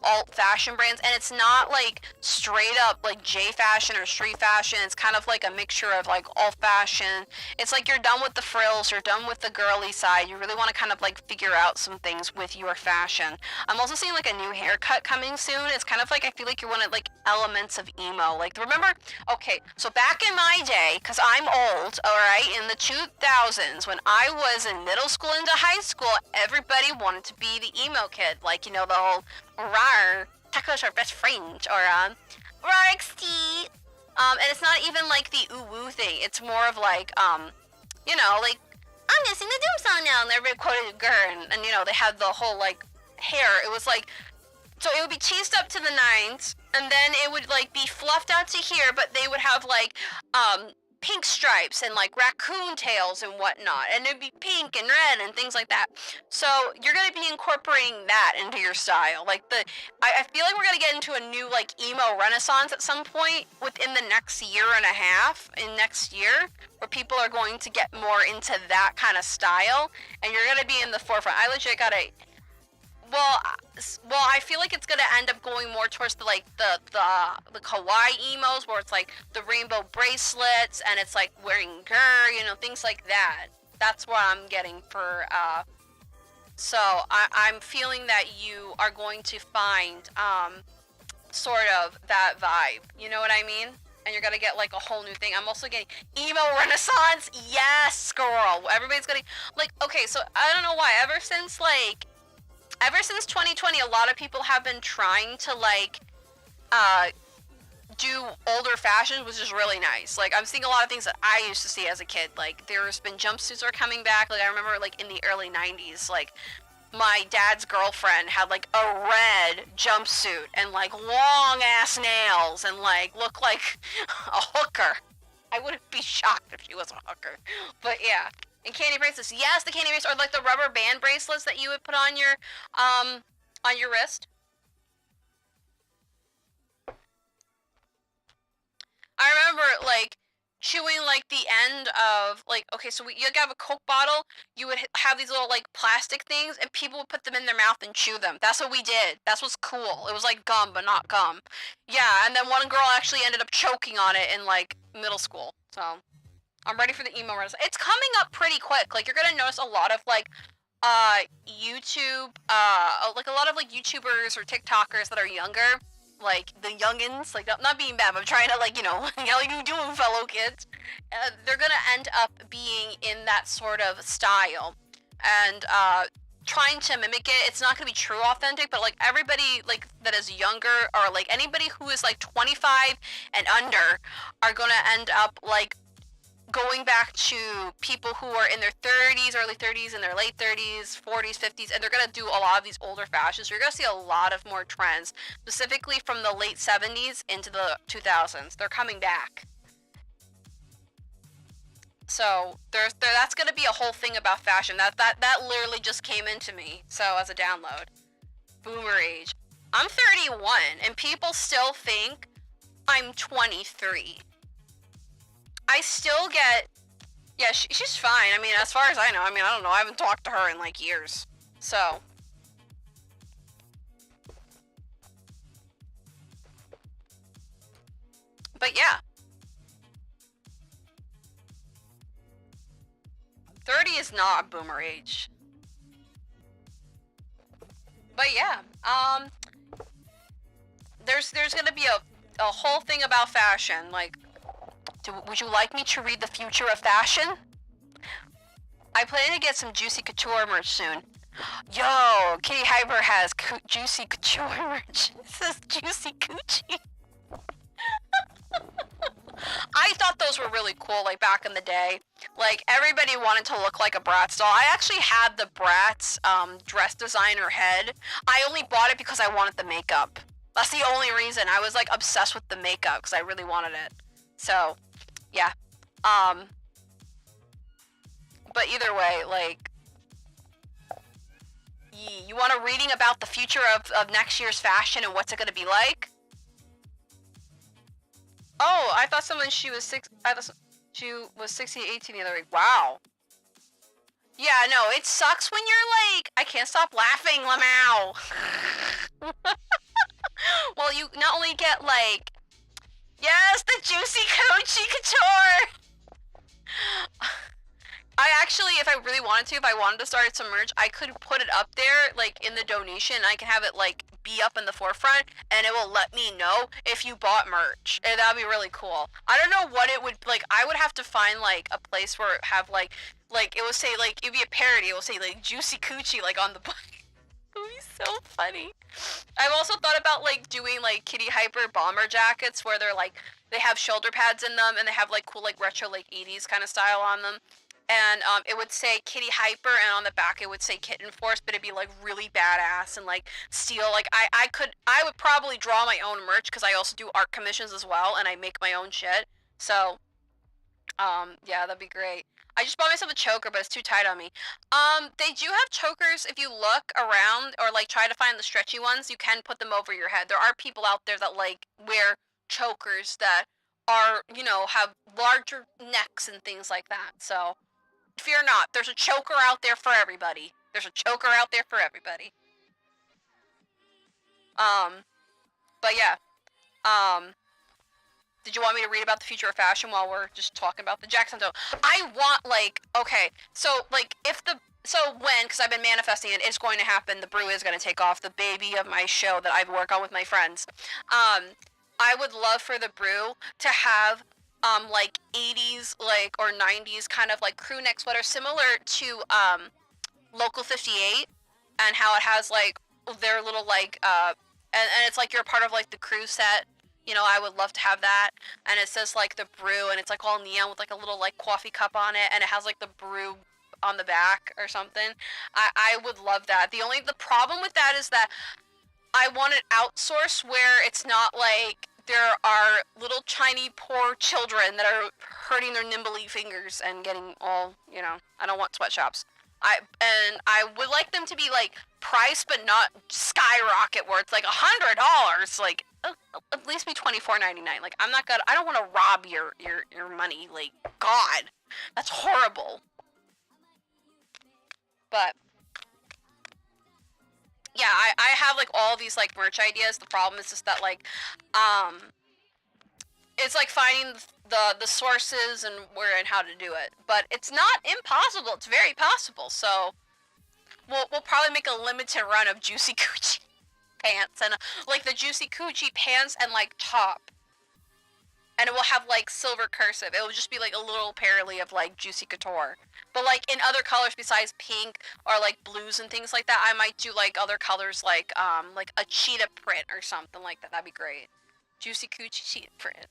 alt fashion brands, and it's not like straight up like J fashion or street fashion. It's kind of like a mixture of like alt fashion. It's like you're done with the frills, you're done with the girly side. You really want to kind of like figure out some things with your fashion. I'm also seeing like a new haircut coming soon. It's kind of like I feel like you want like elements of emo. Like remember, okay, so back in my day, because I'm old, all right, in the 2000s when I was in middle school into high school, everybody wanted to be the emo kid, like you know the whole rar, Taco's our best friend, or Rarixty. And it's not even like the ooh woo thing. It's more of like you know, like I'm gonna sing the Doom song now, and everybody quoted Gurn, and you know they had the whole like hair. It was like so it would be teased up to the nines, and then it would like be fluffed out to here, but they would have like pink stripes and like raccoon tails and whatnot, and it'd be pink and red and things like that. So you're gonna be incorporating that into your style. Like I feel like we're gonna get into a new like emo renaissance at some point within the next year and a half, in next year, where people are going to get more into that kind of style, and you're gonna be in the forefront. I legit gotta. Well, I feel like it's gonna end up going more towards the like the kawaii emos, where it's like the rainbow bracelets and it's like wearing gur, you know, things like that. That's what I'm getting for. So I'm feeling that you are going to find sort of that vibe. You know what I mean? And you're gonna get like a whole new thing. I'm also getting emo renaissance. Yes, girl. Everybody's getting like okay. So I don't know why. Ever since 2020, a lot of people have been trying to like do older fashions, which is really nice. Like I'm seeing a lot of things that I used to see as a kid. Like there's been jumpsuits are coming back. Like I remember like in the early 90s, like my dad's girlfriend had like a red jumpsuit and like long ass nails and like looked like a hooker. I wouldn't be shocked if she was a hooker. But yeah. And candy bracelets. Yes, the candy bracelets, or like the rubber band bracelets that you would put on your wrist. I remember like chewing like the end of like okay, so you have a Coke bottle. You would have these little like plastic things, and people would put them in their mouth and chew them. That's what we did. That's what's cool. It was like gum, but not gum. Yeah, and then one girl actually ended up choking on it in like middle school. So. I'm ready for the emo renaissance. It's coming up pretty quick. Like you're gonna notice a lot of like YouTube like a lot of like YouTubers or TikTokers that are younger, like the youngins, like not being bad, but I'm trying to like, you know, how you doing fellow kids? They're gonna end up being in that sort of style and trying to mimic it. It's not gonna be true authentic, but like everybody like that is younger or like anybody who is like 25 and under are gonna end up like going back to people who are in their 30s, early 30s, and their late 30s, 40s, 50s, and they're going to do a lot of these older fashions. So you're going to see a lot of more trends, specifically from the late 70s into the 2000s. They're coming back. So that's going to be a whole thing about fashion. That literally just came into me, so as a download. Boomer age. I'm 31, and people still think I'm 23. I still get, yeah, she's fine. I mean, as far as I know. I mean, I don't know. I haven't talked to her in like years. So. But yeah. 30 is not a boomer age. But yeah, there's gonna be a whole thing about fashion, like, would you like me to read the future of fashion? I plan to get some Juicy Couture merch soon. Yo, Kittyhipur has Juicy Couture merch. It says Juicy Coochie. I thought those were really cool, like back in the day. Like everybody wanted to look like a Bratz doll. I actually had the Bratz dress designer head. I only bought it because I wanted the makeup. That's the only reason. I was like obsessed with the makeup because I really wanted it. So, yeah. But either way, like, you want a reading about the future of next year's fashion and what's it gonna be like? Oh, I thought she was 16, 18 the other week. Wow. Yeah, no, it sucks when you're like, I can't stop laughing, Lamau. Well, you not only get like, yes, the juicy Coachy Couture. I actually, if I really wanted to, if I wanted to start some merch, I could put it up there, like, in the donation. I can have it, like, be up in the forefront, and it will let me know if you bought merch. And that'd be really cool. I don't know what it would, like, I would have to find, like, a place where it have, like, it would say, like, it'd be a parody. It will say, like, Juicy Coochie, like, on the book. It would be so funny. I've also thought about, like, doing, like, Kittyhipur bomber jackets where they're, like, they have shoulder pads in them, and they have, like, cool, like, retro, like, 80s kind of style on them. And it would say Kittyhipur, and on the back it would say Kitten Force, but it'd be like really badass and like steel. Like I would probably draw my own merch because I also do art commissions as well, and I make my own shit. So, yeah, that'd be great. I just bought myself a choker, but it's too tight on me. They do have chokers if you look around or like try to find the stretchy ones. You can put them over your head. There are people out there that like wear chokers that are, you know, have larger necks and things like that. So. Fear not, there's a choker out there for everybody. There's a choker out there for everybody. But yeah. Did you want me to read about the future of fashion while we're just talking about the Jackson? I want, like, okay, so, like, because I've been manifesting it, it's going to happen. The brew is going to take off. The baby of my show that I work on with my friends. I would love for the brew to have like 80s like or 90s kind of like crew neck sweater similar to Local 58 and how it has like their little like and it's like you're a part of like the crew set, you know. I would love to have that, and it says like the brew and it's like all neon with like a little like coffee cup on it, and it has like the brew on the back or something. I would love that. The problem with that is that I want it outsourced where it's not like there are little tiny poor children that are hurting their nimbly fingers and getting all, you know, I don't want sweatshops. I would like them to be like priced but not skyrocket where it's like $100. Like at least be $24.99. Like I don't want to rob your money. Like God, that's horrible. But yeah, I have like all these like merch ideas. The problem is just that like it's like finding the sources and where and how to do it. But it's not impossible. It's very possible. So we'll probably make a limited run of Juicy Coochie pants and like the Juicy Coochie pants and like top. And it will have like silver cursive. It will just be like a little parody of like Juicy Couture. But like in other colors besides pink or like blues and things like that, I might do like other colors like a cheetah print or something like that. That'd be great. Juicy Coochie cheetah print.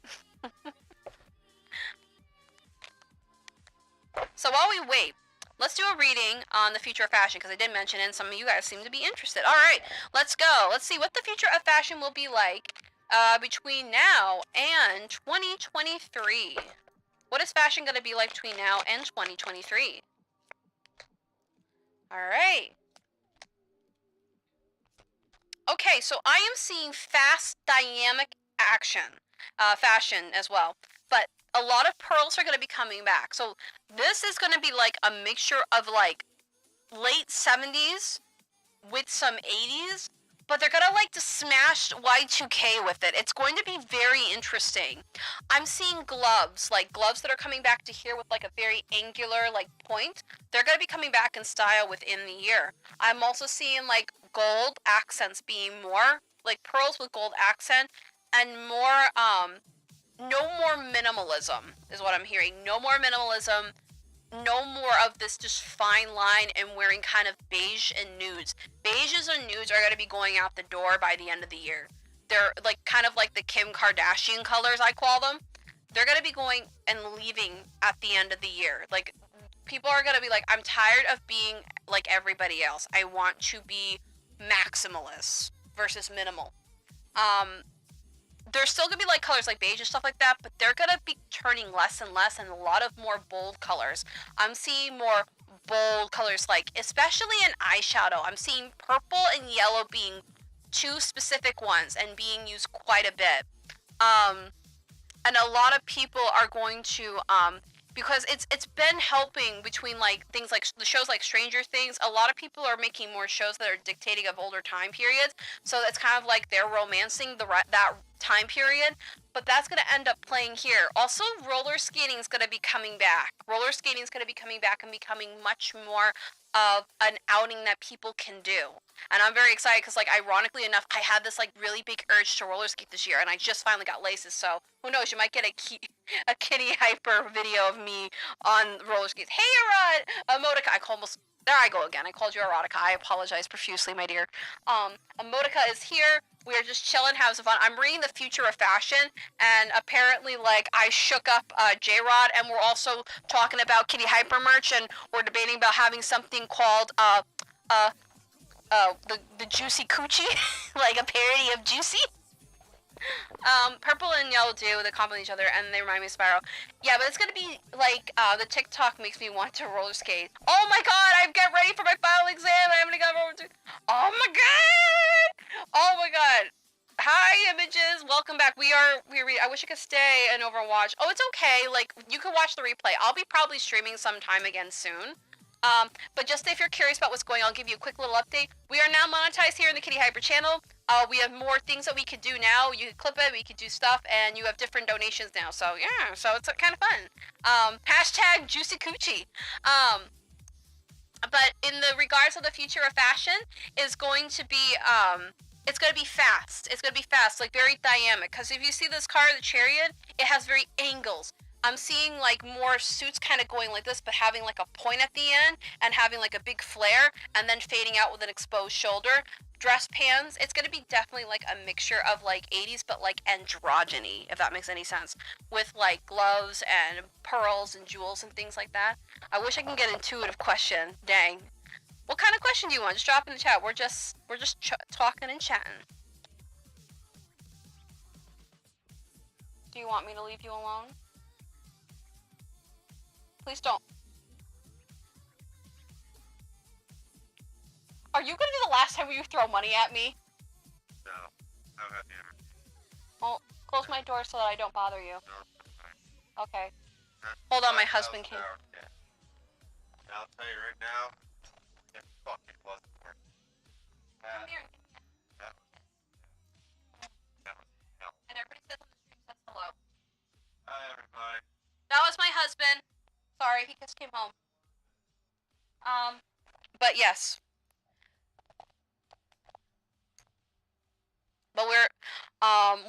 So while we wait, let's do a reading on the future of fashion because I did mention it and some of you guys seem to be interested. All right, let's go. Let's see what the future of fashion will be like between now and 2023. What is fashion going to be like between now and 2023? All right. Okay, so I am seeing fast, dynamic action, fashion as well. But a lot of pearls are going to be coming back. So this is going to be like a mixture of like late 70s with some 80s. But they're gonna like to smash Y2K with it. It's going to be very interesting. I'm seeing gloves that are coming back to here with like a very angular like point. They're gonna be coming back in style within the year. I'm also seeing like gold accents being more, like pearls with gold accent and more, no more minimalism is what I'm hearing. No more minimalism. No more of this just fine line and wearing kind of beige and nudes. Beiges and nudes are going to be going out the door by the end of the year. They're like kind of like the Kim Kardashian colors, I call them. They're going to be going and leaving at the end of the year. Like people are going to be like, I'm tired of being like everybody else. I want to be maximalist versus minimal. There's still gonna be like colors like beige and stuff like that, but they're gonna be turning less and less and a lot of more bold colors. I'm seeing more bold colors, like especially in eyeshadow. I'm seeing purple and yellow being two specific ones and being used quite a bit. And a lot of people are going to because it's been helping between like things like the shows like Stranger Things. A lot of people are making more shows that are dictating of older time periods, so it's kind of like they're romancing that time period. But that's going to end up playing here. Also, roller skating is going to be coming back. Roller skating is going to be coming back and becoming much more of an outing that people can do. And I'm very excited because, like, ironically enough, I had this like really big urge to roller skate this year, and I just finally got laces. So who knows? You might get a Kittyhipur video of me on roller skates. Hey, Emotica. There I go again. I called you erotica. I apologize profusely, my dear. Emotica is here. We are just chilling, having some fun. I'm reading The Future of Fashion, and apparently, like, I shook up J-Rod, and we're also talking about Kittyhipur merch, and we're debating about having something called the Juicy Coochie, like a parody of Juicy. Purple and yellow do, they complement each other, and they remind me of Spiral. Yeah, but it's gonna be like, the TikTok makes me want to roller skate. Oh my god, I get ready for my final exam, I haven't got over to. Oh my god! Oh my god! Hi, Images, welcome back. I wish I could stay and overwatch. Oh, it's okay, like, you can watch the replay. I'll be probably streaming sometime again soon. But just if you're curious about what's going on, I'll give you a quick little update. We are now monetized here in the Kittyhipur channel. We have more things that we could do now. You could clip it, we could do stuff, and you have different donations now. So yeah, so it's kind of fun. Hashtag Juicy Coochie. But in the regards of the future of fashion, is going to be it's going to be fast. It's going to be fast, like very dynamic. Because if you see this car, the Chariot, it has very angles. I'm seeing like more suits kind of going like this, but having like a point at the end and having like a big flare and then fading out with an exposed shoulder. Dress pants, it's going to be definitely like a mixture of like 80s, but like androgyny, if that makes any sense, with like gloves and pearls and jewels and things like that. I wish I can get an intuitive question. Dang. What kind of question do you want? Just drop in the chat. We're just talking and chatting. Do you want me to leave you alone? Please don't. Are you gonna be the last time you throw money at me? No. I've had the energy. Well, close my door so that I don't bother you. No, okay. Hold on, my husband came. Yeah. I'll tell you right now, it fucking wasn't worth it. Come here. Hell. And everybody says on the stream says hello. Hi, everybody. That was my husband. Sorry, he just came home. But yes. But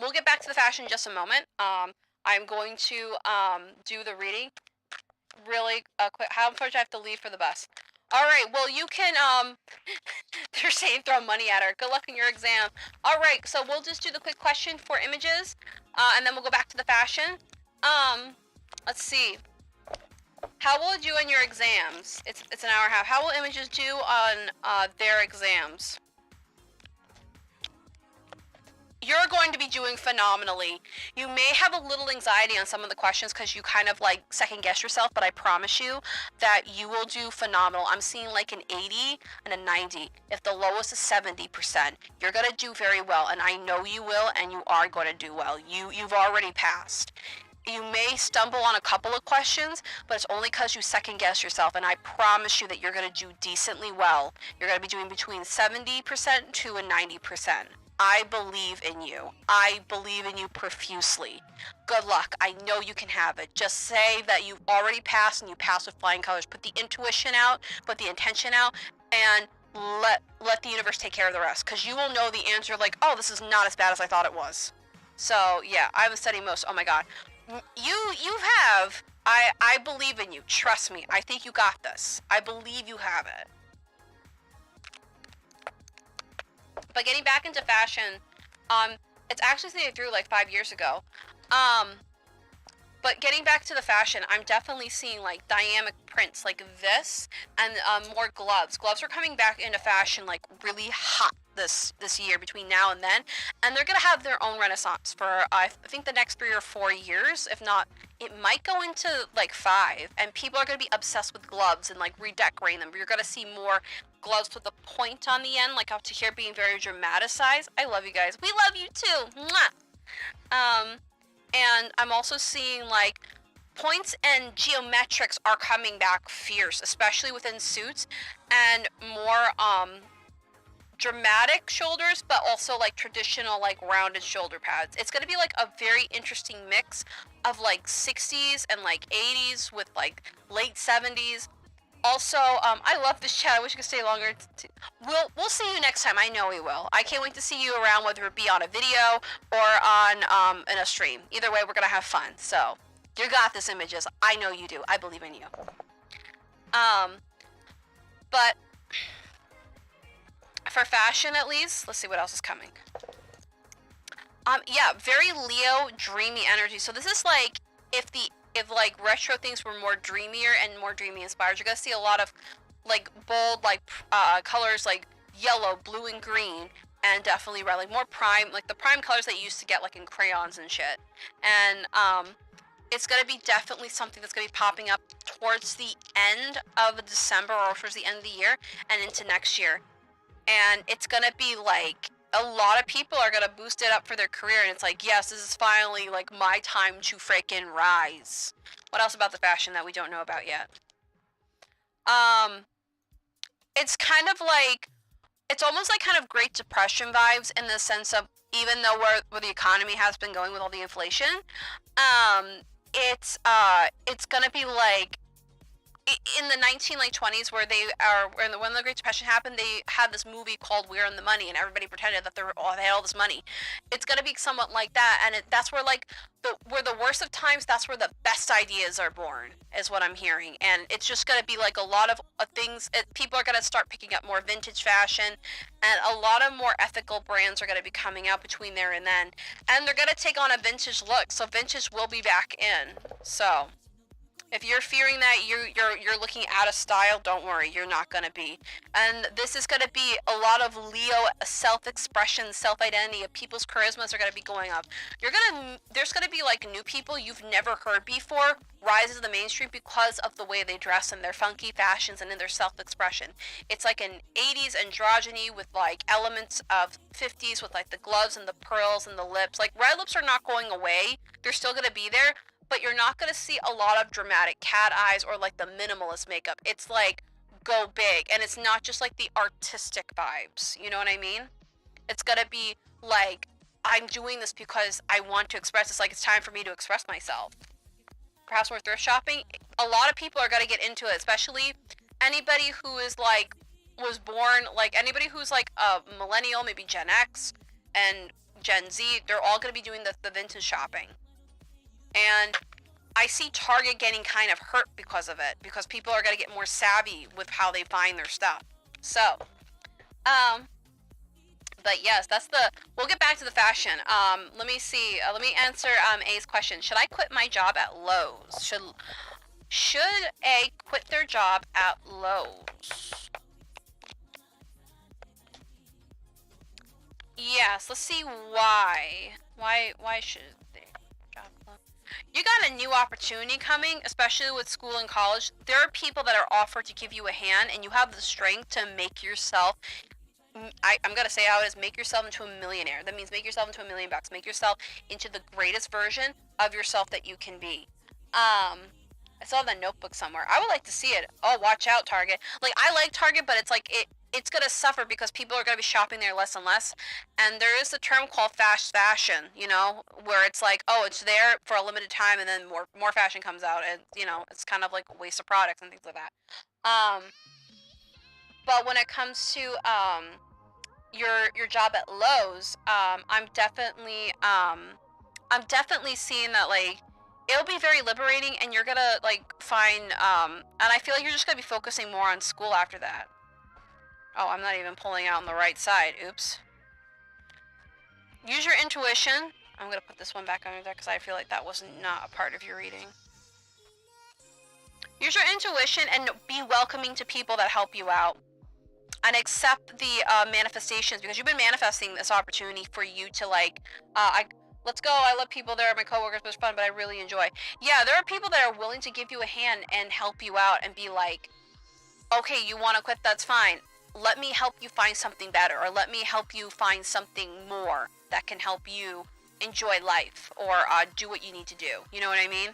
we'll get back to the fashion in just a moment. I'm going to do the reading really quick. How much I have to leave for the bus? All right. Well, you can. They're saying throw money at her. Good luck in your exam. All right. So we'll just do the quick question for Images, and then we'll go back to the fashion. Let's see. How will it do in your exams? It's an hour and a half. How will Images do on their exams? You're going to be doing phenomenally. You may have a little anxiety on some of the questions because you kind of like second guess yourself, but I promise you that you will do phenomenal. I'm seeing like an 80 and a 90. If the lowest is 70%, you're going to do very well, and I know you will, and you are going to do well. You've already passed. You may stumble on a couple of questions, but it's only because you second guess yourself, and I promise you that you're going to do decently well. You're going to be doing between 70% to a 90%. I believe in you. I believe in you profusely. Good luck. I know you can have it. Just say that you've already passed and you passed with flying colors. Put the intuition out, put the intention out, and let the universe take care of the rest. Because you will know the answer like, oh, this is not as bad as I thought it was. So, yeah, I was studying most. Oh, my God. You have. I believe in you. Trust me. I think you got this. I believe you have it. But getting back into fashion, it's actually something I threw like 5 years ago. But getting back to the fashion, I'm definitely seeing like dynamic prints like this and more gloves. Gloves are coming back into fashion like really hot this year between now and then, and they're gonna have their own renaissance for I think the next 3 or 4 years. If not, it might go into like 5, and people are gonna be obsessed with gloves and like redecorating them. You're gonna see more gloves with a point on the end, like up to here, being very dramatized. I love you guys. We love you too. Mwah! And I'm also seeing like points and geometrics are coming back fierce, especially within suits, and more dramatic shoulders, but also like traditional like rounded shoulder pads. It's gonna be like a very interesting mix of like 60s and like 80s with like late 70s. Also, I love this chat. I wish I could stay longer. We'll see you next time. I know we will. I can't wait to see you around, whether it be on a video or on in a stream. Either way, we're gonna have fun. So, you got this, images. I know you do. I believe in you. But for fashion, at least, let's see what else is coming. Yeah, very Leo, dreamy energy. So this is like if like retro things were more dreamier and more dreamy inspired, you're gonna see a lot of like bold like colors like yellow, blue, and green, and definitely red, like more prime, like the prime colors that you used to get like in crayons and shit. And it's gonna be definitely something that's gonna be popping up towards the end of December or towards the end of the year and into next year. And it's gonna be like a lot of people are gonna boost it up for their career, and it's like, yes, this is finally like my time to freaking rise. What else about the fashion that we don't know about yet? It's kind of like, it's almost like kind of Great Depression vibes in the sense of, even though where the economy has been going with all the inflation, it's gonna be like in the 1920s where when the Great Depression happened, they had this movie called We're in the Money, and everybody pretended that they had all this money. It's gonna be somewhat like that, and that's where like where the worst of times, that's where the best ideas are born, is what I'm hearing. And it's just gonna be like a lot of things. People are gonna start picking up more vintage fashion, and a lot of more ethical brands are gonna be coming out between there and then, and they're gonna take on a vintage look. So vintage will be back in. So if you're fearing that you're looking out of style, don't worry, you're not gonna be. And this is gonna be a lot of Leo self-expression, self-identity, of people's charismas are gonna be going up. There's gonna be like new people you've never heard before rise to the mainstream because of the way they dress and their funky fashions and in their self-expression. It's like an 80s androgyny with like elements of 50s with like the gloves and the pearls and the lips. Like red lips are not going away. They're still gonna be there. But you're not going to see a lot of dramatic cat eyes or like the minimalist makeup. It's like go big, and it's not just like the artistic vibes. You know what I mean? It's going to be like, I'm doing this because I want to express. It's like it's time for me to express myself. Perhaps more thrift shopping. A lot of people are going to get into it, especially anybody who is like was born, like anybody who's like a millennial, maybe Gen X and Gen Z. They're all going to be doing the vintage shopping. And I see Target getting kind of hurt because of it, because people are going to get more savvy with how they find their stuff. So, but yes, we'll get back to the fashion. Let me see, let me answer A's question. Should I quit my job at Lowe's? Should A quit their job at Lowe's? Yes, let's see why. Why should they job Lowe's? You got a new opportunity coming, especially with school and college. There are people that are offered to give you a hand, and you have the strength to make yourself, I'm going to say how it is, make yourself into a millionaire. That means make yourself into $1 million. Make yourself into the greatest version of yourself that you can be. I saw the Notebook somewhere. I would like to see it. Oh, watch out, Target. Like, I like Target, but it's like, it's going to suffer because people are going to be shopping there less and less. And there is a term called fast fashion, you know, where it's like, oh, it's there for a limited time, and then more fashion comes out, and, you know, it's kind of like a waste of products and things like that. But when it comes to your job at Lowe's, I'm definitely seeing that, like, it'll be very liberating, and you're gonna like find and I feel like you're just gonna be focusing more on school after that. Oh, I'm not even pulling out on the right side. Oops. Use your intuition. I'm going to put this one back under there because I feel like that was not a part of your reading. Use your intuition and be welcoming to people that help you out. and accept the manifestations, because you've been manifesting this opportunity for you to like, let's go. I love people. They're my coworkers. It's fun, but I really enjoy. Yeah, there are people that are willing to give you a hand and help you out and be like, okay, you want to quit? That's fine. Let me help you find something better, or let me help you find something more that can help you enjoy life, or do what you need to do. You know what I mean?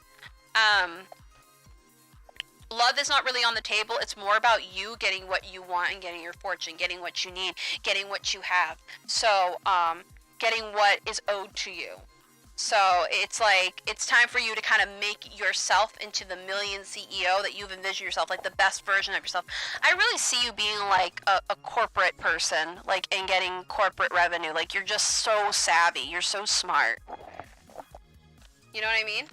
Love is not really on the table. It's more about you getting what you want and getting your fortune, getting what you need, getting what you have. So, getting what is owed to you. So it's like, it's time for you to kind of make yourself into the million CEO that you've envisioned yourself, like the best version of yourself. I really see you being like a corporate person, like, and getting corporate revenue. Like, you're just so savvy. You're so smart. You know what I mean?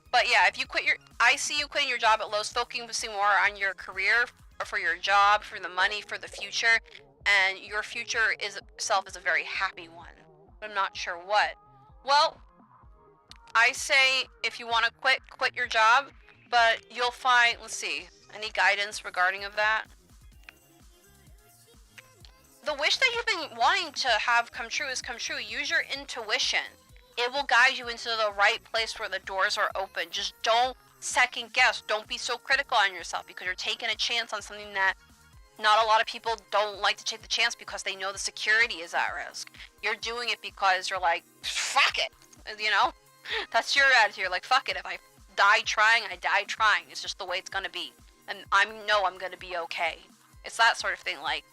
But yeah, if you quit I see you quitting your job at Lowe's, focusing more on your career, or for your job, for the money, for the future, and your future itself is a very happy one. But I'm not sure what. Well, I say if you want to quit your job, but you'll find, let's see, any guidance regarding of that? The wish that you've been wanting to have come true is come true. Use your intuition. It will guide you into the right place where the doors are open. Just don't second guess. Don't be so critical on yourself, because you're taking a chance on something that not a lot of people don't like to take the chance, because they know the security is at risk. You're doing it because you're like, fuck it. You know? That's your attitude. You're like, fuck it. If I die trying, I die trying. It's just the way it's going to be. And I know I'm going to be okay. It's that sort of thing. Like,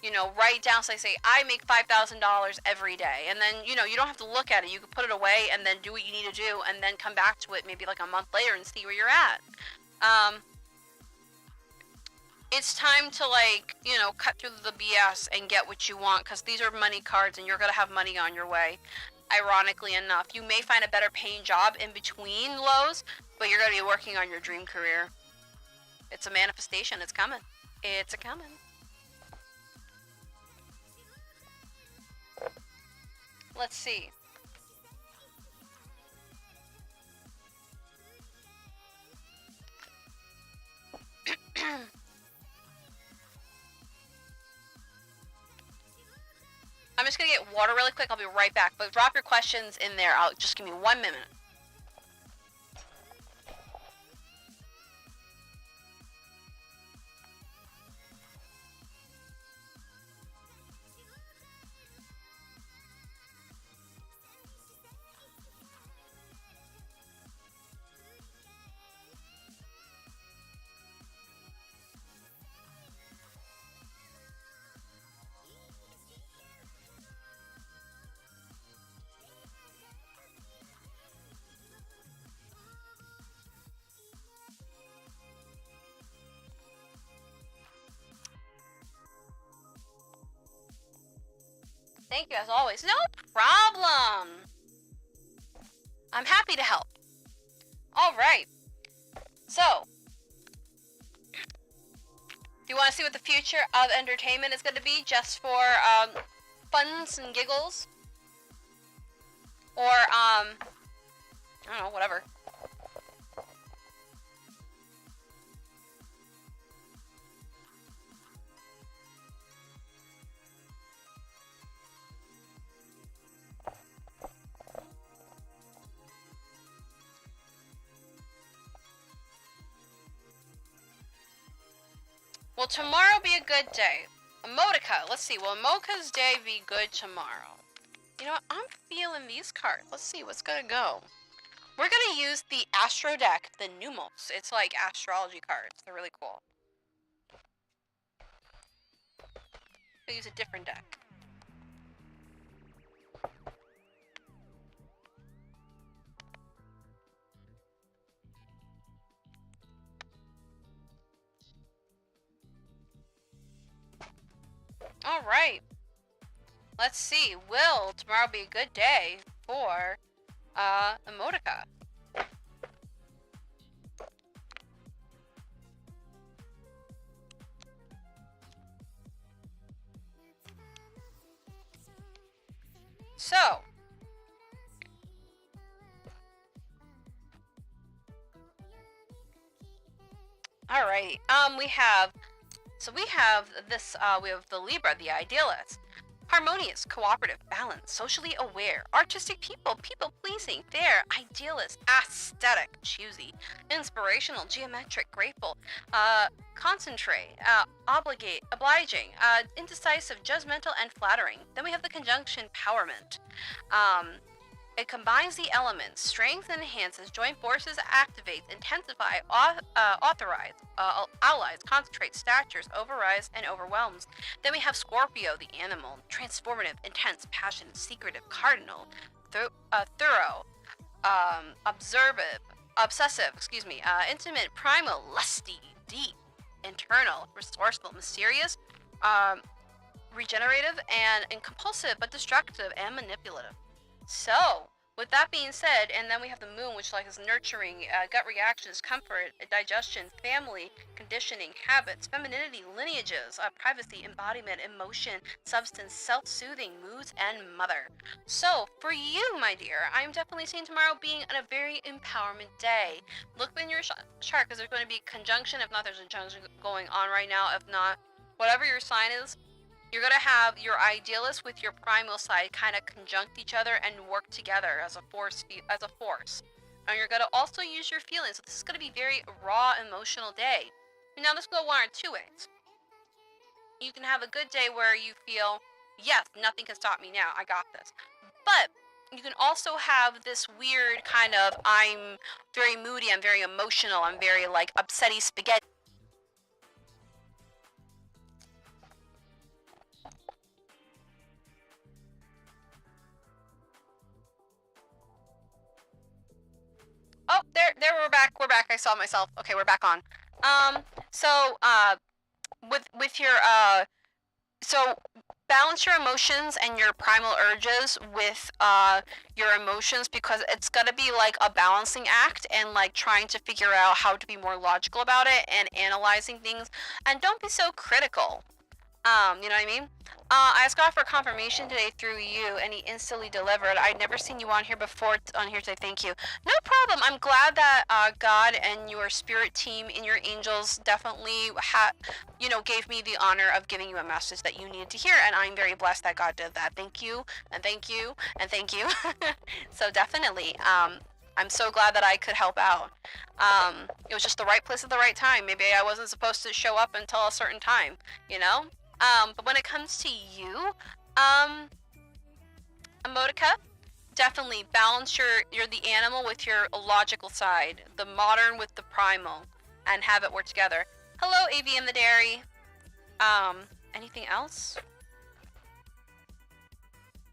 you know, write down, so I say, I make $5,000 every day. And then, you know, you don't have to look at it. You can put it away and then do what you need to do, and then come back to it maybe like a month later and see where you're at. It's time to, like, you know, cut through the BS and get what you want, because these are money cards and you're going to have money on your way. Ironically enough, you may find a better paying job in between lows, but you're going to be working on your dream career. It's a manifestation. It's coming. It's a coming. Let's see. I'm just gonna get water really quick. I'll be right back. But drop your questions in there. Just give me 1 minute. Thank you, as always. No problem. I'm happy to help. All right. So, do you want to see what the future of entertainment is going to be, just for funs and giggles? Or, I don't know, whatever. Will tomorrow be a good day? Emotica, let's see. Will Emotica's day be good tomorrow? You know what? I'm feeling these cards. Let's see what's gonna go. We're gonna use the Astro deck, the Numos. It's like astrology cards. They're really cool. We'll use a different deck. All right. Let's see. Will tomorrow be a good day for Emotica? So, alrighty. We have So we have this, we have the Libra, the idealist. Harmonious, cooperative, balanced, socially aware, artistic people, people-pleasing, fair, idealist, aesthetic, choosy, inspirational, geometric, grateful, concentrate, obliging, indecisive, judgmental, and flattering. Then we have the conjunction empowerment. It combines the elements, strength enhances, joint forces activates, intensify, authorize, allies, concentrates, statures, overrides, and overwhelms. Then we have Scorpio, the animal, transformative, intense, passionate, secretive, cardinal, thorough, obsessive, intimate, primal, lusty, deep, internal, resourceful, mysterious, regenerative, and compulsive, but destructive and manipulative. So, with that being said, and then we have the moon, which like is nurturing, gut reactions, comfort, digestion, family, conditioning, habits, femininity, lineages, privacy, embodiment, emotion, substance, self-soothing, moods, and mother. So, for you, my dear, I'm definitely seeing tomorrow being a very empowerment day. Look in your chart, because there's going to be conjunction. If not, there's a conjunction going on right now. If not, whatever your sign is, you're going to have your idealist with your primal side kind of conjunct each other and work together as a force. And you're going to also use your feelings. So this is going to be a very raw, emotional day. Now, this will go one or two ways. You can have a good day where you feel, yes, nothing can stop me now. I got this. But you can also have this weird kind of, I'm very moody, I'm very emotional, I'm very like upsetty spaghetti. Oh, there, we're back. We're back. I saw myself. Okay, we're back on. So, with your, so balance your emotions and your primal urges with, your emotions, because it's gonna be like a balancing act and like trying to figure out how to be more logical about it and analyzing things. And don't be so critical. You know what I mean? I asked God for confirmation today through you, and He instantly delivered. I'd never seen you on here before. On here today, thank you. No problem. I'm glad that God and your spirit team and your angels definitely gave me the honor of giving you a message that you needed to hear, and I'm very blessed that God did that. Thank you, and thank you, and thank you. So definitely, I'm so glad that I could help out. It was just the right place at the right time. Maybe I wasn't supposed to show up until a certain time, you know? But when it comes to you, Emotica, definitely balance you're the animal with your logical side, the modern with the primal, and have it work together. Hello, AVM the Dairy. Anything else?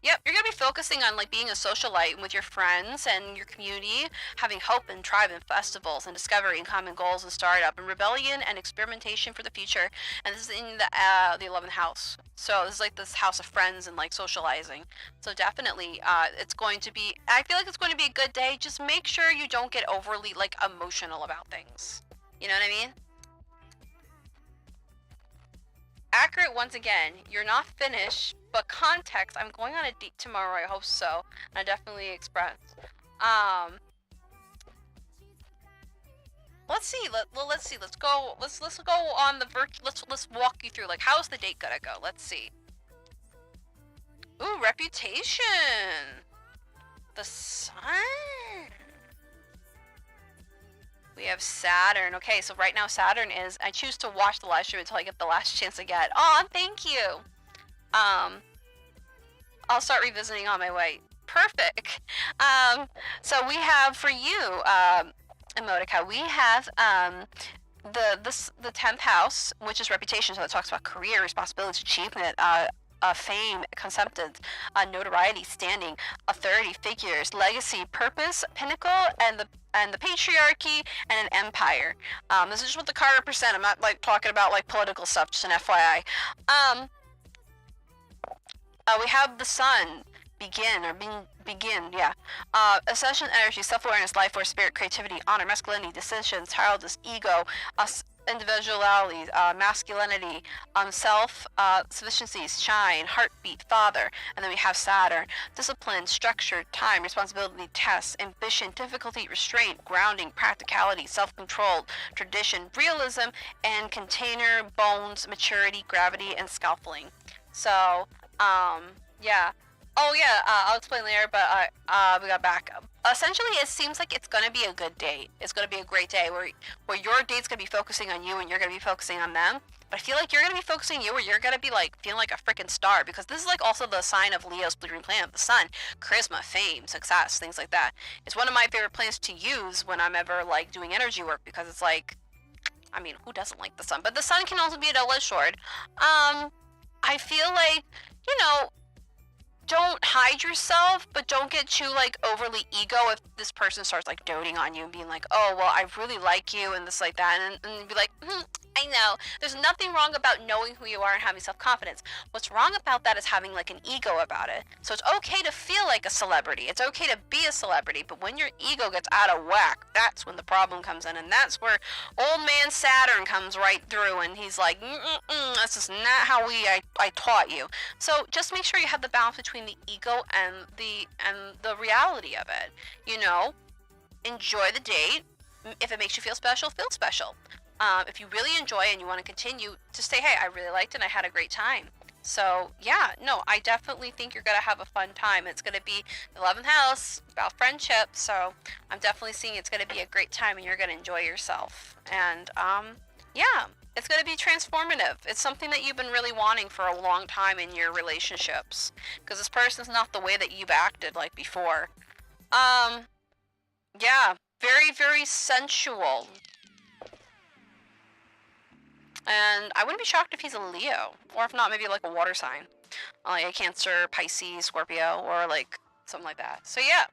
Yep, you're gonna be focusing on like being a socialite with your friends and your community, having hope and tribe and festivals and discovery and common goals and startup and rebellion and experimentation for the future. And this is in the 11th house. So this is like this house of friends and like socializing. So definitely, it's going to be. I feel like it's going to be a good day. Just make sure you don't get overly like emotional about things. You know what I mean? Accurate once again. You're not finished, but context. I'm going on a date tomorrow. I hope so. And I definitely express. Let's see. Let's see. Let's go. Let's go on the Let's walk you through. Like, how's the date gonna go? Let's see. Ooh, reputation. The sun. We have Saturn. Okay, so right now Saturn is. I choose to watch the live stream until I get the last chance I get. Aw, thank you. I'll start revisiting on my way. Perfect. So we have for you, Emotica, we have the 10th house, which is reputation. So it talks about career, responsibility, achievement, fame, acceptance, notoriety, standing, authority, figures, legacy, purpose, pinnacle, and the patriarchy, and an empire. This is just what the card represents. I'm not like talking about like political stuff, just an FYI. We have the sun, begin, yeah. Ascension energy, self-awareness, life force, spirit, creativity, honor, masculinity, decisions, childish, ego, individuality, masculinity, self sufficiency, shine, heartbeat, father, and then we have Saturn, discipline, structure, time, responsibility, tests, ambition, difficulty, restraint, grounding, practicality, self-control, tradition, realism, and container, bones, maturity, gravity, and scalping. So, yeah. Oh yeah, I'll explain later, but we got back. Essentially, it seems like it's gonna be a good date. It's gonna be a great day where your date's gonna be focusing on you and you're gonna be focusing on them. But I feel like you're gonna be focusing on you, where you're gonna be like feeling like a freaking star, because this is like also the sign of Leo's blue green planet, the sun, charisma, fame, success, things like that. It's one of my favorite planets to use when I'm ever like doing energy work, because it's like, I mean, who doesn't like the sun? But the sun can also be a double-edged sword. I feel like, you know, don't hide yourself, but don't get too like overly ego if this person starts like doting on you and being like, oh well, I really like you and this like that, and be like, I know. There's nothing wrong about knowing who you are and having self-confidence. What's wrong about that is having like an ego about it. So it's okay to feel like a celebrity. It's okay to be a celebrity, but when your ego gets out of whack, that's when the problem comes in, and that's where old man Saturn comes right through, and he's like, this is not how I taught you. So just make sure you have the balance between the ego and the reality of it. You know, enjoy the date. If it makes you feel special, feel special. If you really enjoy and you want to continue, just say, hey, I really liked it and I had a great time. So yeah, no, I definitely think you're gonna have a fun time. It's gonna be the 11th house, about friendship, so I'm definitely seeing it's gonna be a great time and you're gonna enjoy yourself. And yeah, it's gonna be transformative. It's something that you've been really wanting for a long time in your relationships, because this person's not the way that you've acted like before. Yeah, very, very sensual. And I wouldn't be shocked if he's a Leo, or if not, maybe like a water sign, like a Cancer, Pisces, Scorpio, or like something like that. So yeah,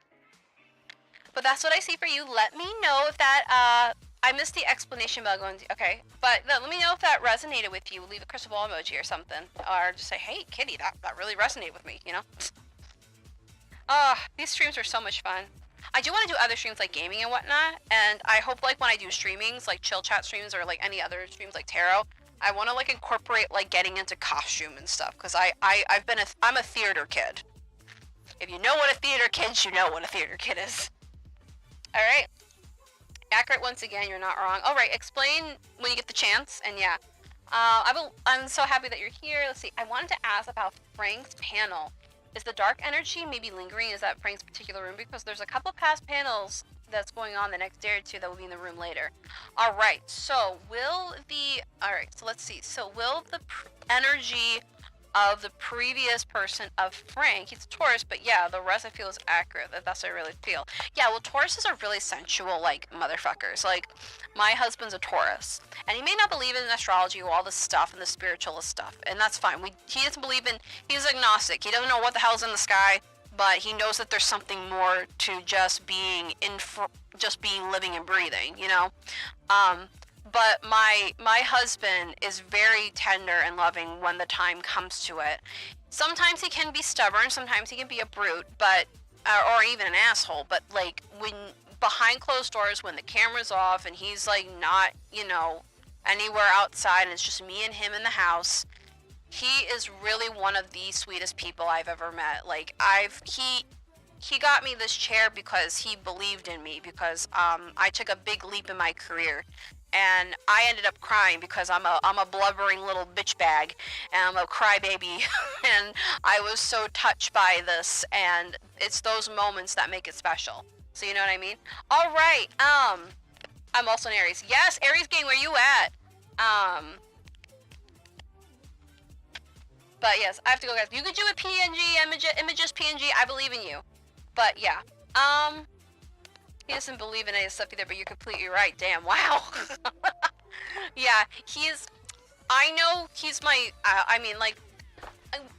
but that's what I see for you. Let me know if that I missed the explanation about going to, okay, but let me know if that resonated with you. Leave a crystal ball emoji or something, or just say, hey Kitty, that really resonated with me, you know. These streams are so much fun. I do want to do other streams like gaming and whatnot, and I hope like when I do streamings, like chill chat streams or like any other streams like tarot, I want to like incorporate like getting into costume and stuff, because I'm a theater kid. If you know what a theater kid, you know what a theater kid is. All right, accurate once again. You're not wrong. All right, explain when you get the chance, and yeah, I'm so happy that you're here. Let's see. I wanted to ask about Frank's panel. Is the dark energy maybe lingering? Is that Frank's particular room? Because there's a couple past panels that's going on the next day or two that will be in the room later. All right, so let's see. So will the energy of the previous person of Frank, he's a Taurus, but yeah, the rest I feel is accurate. That's what I really feel. Yeah, well, Tauruses are really sensual, like, motherfuckers. Like, my husband's a Taurus, and he may not believe in astrology or all this stuff and the spiritualist stuff, and that's fine. He doesn't believe in, he's agnostic. He doesn't know what the hell's in the sky, but he knows that there's something more to just being living and breathing, you know? But my husband is very tender and loving when the time comes to it. Sometimes he can be stubborn, sometimes he can be a brute, but or even an asshole. But like when behind closed doors, when the camera's off and he's like not, you know, anywhere outside and it's just me and him in the house, he is really one of the sweetest people I've ever met. Like he got me this chair because he believed in me, because I took a big leap in my career. And I ended up crying because I'm a blubbering little bitch bag, and I'm a crybaby, and I was so touched by this, and it's those moments that make it special. So you know what I mean? All right. I'm also an Aries. Yes, Aries gang, where you at? But yes, I have to go, guys. You could do a PNG images PNG. I believe in you. But yeah. He doesn't believe in any stuff either, but you're completely right. Damn, wow. Yeah, I know he's my, I mean, like,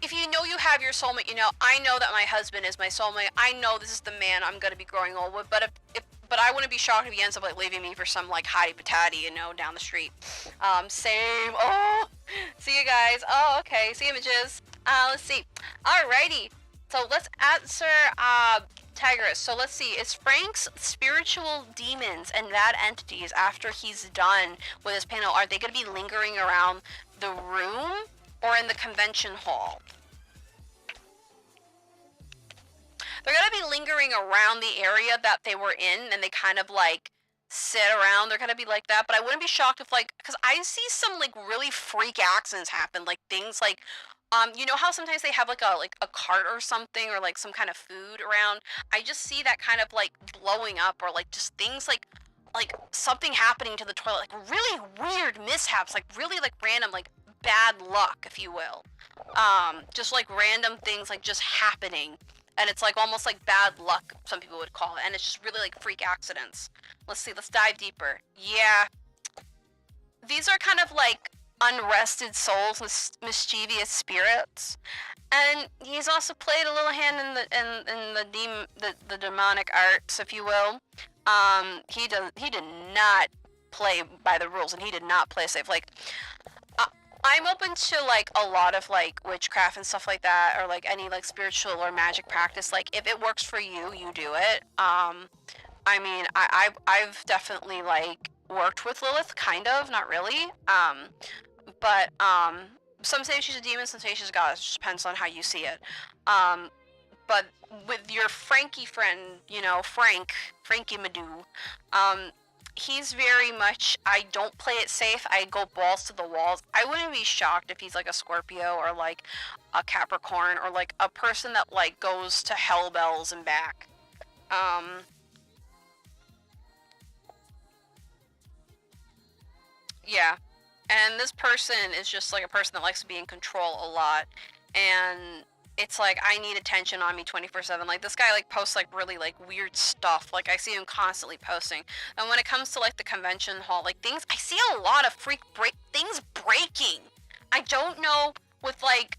if you know you have your soulmate, you know, I know that my husband is my soulmate. I know this is the man I'm going to be growing old with, but but I wouldn't be shocked if he ends up, like, leaving me for some, like, hottie patati, you know, down the street. Same. Oh, see you guys. Oh, okay, see images. Let's see. Alrighty. So let's answer, Tigris. So let's see. Is Frank's spiritual demons and bad entities after he's done with his panel? Are they going to be lingering around the room or in the convention hall? They're going to be lingering around the area that they were in, and they kind of like sit around. They're going to be like that. But I wouldn't be shocked if like, because I see some like really freak accidents happen, like things like you know how sometimes they have like a cart or something or like some kind of food around? I just see that kind of like blowing up or like just things like something happening to the toilet, like really weird mishaps, like really like random like bad luck, if you will. Just like random things like just happening. And it's like almost like bad luck, some people would call it, and it's just really like freak accidents. Let's see, let's dive deeper. Yeah. These are kind of like unrested souls with mischievous spirits, and he's also played a little hand in the demonic arts, if you will. He did not play by the rules, and he did not play safe. Like, I'm open to like a lot of like witchcraft and stuff like that, or like any like spiritual or magic practice. Like, if it works for you, you do it. I mean, I've definitely like worked with Lilith, kind of, not really. But some say she's a demon, some say she's a goddess. It just depends on how you see it. But with your Frankie friend, you know, Frankie Madou, he's very much, I don't play it safe, I go balls to the walls. I wouldn't be shocked if he's like a Scorpio or like a Capricorn or like a person that like goes to hell bells and back. Yeah. And this person is just like a person that likes to be in control a lot. And it's like, I need attention on me 24/7. Like, this guy like posts like really like weird stuff. Like, I see him constantly posting. And when it comes to like the convention hall, like things, I see a lot of things breaking. I don't know, with like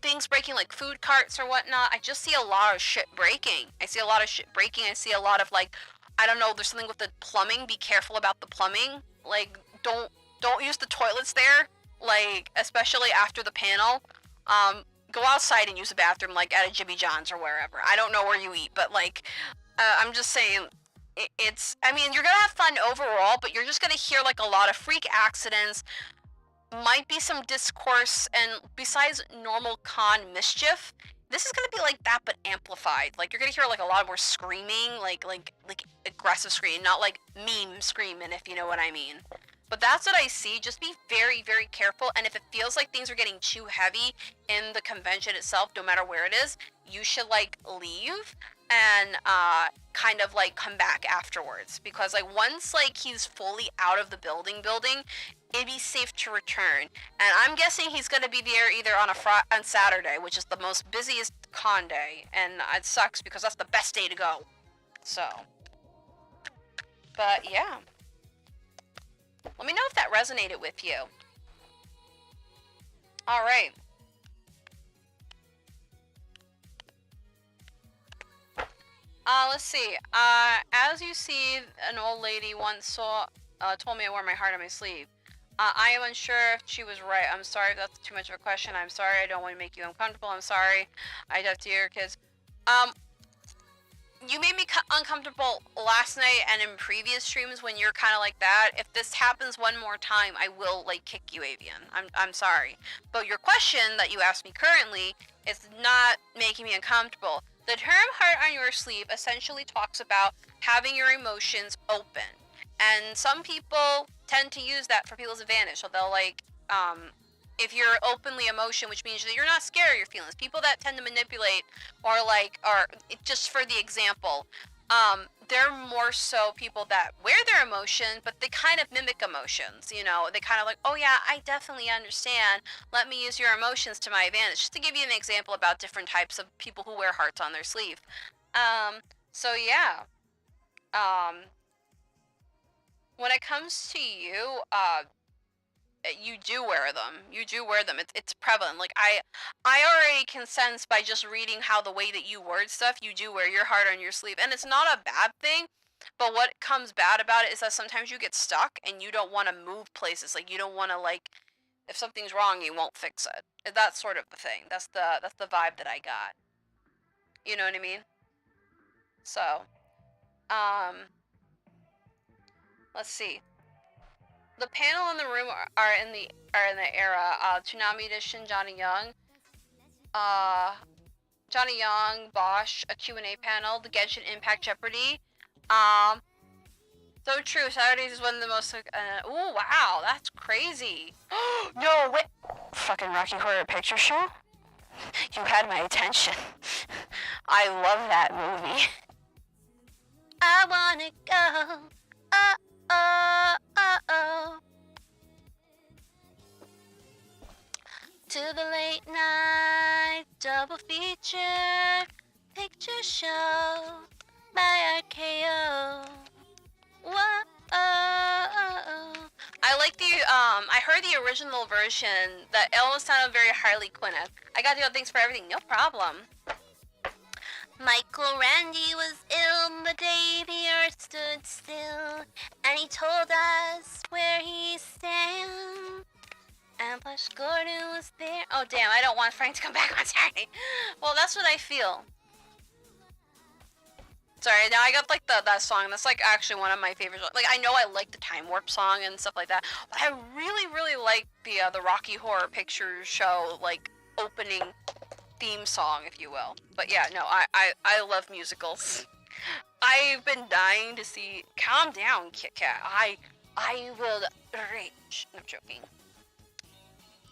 things breaking, like food carts or whatnot. I just see a lot of shit breaking. I see a lot of shit breaking. I see a lot of like, I don't know, there's something with the plumbing. Be careful about the plumbing. Like, don't use the toilets there, like, especially after the panel. Go outside and use a bathroom, like at a Jimmy John's or wherever. I don't know where you eat, but like, I'm just saying, I mean, you're gonna have fun overall, but you're just gonna hear like a lot of freak accidents, might be some discourse, and besides normal con mischief, this is gonna be like that but amplified. Like, you're gonna hear like a lot more screaming, like aggressive screaming, not like meme screaming, if you know what I mean. But that's what I see. Just be very, very careful. And if it feels like things are getting too heavy in the convention itself, no matter where it is, you should like leave and kind of like come back afterwards. Because like once like he's fully out of the building, it'd be safe to return. And I'm guessing he's gonna be there either on Saturday, which is the most busiest con day, and it sucks because that's the best day to go. So, but yeah. Let me know if that resonated with you. All right. Let's see. As you see, an old lady once told me I wore my heart on my sleeve. I am unsure if she was right. I'm sorry if that's too much of a question. I'm sorry. I don't want to make you uncomfortable. I'm sorry. I'd have to hear your kids. You made me uncomfortable last night and in previous streams when you're kind of like that. If this happens one more time, I will like kick you, Avian. I'm sorry. But your question that you asked me currently is not making me uncomfortable. The term heart on your sleeve essentially talks about having your emotions open. And some people tend to use that for people's advantage. So they'll like, if you're openly emotion, which means that you're not scared of your feelings. People that tend to manipulate or like, or just for the example, they're more so people that wear their emotion, but they kind of mimic emotions, you know, they kind of like, oh yeah, I definitely understand. Let me use your emotions to my advantage. Just to give you an example about different types of people who wear hearts on their sleeve. So yeah, when it comes to you, you do wear them. You do wear them. It's prevalent. Like, I already can sense by just reading how the way that you word stuff, you do wear your heart on your sleeve. And it's not a bad thing, but what comes bad about it is that sometimes you get stuck and you don't want to move places. Like, you don't want to, like, if something's wrong, you won't fix it. That's sort of the thing. That's the vibe that I got. You know what I mean? So, let's see. The panel in the room are in the era. Tsunami Edition, Johnny Young. Johnny Young, Bosch, a Q&A panel, the Genshin Impact Jeopardy. So true. Saturdays is one of the most. Oh wow, that's crazy. No wait. Fucking Rocky Horror Picture Show. You had my attention. I love that movie. I wanna go. Oh oh oh oh. To the late night double feature picture show by RKO. Whoa. I like the I heard the original version that it almost sounded very Harley Quinn. I got the other things for everything, no problem. Michael Randy was ill the day the earth stood still, and he told us where he stands. And Flash Gordon was there. Oh damn, I don't want Frank to come back on Saturday. Well, that's what I feel. Sorry, now I got like that song. That's like actually one of my favorites. Like I know I like the Time Warp song and stuff like that, but I really like the Rocky Horror Picture Show like opening theme song, if you will. But yeah, no, I love musicals. I've been dying to see. Calm down, Kit Kat. I will rage. No, I'm joking.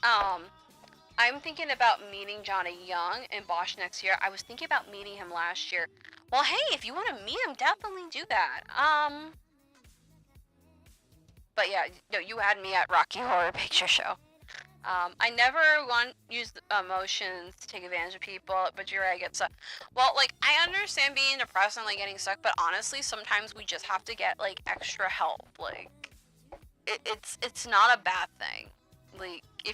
I'm thinking about meeting Johnny Young in Bosch next year. I was thinking about meeting him last year. Well, hey, if you want to meet him, definitely do that. But yeah, no, you had me at Rocky Horror Picture Show. I never use emotions to take advantage of people, but you're right, I get stuck. Well, like, I understand being depressed and, like, getting stuck, but honestly, sometimes we just have to get, like, extra help. Like, it's not a bad thing. Like, the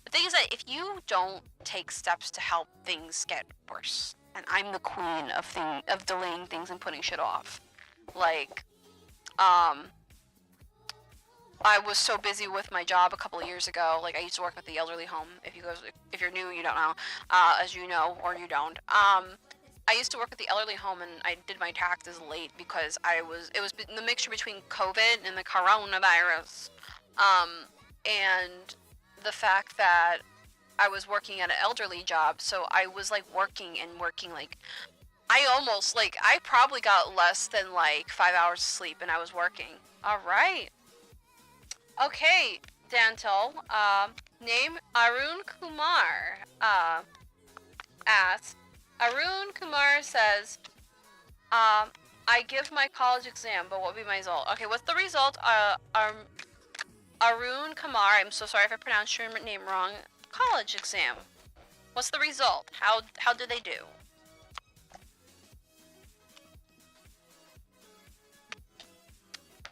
thing is that if you don't take steps to help, things get worse. And I'm the queen of delaying things and putting shit off. Like, I was so busy with my job a couple of years ago. Like, I used to work at the elderly home. If you're new, you don't know, as you know, or you don't. I used to work at the elderly home, and I did my taxes late because it was the mixture between COVID and the coronavirus, and the fact that I was working at an elderly job, so I was like working, like, I probably got less than like 5 hours of sleep, and I was working. All right. Okay, Dantel, name Arun Kumar, asks, Arun Kumar says, I give my college exam, but what would be my result? Okay, what's the result? Arun Kumar, I'm so sorry if I pronounced your name wrong, college exam. What's the result? How did they do?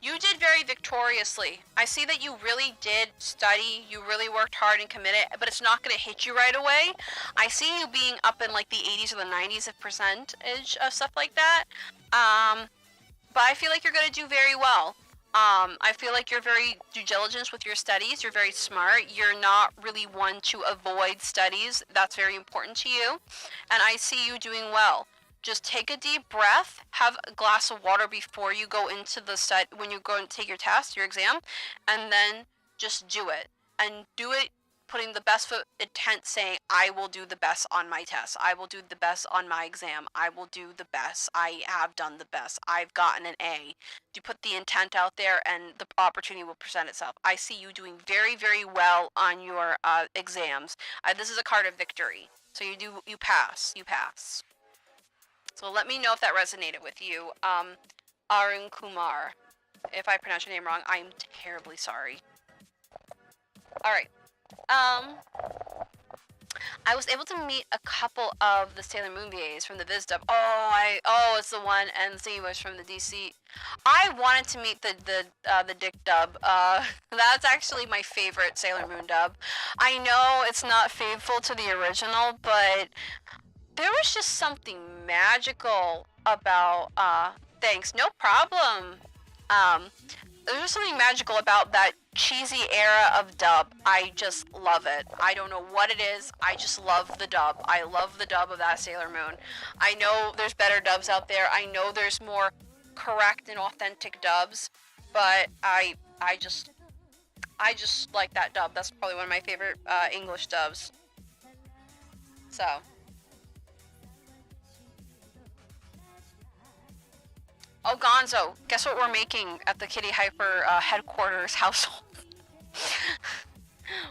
You did very victoriously. I see that you really did study, you really worked hard and committed, but it's not going to hit you right away. I see you being up in like the 80s or the 90s of percentage of stuff like that. But I feel like you're going to do very well. I feel like you're very due diligence with your studies. You're very smart. You're not really one to avoid studies. That's very important to you. And I see you doing well. Just take a deep breath, have a glass of water before you go into the when you go and take your test, your exam, and then just do it. And do it putting the best foot intent, saying, I will do the best on my test. I will do the best on my exam. I will do the best. I have done the best. I've gotten an A. You put the intent out there and the opportunity will present itself. I see you doing very, very well on your exams. This is a card of victory. So you pass. So let me know if that resonated with you. Arun Kumar. If I pronounce your name wrong, I'm terribly sorry. Alright. I was able to meet a couple of the Sailor Moon VAs from the Viz dub. It's the one, and Z was from the DC. I wanted to meet the Dick dub. That's actually my favorite Sailor Moon dub. I know it's not faithful to the original, but there was just something magical about, thanks, no problem. there's just something magical about that cheesy era of dub. I just love it. I don't know what it is. I just love the dub. I love the dub of that Sailor Moon. I know there's better dubs out there. I know there's more correct and authentic dubs, but I just like that dub. That's probably one of my favorite English dubs. So. Oh, Gonzo, guess what we're making at the Kittyhipur headquarters household?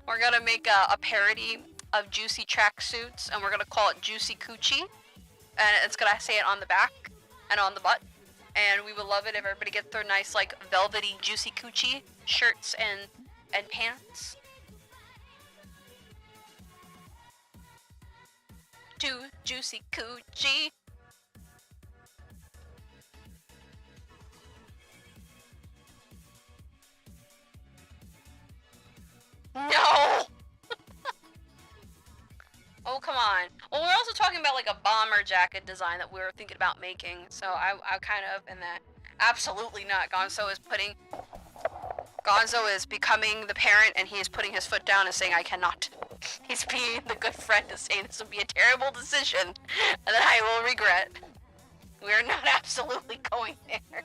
We're gonna make a parody of Juicy tracksuits, and we're gonna call it Juicy Coochie, and it's gonna say it on the back and on the butt, and we would love it if everybody gets their nice, like, velvety Juicy Coochie shirts and pants. Juicy Coochie. No! Oh, come on. Well, we're also talking about like a bomber jacket design that we were thinking about making, so I kind of in that. Absolutely not. Gonzo is becoming the parent, and he is putting his foot down and saying, I cannot. He's being the good friend and saying this would be a terrible decision, and that I will regret. We are not absolutely going there.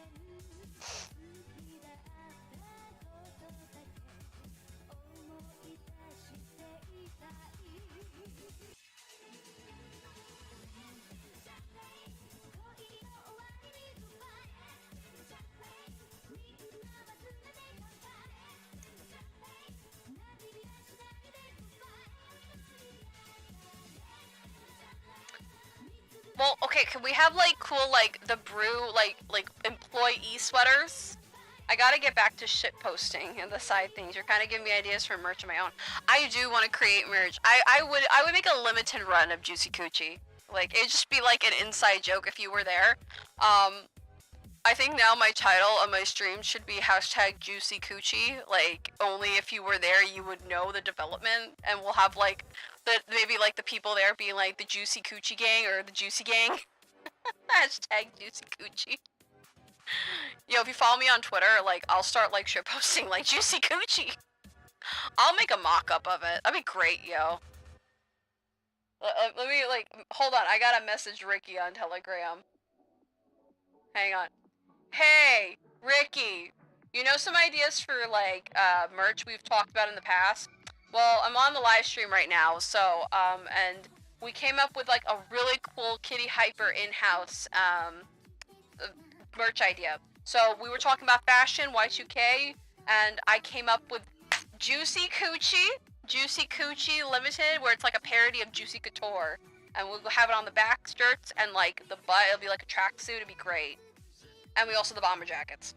Well, okay, can we have like cool like the brew like employee sweaters? I gotta get back to shit posting and the side things. You're kind of giving me ideas for merch of my own. I do want to create merch. I would make a limited run of Juicy Coochie. Like it'd just be like an inside joke if you were there. I think now my title on my stream should be #Juicy Coochie. Like only if you were there you would know the development, and we'll have like maybe like the people there being like the Juicy Coochie gang or the Juicy gang. #Juicy Coochie. Yo, if you follow me on Twitter, like I'll start like shit posting like Juicy Coochie. I'll make a mock-up of it. That'd be great, yo. Let me like hold on. I gotta message Ricky on Telegram. Hang on. Hey, Ricky. You know some ideas for like merch we've talked about in the past? Well, I'm on the live stream right now, so and we came up with like a really cool Kittyhipur in-house merch idea. So we were talking about fashion, Y2K, and I came up with Juicy Coochie Limited, where it's like a parody of Juicy Couture, and we'll have it on the back shirts and like the butt. It'll be like a tracksuit. It'd be great. And we also the bomber jackets.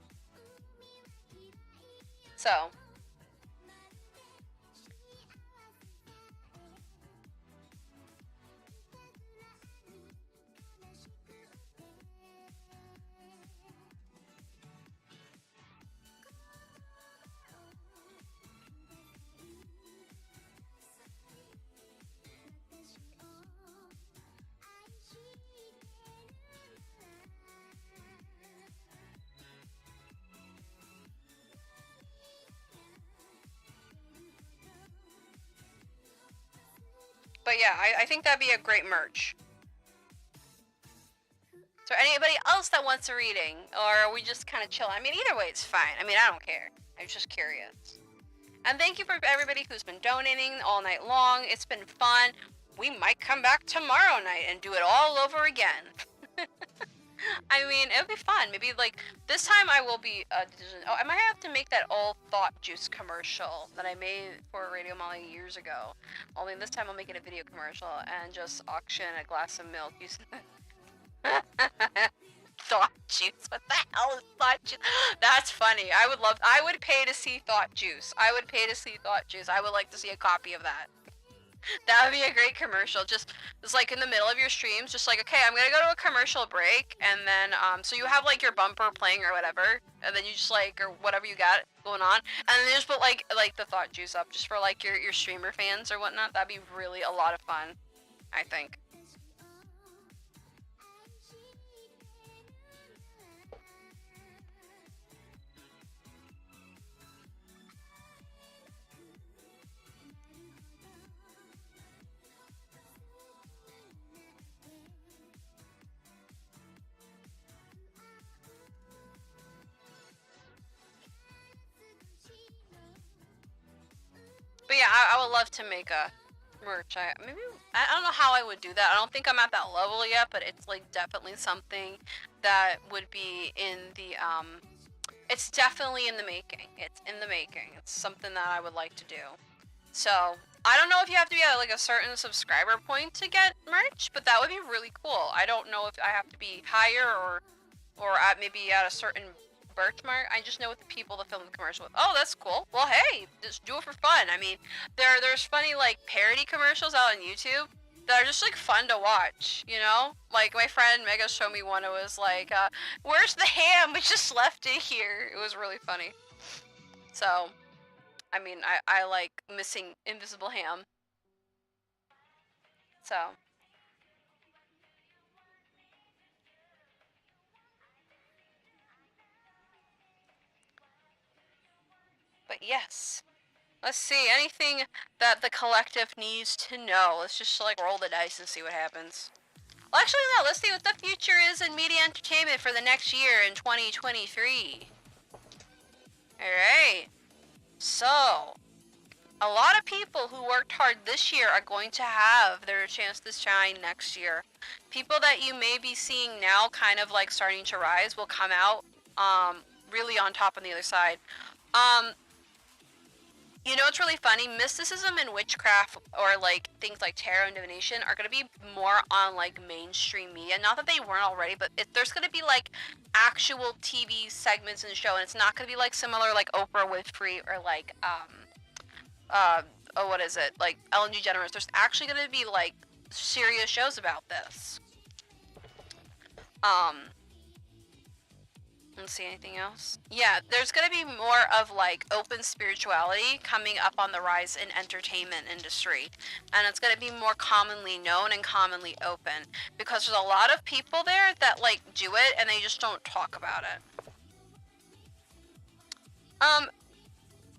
So. But yeah, I think that'd be a great merch. Is there anybody else that wants a reading? Or are we just kind of chill? I mean, either way, it's fine. I mean, I don't care. I'm just curious. And thank you for everybody who's been donating all night long. It's been fun. We might come back tomorrow night and do it all over again. I mean, it'll be fun. Maybe like this time I will be. Oh, I might have to make that all thought juice commercial that I made for Radio Molly years ago. Only this time I'll make it a video commercial and just auction a glass of milk using thought juice. What the hell is thought juice? That's funny. I would pay to see thought juice. I would pay to see thought juice. I would like to see a copy of that. That would be a great commercial. Just it's like in the middle of your streams, just like, okay, I'm gonna go to a commercial break, and then so you have like your bumper playing or whatever, and then you just like or whatever you got going on, and then you just put like the thought juice up just for like your streamer fans or whatnot. That'd be really a lot of fun, I think. I would love to make a merch. I don't know how I would do that. I don't think I'm at that level yet, but it's like definitely something that would be in the it's definitely in the making. It's in the making. It's something that I would like to do. So I don't know if you have to be at like a certain subscriber point to get merch, but that would be really cool. I don't know if I have to be higher or at maybe at a certain birthmark. I just know with the people that film the commercial with. Oh, that's cool. Well, hey, just do it for fun. I mean, there's funny like parody commercials out on YouTube that are just like fun to watch, you know? Like my friend Mega showed me one. It was like, "Where's the ham? We just left it here." It was really funny. So, I mean, I like missing invisible ham. So. But yes. Let's see, anything that the collective needs to know. Let's just like roll the dice and see what happens. Well, actually, no, let's see what the future is in media entertainment for the next year in 2023. Alright. So, a lot of people who worked hard this year are going to have their chance to shine next year. People that you may be seeing now kind of like starting to rise will come out really on top on the other side. You know, it's really funny. Mysticism and witchcraft, or like things like tarot and divination, are going to be more on like mainstream media. Not that they weren't already, but there's going to be like actual TV segments in the show, and it's not going to be like similar like Oprah Winfrey or like oh, what is it, like Ellen DeGeneres. There's actually going to be like serious shows about this. Let's see, anything else? Yeah, there's gonna be more of like open spirituality coming up on the rise in entertainment industry, and it's gonna be more commonly known and commonly open because there's a lot of people there that like do it and they just don't talk about it.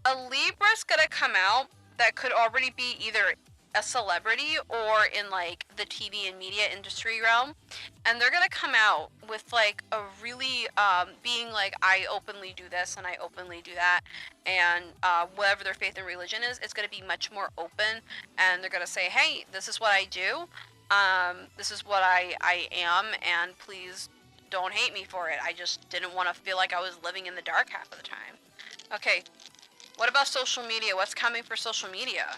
A Libra's gonna come out that could already be either a celebrity or in like the TV and media industry realm, and they're gonna come out with like a really being like, I openly do this and I openly do that, and whatever their faith and religion is, it's gonna be much more open, and they're gonna say, hey, this is what I do, this is what I am, and please don't hate me for it. I just didn't want to feel like I was living in the dark half of the time. Okay, what about social media? What's coming for social media?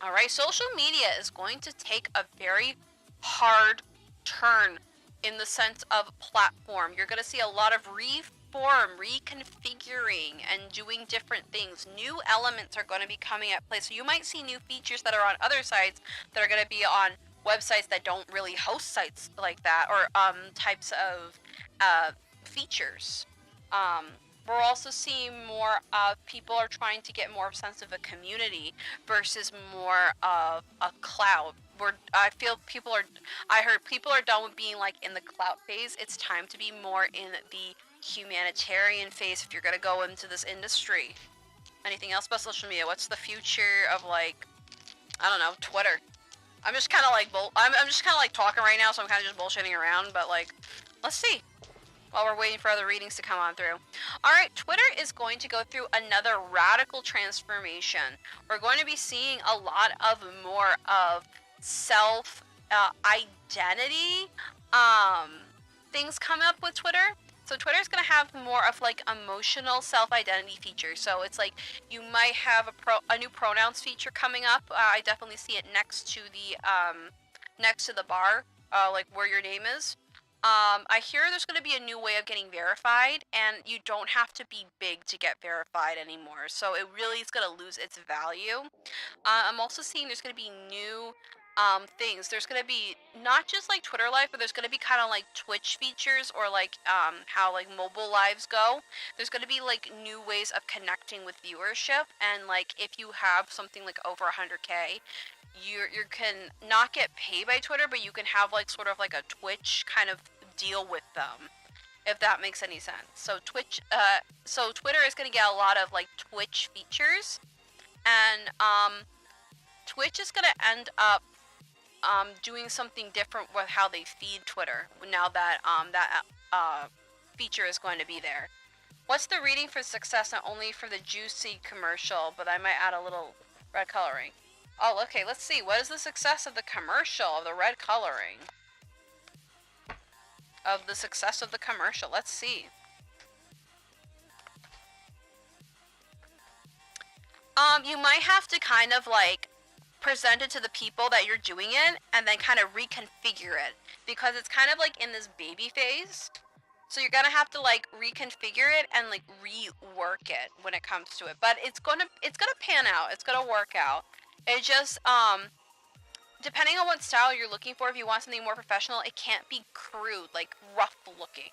Alright, social media is going to take a very hard turn in the sense of platform. You're going to see a lot of reconfiguring, and doing different things. New elements are going to be coming at play. So you might see new features that are on other sites that are going to be on websites that don't really host sites like that, or types of features. We're also seeing more of people are trying to get more sense of a community versus more of a cloud. I heard people are done with being like in the clout phase. It's time to be more in the humanitarian phase if you're gonna go into this industry. Anything else about social media? What's the future of like, I don't know, Twitter? I'm just kind of like I'm just kind of like talking right now, so I'm kind of just bullshitting around. But like, let's see. While we're waiting for other readings to come on through. Alright, Twitter is going to go through another radical transformation. We're going to be seeing a lot of more of self identity things come up with Twitter. So Twitter is going to have more of like emotional self-identity features. So it's like you might have a new pronouns feature coming up. I definitely see it next to the bar, like where your name is. I hear there's going to be a new way of getting verified, and you don't have to be big to get verified anymore. So it really is going to lose its value. I'm also seeing there's going to be new things. There's going to be not just like Twitter Live, but there's going to be kind of like Twitch features, or like how like mobile lives go. There's going to be like new ways of connecting with viewership, and like if you have something like over 100K, you can not get paid by Twitter, but you can have like sort of like a Twitch kind of deal with them, if that makes any sense. So Twitter is going to get a lot of like Twitch features, and Twitch is going to end up doing something different with how they feed Twitter now that that feature is going to be there. What's the reading for success? Not only for the juicy commercial, but I might add a little red coloring. Oh, okay, let's see. What is the success of the commercial, of the red coloring? Of the success of the commercial. Let's see. You might have to kind of like present it to the people that you're doing it and then kind of reconfigure it because it's kind of like in this baby phase. So you're gonna have to like reconfigure it and like rework it when it comes to it. But it's gonna pan out. It's gonna work out. It just depending on what style you're looking for, if you want something more professional, it can't be crude, like rough looking.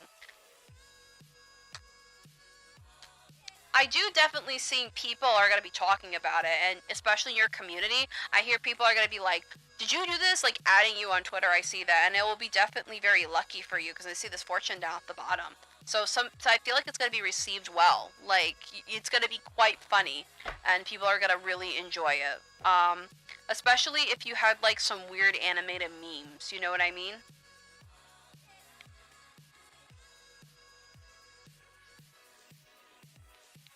I do definitely see people are going to be talking about it, and especially in your community, I hear people are going to be like, did you do this? Like adding you on Twitter, I see that, and it will be definitely very lucky for you because I see this fortune down at the bottom. So I feel like it's going to be received well. Like it's going to be quite funny, and people are going to really enjoy it. Especially if you had like some weird animated memes. You know what I mean?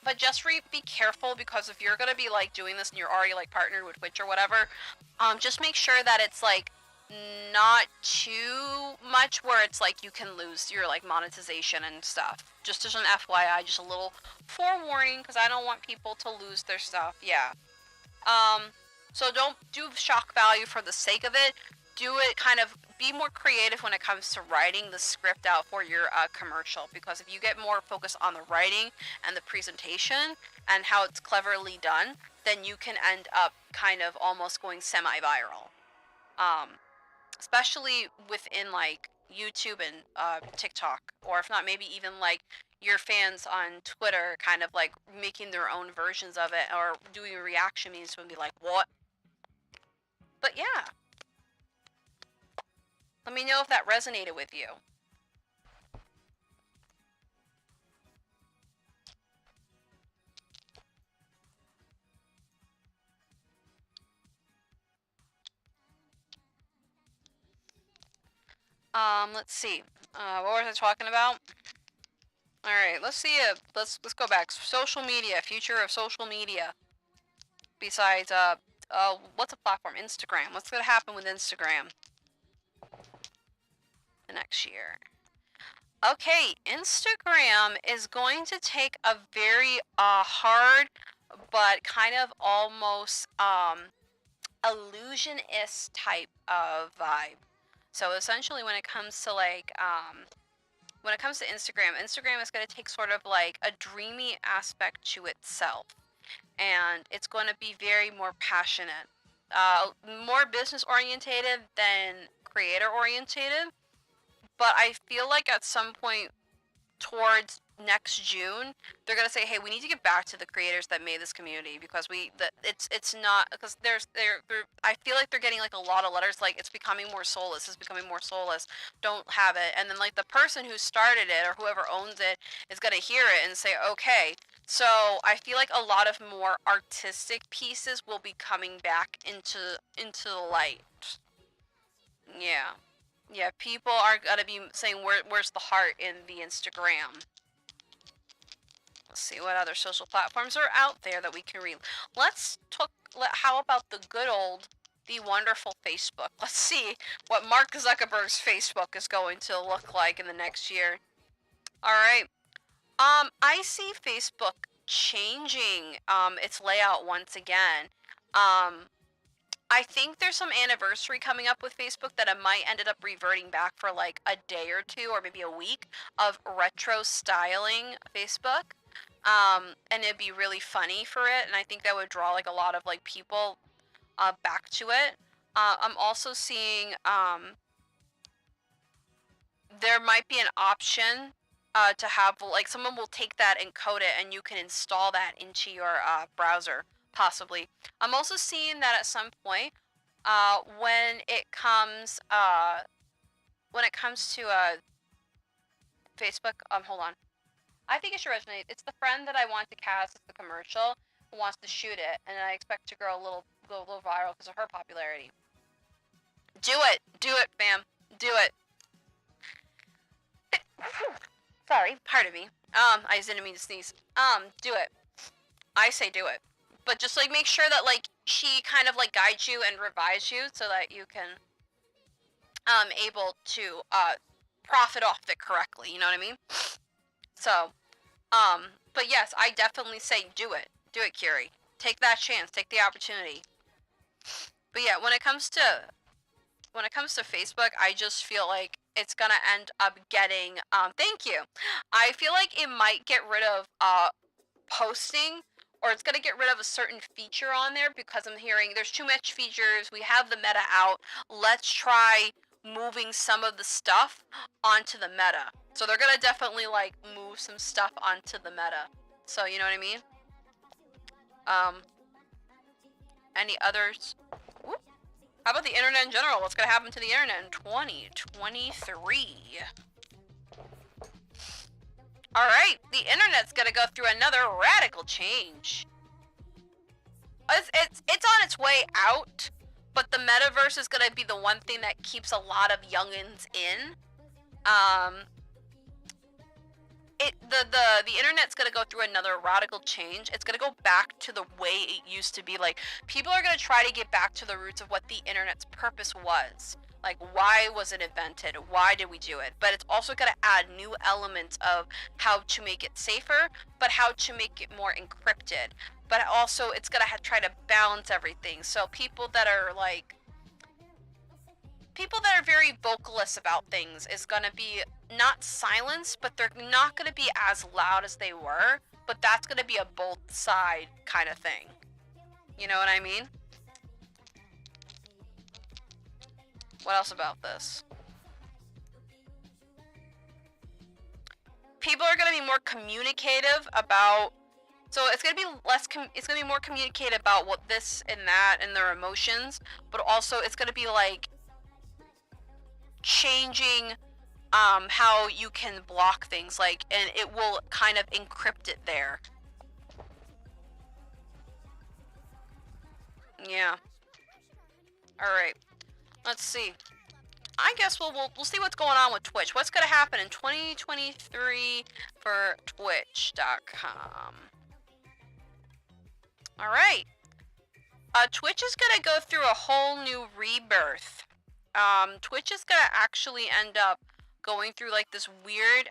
But just be careful because if you're gonna be like doing this and you're already like partnered with Twitch or whatever, just make sure that it's like not too much where it's like you can lose your like monetization and stuff. Just as an FYI, just a little forewarning because I don't want people to lose their stuff. Yeah. So don't do shock value for the sake of it. Do it kind of be more creative when it comes to writing the script out for your commercial because if you get more focused on the writing and the presentation and how it's cleverly done, then you can end up kind of almost going semi-viral. Especially within like YouTube and TikTok, or if not, maybe even like your fans on Twitter kind of like making their own versions of it or doing reaction memes and be like, what? But yeah, let me know if that resonated with you. Let's see. What was I talking about? All right, let's see. Let's go back. Social media, future of social media. Besides, what's a platform? Instagram. What's gonna happen with Instagram the next year? Okay, Instagram is going to take a very hard, but kind of almost illusionist type of vibe. So essentially, when it comes to like when it comes to Instagram, Instagram is going to take sort of like a dreamy aspect to itself, and it's going to be very more passionate, more business orientated than creator orientated. But I feel like at some point towards next June, they're gonna say, "Hey, we need to get back to the creators that made this community because it's not because they're I feel like they're getting like a lot of letters like it's becoming more soulless, it's becoming more soulless. Don't have it." And then like the person who started it or whoever owns it is gonna hear it and say, "Okay." So I feel like a lot of more artistic pieces will be coming back into the light. Yeah. Yeah, people are gonna be saying where's the heart in the Instagram. Let's see what other social platforms are out there that we can read. Let's talk. How about the good old, the wonderful Facebook? Let's see what Mark Zuckerberg's Facebook is going to look like in the next year. All right. I see Facebook changing its layout once again. I think there's some anniversary coming up with Facebook that I might ended up reverting back for like a day or two or maybe a week of retro styling Facebook. And it'd be really funny for it, and I think that would draw like a lot of like people back to it. I'm also seeing there might be an option to have like someone will take that and code it, and you can install that into your browser possibly. I'm also seeing that at some point when it comes to Facebook. Hold on. I think it should resonate. It's the friend that I want to cast as the commercial who wants to shoot it, and I expect to go a little viral because of her popularity. Do it, fam, do it. Sorry, pardon me. I just didn't mean to sneeze. Do it. I say do it. But just, like, make sure that, like, she kind of, like, guides you and revises you so that you can, able to, profit off it correctly, you know what I mean? So, but yes, I definitely say do it. Do it, Curie. Take that chance. Take the opportunity. But yeah, when it comes to Facebook, I just feel like it's gonna end up getting, thank you. I feel like it might get rid of, posting, or it's gonna get rid of a certain feature on there because I'm hearing there's too much features. We have the meta out. Let's try moving some of the stuff onto the meta. So they're gonna definitely, like, move some stuff onto the meta. So you know what I mean? Any others? Whoop. How about the internet in general? What's gonna happen to the internet in 2023? Alright, the internet's gonna go through another radical change. It's on its way out, but the metaverse is gonna be the one thing that keeps a lot of youngins in. The internet's gonna go through another radical change. It's gonna go back to the way it used to be. Like, people are gonna try to get back to the roots of what the internet's purpose was. Like, why was it invented? Why did we do it? But it's also gonna add new elements of how to make it safer, but how to make it more encrypted. But also, it's gonna try to balance everything. So people that are very vocalist about things is gonna be not silenced, but they're not gonna be as loud as they were, but that's gonna be a both side kind of thing. You know what I mean? What else about this? People are gonna be more communicative about, so it's gonna be it's gonna be more communicative about what this and that and their emotions, but also it's gonna be like changing how you can block things, like, and it will kind of encrypt it there. Yeah. All right. Let's see. I guess we'll see what's going on with Twitch. What's gonna happen in 2023 for Twitch.com? All right. Twitch is gonna go through a whole new rebirth. Twitch is gonna actually end up going through, like, this weird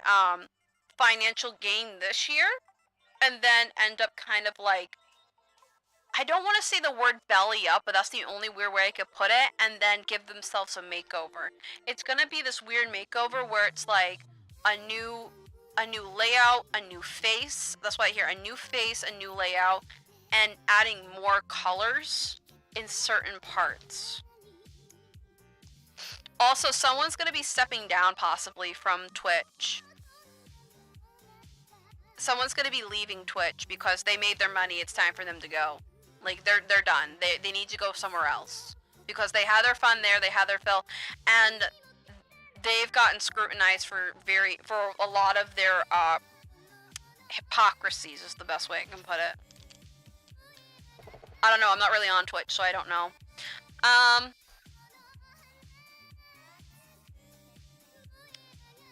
financial gain this year, and then end up kind of like, I don't want to say the word belly up, but that's the only weird way I could put it, and then give themselves a makeover. It's gonna be this weird makeover where it's like a new layout, a new face. That's why I hear a new face, a new layout, and adding more colors in certain parts. Also, someone's gonna be stepping down possibly from Twitch. Someone's gonna be leaving Twitch because they made their money. It's time for them to go. Like, they're done. They need to go somewhere else because they had their fun there. They had their fill, and they've gotten scrutinized for a lot of their hypocrisies. Is the best way I can put it. I don't know. I'm not really on Twitch, so I don't know.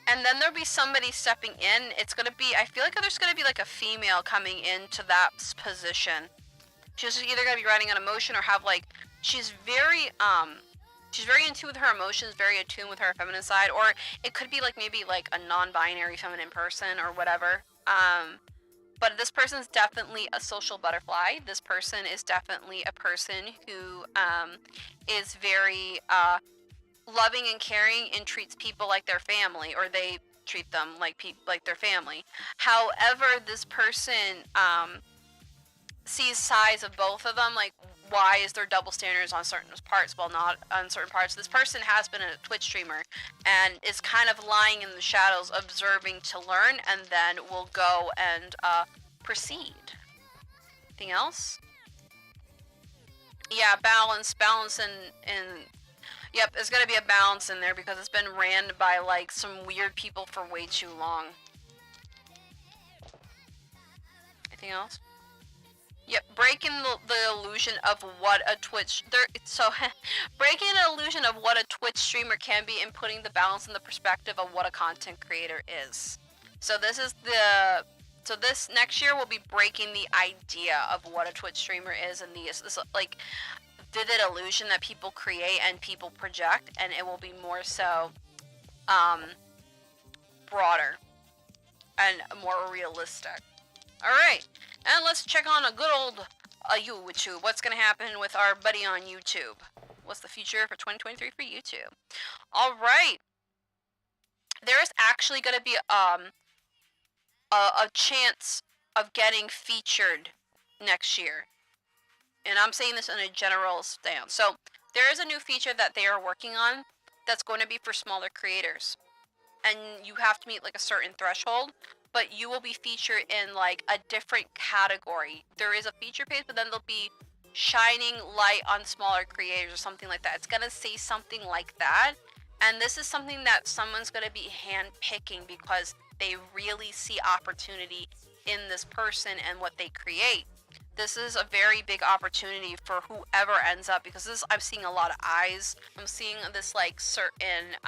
And then there'll be somebody stepping in. It's gonna be, I feel like there's gonna be like a female coming into that position. She's either gonna be riding on emotion or have, like, she's very in tune with her emotions, very attuned with her feminine side, or it could be like maybe like a non-binary feminine person or whatever. But this person's definitely a social butterfly. This person is definitely a person who is very loving and caring and treats people like their family, or they treat them like their family. However, this person sees sides of both of them. Like, why is there double standards on certain parts while not on certain parts? This person has been a Twitch streamer and is kind of lying in the shadows, observing to learn, and then will go and proceed. Anything else? Yeah, balance and yep, there's gonna be a balance in there because it's been ran by, like, some weird people for way too long. Anything else? Yep, breaking the illusion of what a Twitch breaking an illusion of what a Twitch streamer can be and putting the balance in the perspective of what a content creator is. So this next year we'll be breaking the idea of what a Twitch streamer is and this like vivid illusion that people create and people project, and it will be more so broader and more realistic. Alright, and let's check on a good old YouTube. What's gonna happen with our buddy on YouTube? What's the future for 2023 for YouTube? Alright, there is actually gonna be a chance of getting featured next year. And I'm saying this in a general stance. So there is a new feature that they are working on that's going to be for smaller creators. And you have to meet like a certain threshold, but you will be featured in like a different category. There is a feature page, but then there'll be shining light on smaller creators or something like that. It's going to say something like that. And this is something that someone's going to be handpicking because they really see opportunity in this person and what they create. This is a very big opportunity for whoever ends up, because I'm seeing a lot of eyes. I'm seeing this like certain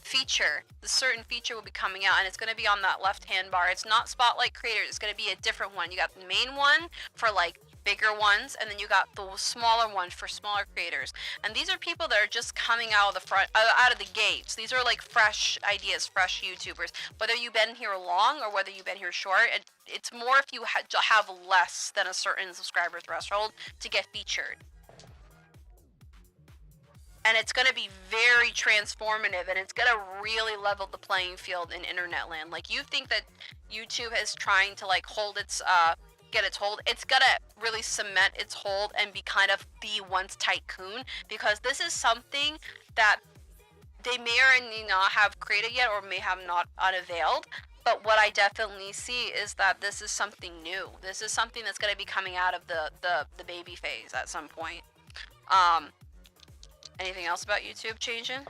feature. This certain feature will be coming out, and it's going to be on that left-hand bar. It's not Spotlight Creator. It's going to be a different one. You got the main one for like bigger ones, and then you got the smaller one for smaller creators. And these are people that are just coming out of the front, out of the gates. These are like fresh ideas, fresh YouTubers. Whether you've been here long or whether you've been here short, it's more if you have less than a certain subscriber threshold to get featured. And it's going to be very transformative, and it's going to really level the playing field in internet land. Like, you think that YouTube is trying to like hold its get its hold, it's gonna really cement its hold and be kind of the once tycoon, because this is something that they may or may not have created yet, or may have not unveiled. But what I definitely see is that this is something new. This is something that's going to be coming out of the baby phase at some point. Anything else about YouTube changing?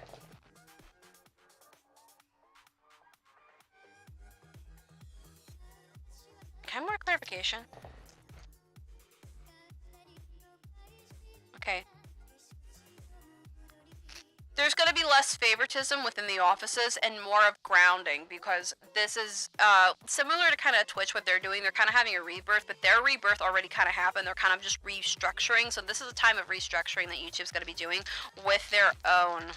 Can I have more clarification? Okay. There's going to be less favoritism within the offices and more of grounding, because this is similar to kind of Twitch, what they're doing. They're kind of having a rebirth, but their rebirth already kind of happened. They're kind of just restructuring. So this is a time of restructuring that YouTube's going to be doing with their own.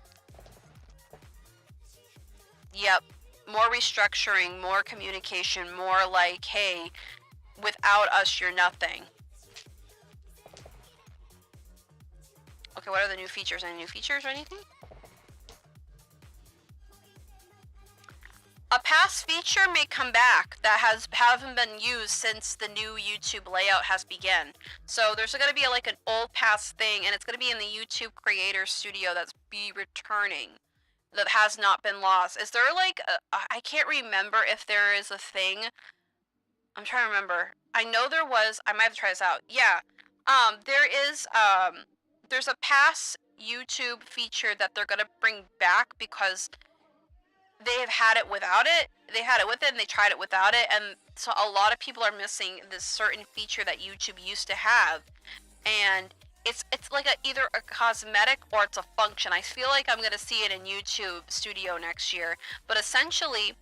Yep. More restructuring, more communication, more like, hey, without us, you're nothing. Okay, what are the new features? Any new features or anything? A past feature may come back that haven't been used since the new YouTube layout has begun. So there's going to be like an old past thing, and it's going to be in the YouTube Creator Studio that's be returning, that has not been lost. Is there like I can't remember if there is a thing. I'm trying to remember. I know there was. I might have to try this out. Yeah. There is there's a past YouTube feature that they're gonna bring back, because they have had it without it. They had it with it and they tried it without it, and so a lot of people are missing this certain feature that YouTube used to have, and it's like either a cosmetic or it's a function. I feel like I'm gonna see it in YouTube Studio next year, but essentially,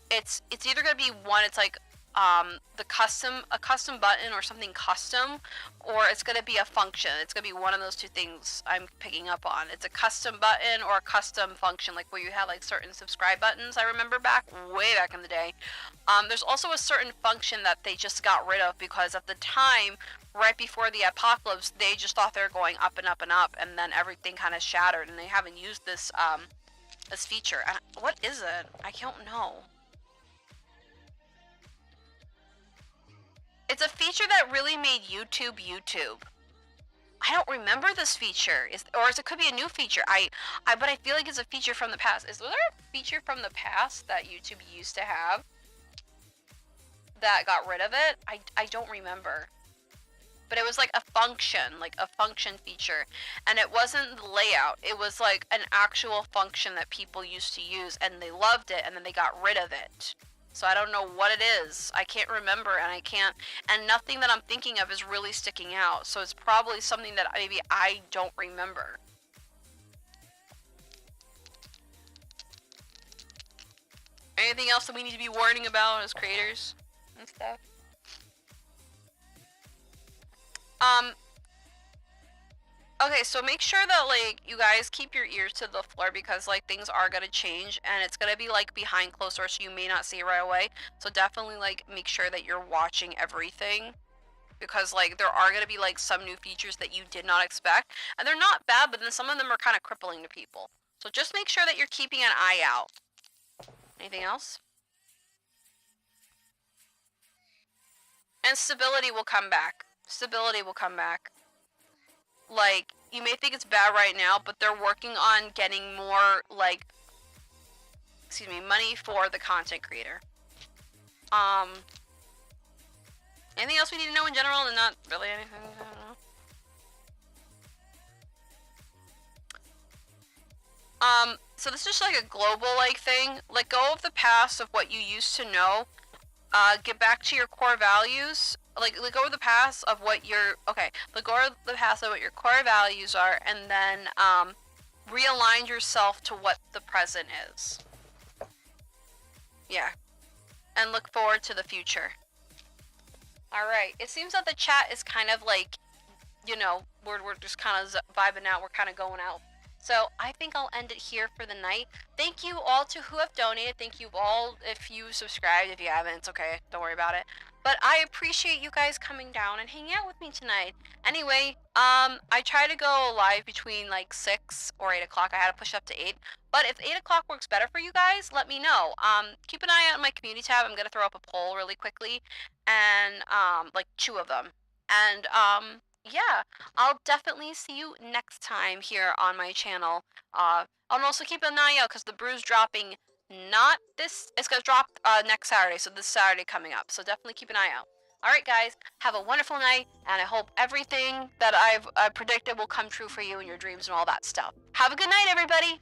it's either gonna be one. It's like a custom button or something custom, or it's going to be a function. It's going to be one of those two things I'm picking up on. It's a custom button or a custom function, like where you had like certain subscribe buttons. I remember way back in the day. There's also a certain function that they just got rid of, because at the time, right before the apocalypse, they just thought they were going up and up and up, and then everything kind of shattered, and they haven't used this feature. And what is it? I don't know. It's a feature that really made YouTube YouTube. I don't remember this feature. Or it could be a new feature. But I feel like it's a feature from the past. Was there a feature from the past that YouTube used to have that got rid of it? I don't remember. But it was like a function feature. And it wasn't the layout. It was like an actual function that people used to use, and they loved it, and then they got rid of it. So I don't know what it is. I can't remember, and nothing that I'm thinking of is really sticking out. So it's probably something that maybe I don't remember. Anything else that we need to be warning about as creators and stuff? Okay, so make sure that, like, you guys keep your ears to the floor because, like, things are gonna change and it's gonna be, like, behind closed doors, so you may not see it right away. So definitely, like, make sure that you're watching everything because, like, there are gonna be, like, some new features that you did not expect. And they're not bad, but then some of them are kind of crippling to people. So just make sure that you're keeping an eye out. Anything else? And stability will come back. Stability will come back. Like, you may think it's bad right now, but they're working on getting more, like, excuse me, money for the content creator. Anything else we need to know in general? And not really anything, I don't know. So this is just like a global, like, thing. Let go of the past of what you used to know. Get back to your core values. Like, let go of the past of what your, let go of the past of what your core values are, and then, realign yourself to what the present is. Yeah. And look forward to the future. Alright, it seems that the chat is kind of like, you know, we're just kind of vibing out, we're kind of going out. So I think I'll end it here for the night. Thank you all to who have donated. Thank you all if you subscribed. If you haven't, it's okay. Don't worry about it. But I appreciate you guys coming down and hanging out with me tonight. Anyway, I try to go live between like 6 or 8 o'clock. I had to push up to 8. But if 8 o'clock works better for you guys, let me know. Keep an eye out on my community tab. I'm going to throw up a poll really quickly. And, like 2 of them. And, yeah, I'll definitely see you next time here on my channel. And also keep an eye out because the brew's dropping not this, it's gonna drop next Saturday, so this Saturday coming up. So definitely keep an eye out. Alright guys, have a wonderful night, and I hope everything that I've predicted will come true for you in your dreams and all that stuff. Have a good night, everybody!